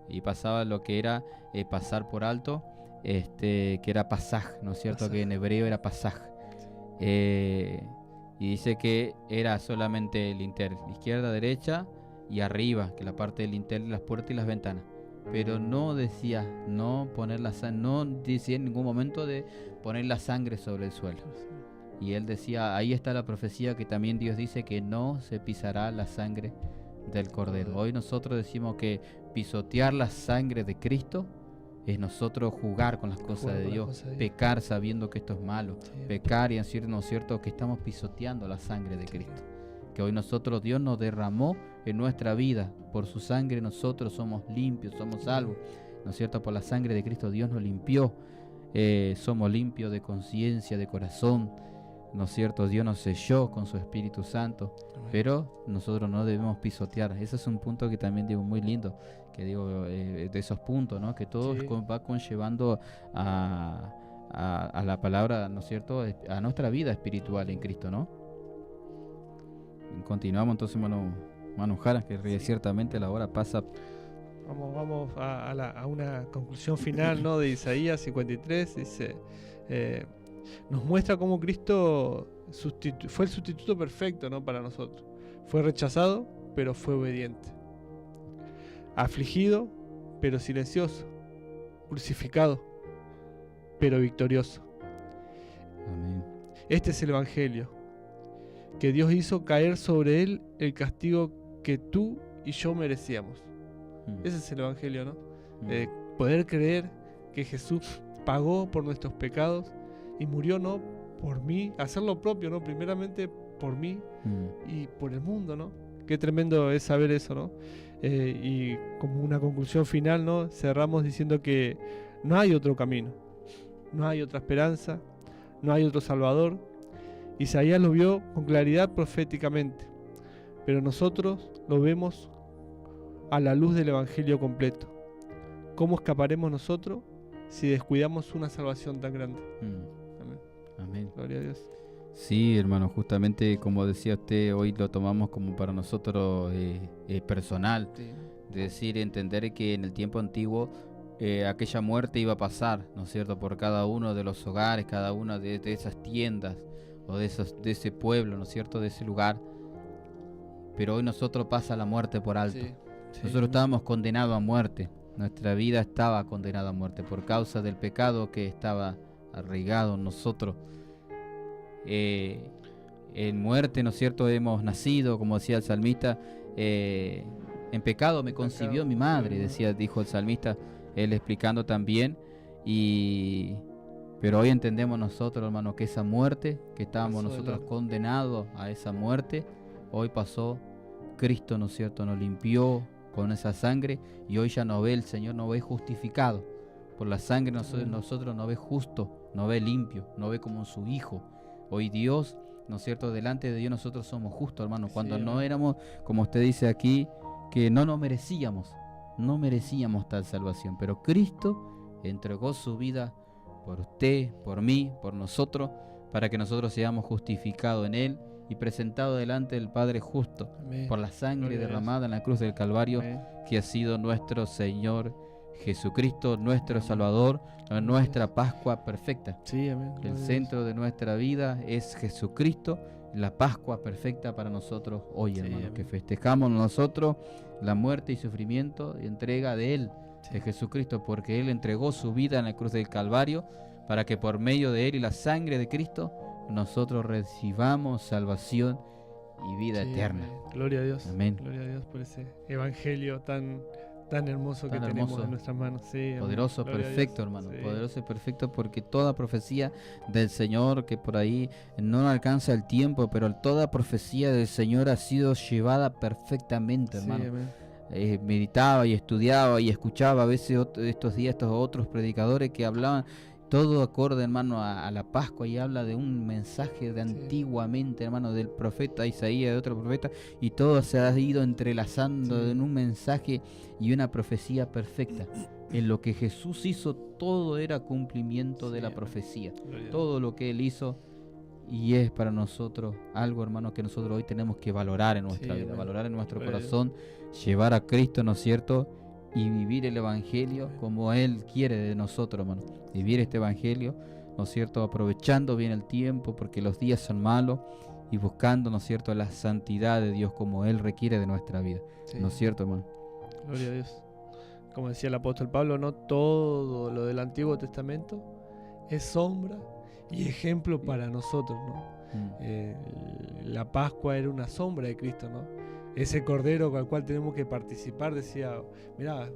Y pasaba lo que era pasar por alto, que era pasaj, ¿no es cierto?, pasaj. Que en hebreo era pasaj. Y dice que era solamente el lintel, izquierda, derecha y arriba, que la parte del lintel, las puertas y las ventanas. Pero no decía no decía en ningún momento de poner la sangre sobre el suelo. Y él decía, ahí está la profecía que también Dios dice que no se pisará la sangre del cordero. Hoy nosotros decimos que pisotear la sangre de Cristo es nosotros jugar con las cosas de Dios, pecar sabiendo que esto es malo, pecar y decir, ¿no es cierto?, que estamos pisoteando la sangre de Cristo. Que hoy nosotros, Dios nos derramó en nuestra vida, por su sangre nosotros somos limpios, somos salvos, ¿no es cierto? Por la sangre de Cristo Dios nos limpió, somos limpios de conciencia, de corazón, ¿no es cierto? Dios nos selló con su Espíritu Santo, pero nosotros no debemos pisotear. Ese es un punto que también digo muy lindo, que digo de esos puntos, ¿no?, que todo va conllevando a la palabra, ¿no es cierto?, a nuestra vida espiritual en Cristo, ¿no? Continuamos entonces, Manu Jara, que ciertamente la hora pasa. Vamos a una conclusión final, ¿no?, de Isaías 53. Dice, nos muestra cómo Cristo fue el sustituto perfecto, ¿no?, para nosotros. Fue rechazado, pero fue obediente. Afligido, pero silencioso. Crucificado, pero victorioso. Amén. Este es el Evangelio, que Dios hizo caer sobre él el castigo que tú y yo merecíamos. Ese es el Evangelio, ¿no? Poder creer que Jesús pagó por nuestros pecados y murió, ¿no?, por mí, hacer lo propio, ¿no?, primeramente por mí y por el mundo, ¿no? Qué tremendo es saber eso, ¿no? Y como una conclusión final, ¿no?, cerramos diciendo que no hay otro camino, no hay otra esperanza, no hay otro Salvador. Isaías lo vio con claridad proféticamente, pero nosotros lo vemos a la luz del Evangelio completo. ¿Cómo escaparemos nosotros si descuidamos una salvación tan grande? Amén. Amén. Gloria a Dios. Sí, hermano, justamente como decía usted, hoy lo tomamos como para nosotros personal, de decir, entender que en el tiempo antiguo aquella muerte iba a pasar, ¿no es cierto?, por cada uno de los hogares, cada una de esas tiendas, o de ese pueblo, ¿no es cierto?, de ese lugar. Pero hoy nosotros pasa la muerte por alto. Nosotros estábamos condenados a muerte. Nuestra vida estaba condenada a muerte por causa del pecado que estaba arraigado en nosotros. En muerte, ¿no es cierto?, hemos nacido, como decía el salmista, en pecado me concibió mi madre, dijo el salmista, él explicando también. Pero hoy entendemos nosotros, hermano, que esa muerte, que estábamos nosotros condenados a esa muerte, hoy pasó Cristo, ¿no es cierto?, nos limpió con esa sangre, y hoy ya nos ve el Señor, nos ve justificado. Por la sangre nosotros nos ve justo, nos ve limpio, nos ve como su Hijo. Hoy Dios ¿no es cierto? Delante de Dios nosotros somos justos, hermano, cuando Sí, no amén. éramos, como usted dice aquí, que no nos merecíamos tal salvación, pero Cristo entregó su vida por usted, por mí, por nosotros, para que nosotros seamos justificados en Él y presentados delante del Padre justo, Amén. por la sangre Gloria a Dios. derramada en la cruz del Calvario, Amén. que ha sido nuestro Señor Jesucristo, nuestro Salvador, nuestra Pascua perfecta. Sí, amén. Gloria El a Dios. centro de nuestra vida es Jesucristo, la Pascua perfecta para nosotros hoy, Sí, hermano, amén. que festejamos nosotros la muerte y sufrimiento y entrega de Él, de Jesucristo, porque Él entregó su vida en la cruz del Calvario para que por medio de Él y la sangre de Cristo nosotros recibamos salvación y vida Sí, eterna. amén. Gloria a Dios. Amén. Gloria a Dios por ese evangelio tan hermoso Tan que tenemos hermoso. en nuestras manos. Sí, amén. Poderoso, Gloria a perfecto, Dios. hermano. Sí. Poderoso y perfecto, porque toda profecía del Señor, que por ahí no alcanza el tiempo, pero toda profecía del Señor ha sido llevada perfectamente, Sí, hermano. amén. Meditaba y estudiaba y escuchaba a veces estos días estos otros predicadores que hablaban todo acorde, hermano, a la Pascua, y habla de un mensaje de Sí. antiguamente, hermano, del profeta Isaías, de otro profeta, y todo se ha ido entrelazando Sí. en un mensaje y una profecía perfecta. En lo que Jesús hizo, todo era cumplimiento de Sí, la amén. profecía. Gloria a Dios. Todo lo que Él hizo, y es para nosotros algo, hermano, que nosotros hoy tenemos que valorar en nuestra Sí, vida, amén. valorar en nuestro Gloria a Dios. corazón, llevar a Cristo, ¿no es cierto? Y vivir el Evangelio Amén. como Él quiere de nosotros, hermano. Vivir este Evangelio, ¿no es cierto? Aprovechando bien el tiempo, porque los días son malos, y buscando, ¿no es cierto?, la santidad de Dios como Él requiere de nuestra vida. Sí. ¿No es cierto, hermano? Gloria a Dios. Como decía el apóstol Pablo, no todo lo del Antiguo Testamento es sombra y ejemplo para nosotros, ¿no? La Pascua era una sombra de Cristo, ¿no? Ese cordero con el cual tenemos que participar, decía, mirá,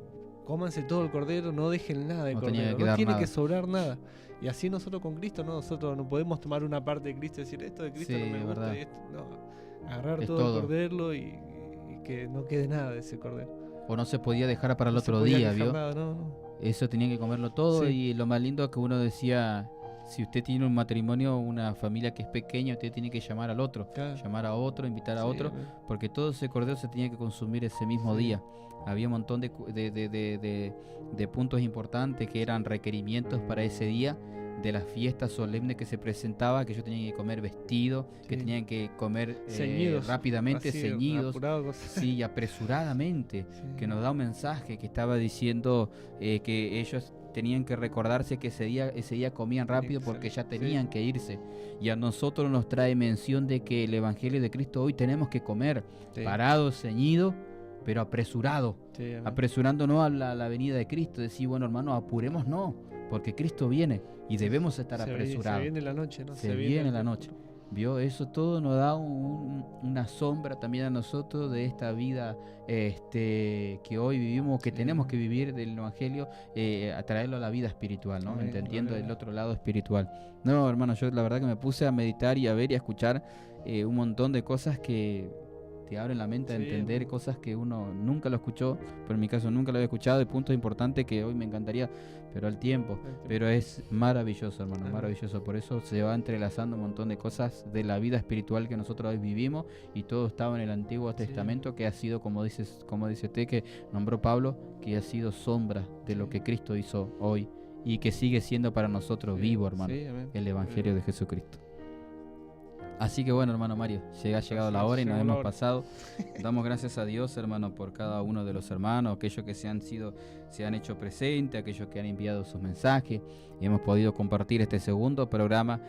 cómanse todo el cordero, no dejen nada de No tenía cordero, que no dar tiene nada. que sobrar nada. Y así nosotros con Cristo, ¿no? Nosotros no podemos tomar una parte de Cristo y decir, esto de Cristo Sí, no me gusta, verdad. y esto, no. Agarrar Es todo todo. el cordero y que no quede nada de ese cordero. O no se podía dejar para el No se otro podía día, dejar ¿vio? nada, no. Eso tenía que comerlo todo. Sí. Y lo más lindo es que uno decía, si usted tiene un matrimonio, una familia que es pequeña, usted tiene que llamar al otro, Claro. llamar a otro, invitar a Sí, otro, amén. porque todo ese cordero se tenía que consumir ese mismo Sí. día. Había un montón de puntos importantes que eran requerimientos para ese día, de las fiestas solemnes que se presentaba, que ellos tenían que comer vestido, que Sí. tenían que comer Ceñidos, rápidamente, así, ceñidos, apurados. sí, y apresuradamente, Sí. que nos da un mensaje que estaba diciendo que ellos tenían que recordarse que ese día comían rápido porque ya Excelente, tenían sí. que irse. Y a nosotros nos trae mención de que el Evangelio de Cristo hoy tenemos que comer Sí. parado, ceñido, pero apresurado. Sí, amén. Apresurándonos a la venida de Cristo. Decir, bueno, hermano, apurémonos, porque Cristo viene y debemos estar apresurados. Se viene la noche, ¿no? Se viene la noche. ¿Vio? Eso todo nos da una sombra también a nosotros de esta vida que hoy vivimos, que Sí. tenemos que vivir del Evangelio, a traerlo a la vida espiritual, ¿no? Amén, Entendiendo gloria a el Dios. otro lado espiritual. No, hermano, yo la verdad que me puse a meditar y a ver y a escuchar un montón de cosas que te abren la mente a Sí, entender amén. cosas que uno nunca lo escuchó, pero en mi caso nunca lo había escuchado, de puntos importantes que hoy me encantaría, pero al tiempo. Pero es maravilloso, hermano, Amén. maravilloso. Por eso se va entrelazando un montón de cosas de la vida espiritual que nosotros hoy vivimos, y todo estaba en el Antiguo Testamento, que ha sido, como dice usted, que nombró Pablo, que ha sido sombra de lo Sí. que Cristo hizo hoy y que sigue siendo para nosotros Sí, vivo, hermano, sí, amén. el Evangelio de Jesucristo. Así que bueno, hermano Mario, ha llegado Así la es, hora y nos llegó la hemos hora. pasado. Damos gracias a Dios, hermano, por cada uno de los hermanos, aquellos que se han hecho presentes, aquellos que han enviado sus mensajes. Y hemos podido compartir este segundo programa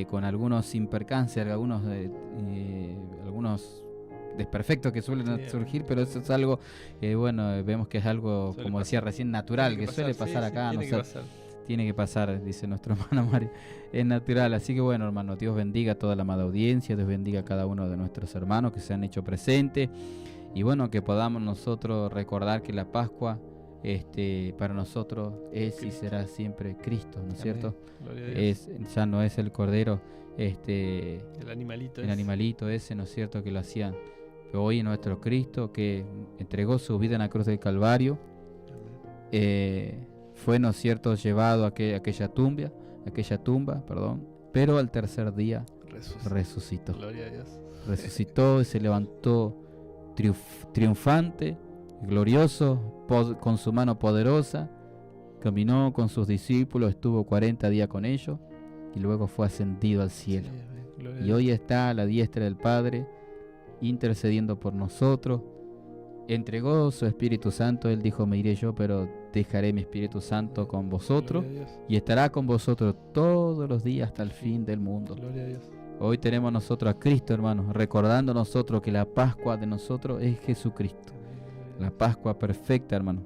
con algunos impercances, algunos desperfectos que suelen Sí, surgir, pero eso es algo que, bueno, vemos que es algo, Suele como pasar. decía recién, natural, Tiene que suele pasar, sí, pasar sí, acá. tiene no que sé, pasar. tiene que pasar, dice nuestro hermano Mario. Es natural. Así que bueno, hermano, Dios bendiga a toda la amada audiencia. Dios bendiga a cada uno de nuestros hermanos que se han hecho presentes. Y bueno, que podamos nosotros recordar que la Pascua para nosotros es y Cristo. será siempre Cristo, ¿no es Amén. cierto? Gloria a Dios. Ya no es el cordero, El animalito. el animalito ese, ¿no es cierto?, que lo hacían. Pero hoy es nuestro Cristo que entregó su vida en la cruz del Calvario. Fue, ¿no es cierto?, llevado a aquella tumba, pero al tercer día resucitó. Gloria a Dios. Resucitó y se levantó triunfante, glorioso, con su mano poderosa. Caminó con sus discípulos, estuvo 40 días con ellos y luego fue ascendido al cielo. Sí, amén. Gloria a Y Dios. hoy está a la diestra del Padre, intercediendo por nosotros. Entregó su Espíritu Santo. Él dijo: me iré yo, pero dejaré mi Espíritu Santo con vosotros Gloria a Dios. y estará con vosotros todos los días hasta el fin del mundo. Gloria a Dios. Hoy tenemos nosotros a Cristo, hermanos, recordando nosotros que la Pascua de nosotros es Jesucristo, la Pascua perfecta, hermano.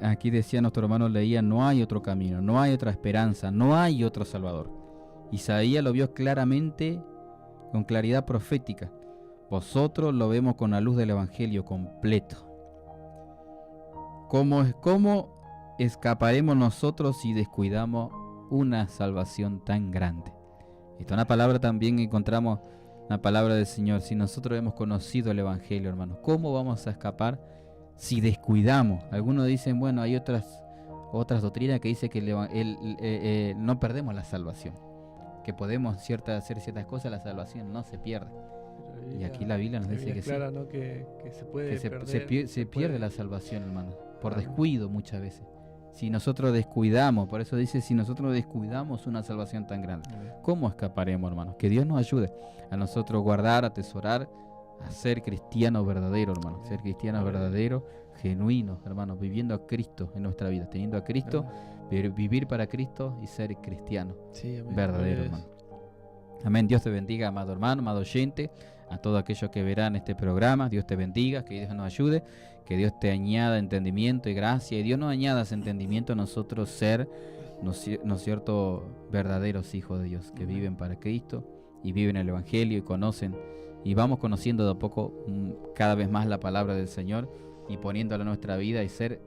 Aquí decía nuestro hermano, leía: no hay otro camino, no hay otra esperanza, no hay otro Salvador. Isaías lo vio claramente, con claridad profética. Vosotros lo vemos con la luz del Evangelio completo. ¿Cómo escaparemos nosotros si descuidamos una salvación tan grande? Esta es una palabra también que encontramos, la palabra del Señor. Si nosotros hemos conocido el Evangelio, hermanos, ¿cómo vamos a escapar si descuidamos? Algunos dicen, bueno, hay otras doctrinas que dicen que no perdemos la salvación, que podemos hacer ciertas cosas, la salvación no se pierde. Y aquí la Biblia nos dice que sí, clara, ¿no? Que se puede que perder, se pierde la salvación, hermano, por Amén. descuido muchas veces. Si nosotros descuidamos, por eso dice, si nosotros descuidamos una salvación tan grande, ¿cómo escaparemos, hermanos? Que Dios nos ayude a nosotros guardar, atesorar, a ser cristianos verdaderos, hermanos. Ser cristianos verdaderos, genuinos, hermanos, viviendo a Cristo en nuestra vida, teniendo a Cristo, vivir para Cristo y ser cristiano Sí, amén. verdadero, Gloria a hermano. Amén. Dios te bendiga, amado hermano, amado oyente, a todos aquellos que verán este programa. Dios te bendiga, que Dios nos ayude, que Dios te añada entendimiento y gracia, y Dios nos añada ese entendimiento a nosotros ser, ¿no es cierto?, verdaderos hijos de Dios, que viven para Cristo y viven el Evangelio y conocen, y vamos conociendo de a poco cada vez más la palabra del Señor y poniéndola en nuestra vida y ser.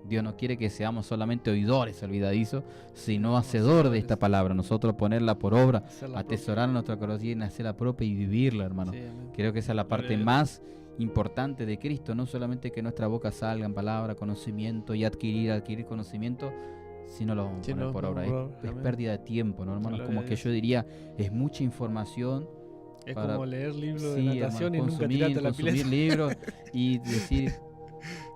Dios no quiere que seamos solamente oidores olvidadizos, sino hacedor de esta palabra. Nosotros ponerla por obra, Hacerla atesorar nuestra corazón, hacerla propia y vivirla, hermano. propia. Sí, amén. Creo que esa es la parte Gloria a Dios. más importante de Cristo, no solamente que nuestra boca salgan palabra, conocimiento y adquirir conocimiento, sino lo vamos a Sí, poner no, por no, obra. por obra, Es amén. pérdida de tiempo, ¿no, hermano? Gloria Como a que Dios. yo diría, es mucha información. Es para- como leer libros de Sí, natación hermano, y nunca tirarte a la consumir pileta. libros y decir,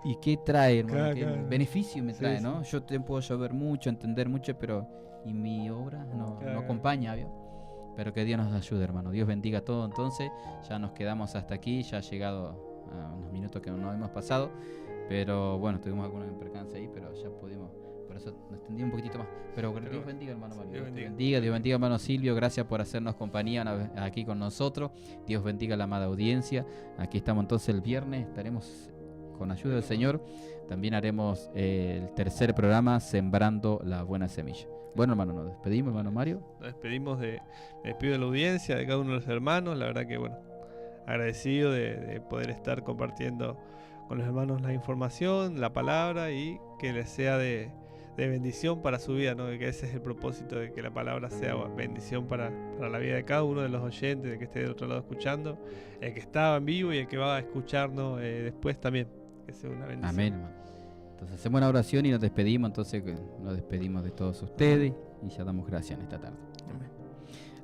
¿y qué trae, hermano? Claro, ¿Qué claro. beneficio me Sí, trae, sí. no? Yo te puedo saber mucho, entender mucho, pero ¿y mi obra no Claro. acompaña, ¿vio? Pero que Dios nos ayude, hermano. Dios bendiga todo. Entonces, ya nos quedamos hasta aquí. Ya ha llegado a unos minutos que no hemos pasado. Pero bueno, tuvimos algunos percances ahí, pero ya pudimos. Por eso nos extendí un poquitito más. Pero Dios bendiga, hermano Mario. Dios Dios te bendiga. bendiga, Dios bendiga, hermano Silvio. Gracias por hacernos compañía una vez aquí con nosotros. Dios bendiga a la amada audiencia. Aquí estamos entonces el viernes. Estaremos con ayuda del Señor. También haremos el tercer programa, Sembrando la Buena Semilla. Bueno, hermano, nos despedimos, hermano Mario. Nos despedimos me despido de la audiencia, de cada uno de los hermanos. La verdad que, bueno, agradecido de poder estar compartiendo con los hermanos la información, la palabra, y que les sea de bendición para su vida, ¿no? Que ese es el propósito, de que la palabra sea bendición para la vida de cada uno de los oyentes, de que esté del otro lado escuchando, el que estaba en vivo y el que va a escucharnos después también, que sea una bendición. Amén, hermano. Entonces hacemos una oración y nos despedimos. Entonces nos despedimos de todos ustedes y ya damos gracias en esta tarde. Amén.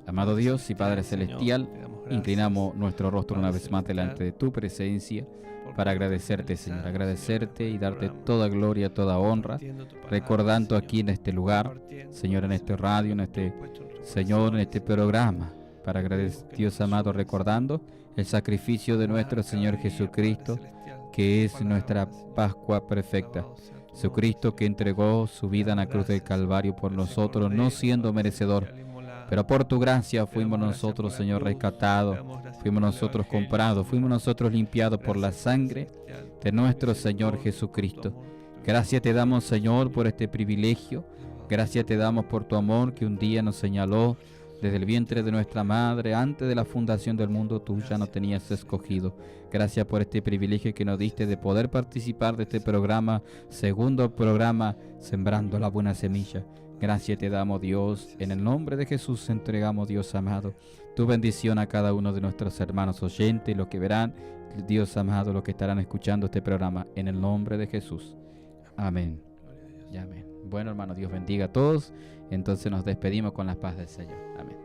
Amado Dios y Padre Señor, celestial, te damos gracias inclinamos nuestro rostro una Padre vez más celestial, delante de tu presencia por para tu agradecerte, santo, Señor, Señor, agradecerte y el darte programa, toda gloria, toda honra, compartiendo tu palabra, recordando Señor, aquí en este lugar, compartiendo, Señor, en este radio, en tú este, has puesto nuestros Señor, en este corazones, programa, para agradecer, Dios amado, recordando el sacrificio de nuestro Señor Jesucristo, que es nuestra Pascua perfecta. Jesucristo que entregó su vida en la cruz del Calvario por nosotros, no siendo merecedor, pero por tu gracia fuimos nosotros, Señor, rescatados, fuimos nosotros comprados, fuimos nosotros limpiados por la sangre de nuestro Señor Jesucristo. Gracias te damos, Señor, por este privilegio. Gracias te damos por tu amor que un día nos señaló desde el vientre de nuestra madre. Antes de la fundación del mundo tú ya nos tenías escogido. Gracias por este privilegio que nos diste de poder participar de este programa, segundo programa, Sembrando la Buena Semilla. Gracias te damos, Dios. En el nombre de Jesús entregamos, Dios amado, tu bendición a cada uno de nuestros hermanos oyentes, los que verán, Dios amado, los que estarán escuchando este programa. En el nombre de Jesús. Amén. Y amén. Bueno, hermano, Dios bendiga a todos. Entonces nos despedimos con la paz del Señor. Amén.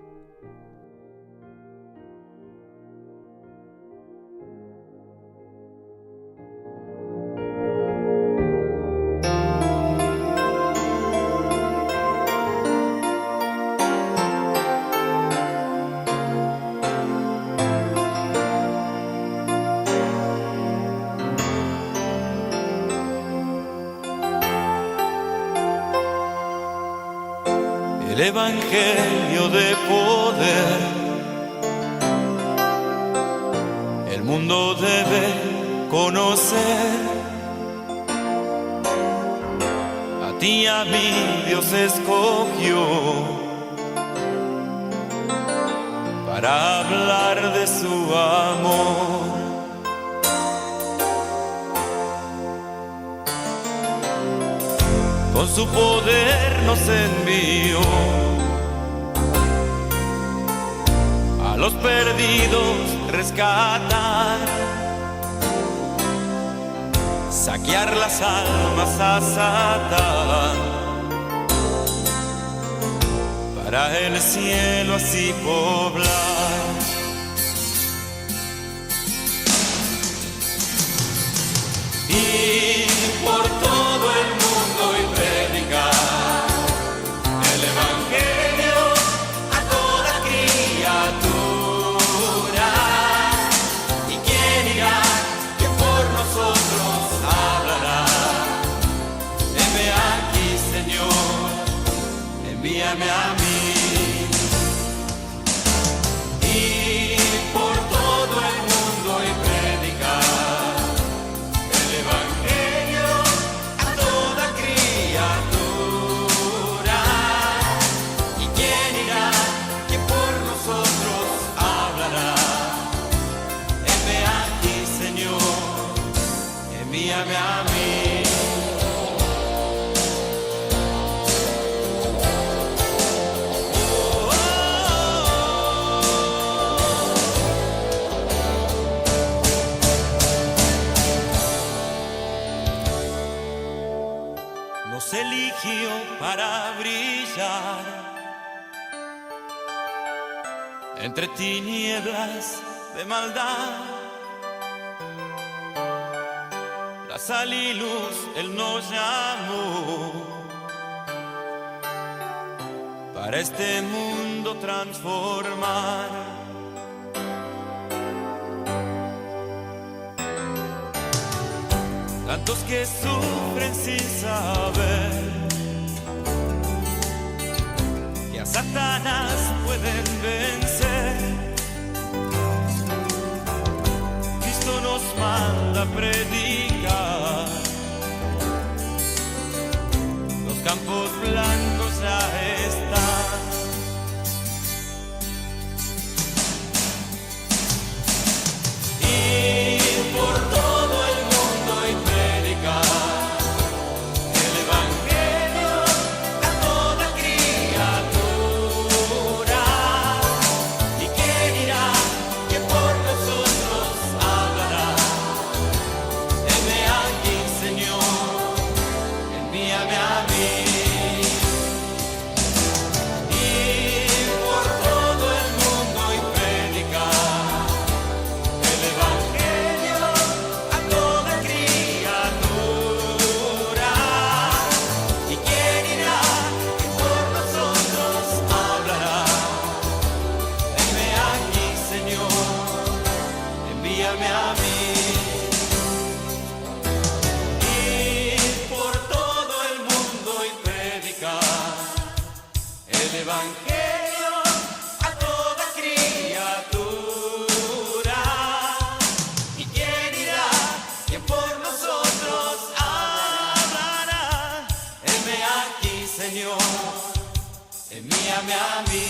el evangelio de poder. El mundo debe conocer. A ti y a mí Dios escogió para hablar de su amor. Con su poder nos envió a los perdidos rescatar, saquear las almas a Satán, para el cielo así poblar. Y por todo el mundo y predicar el evangelio a toda criatura. ¿Y quién irá que por nosotros hablará? Heme aquí, Señor, envíame a mí. Y por todo el mundo y predicar el evangelio a toda criatura. ¿Y quién irá que por nosotros hablará? Heme aquí, Señor, envíame a mí. Nos eligió para brillar entre tinieblas de maldad. La sal y luz Él nos llamó para este mundo transformar. Tantos que sufren sin saber que a Satanás pueden vencer. Cristo nos manda a predicar. Los campos blancos ya están. Y por todo el mundo y predicar el evangelio a toda criatura. ¿Y quién irá que por nosotros hablará? Heme aquí, Señor, envíame a mí. Y por todo el mundo y predicar el evangelio a toda criatura. ¿Y quién irá que por nosotros hablará? Heme aquí, Señor, envíame a mí. Y por todo el mundo y predicar el evangelio a toda criatura. ¿Y quién irá que por nosotros hablará? Heme aquí, Señor, envíame a mí.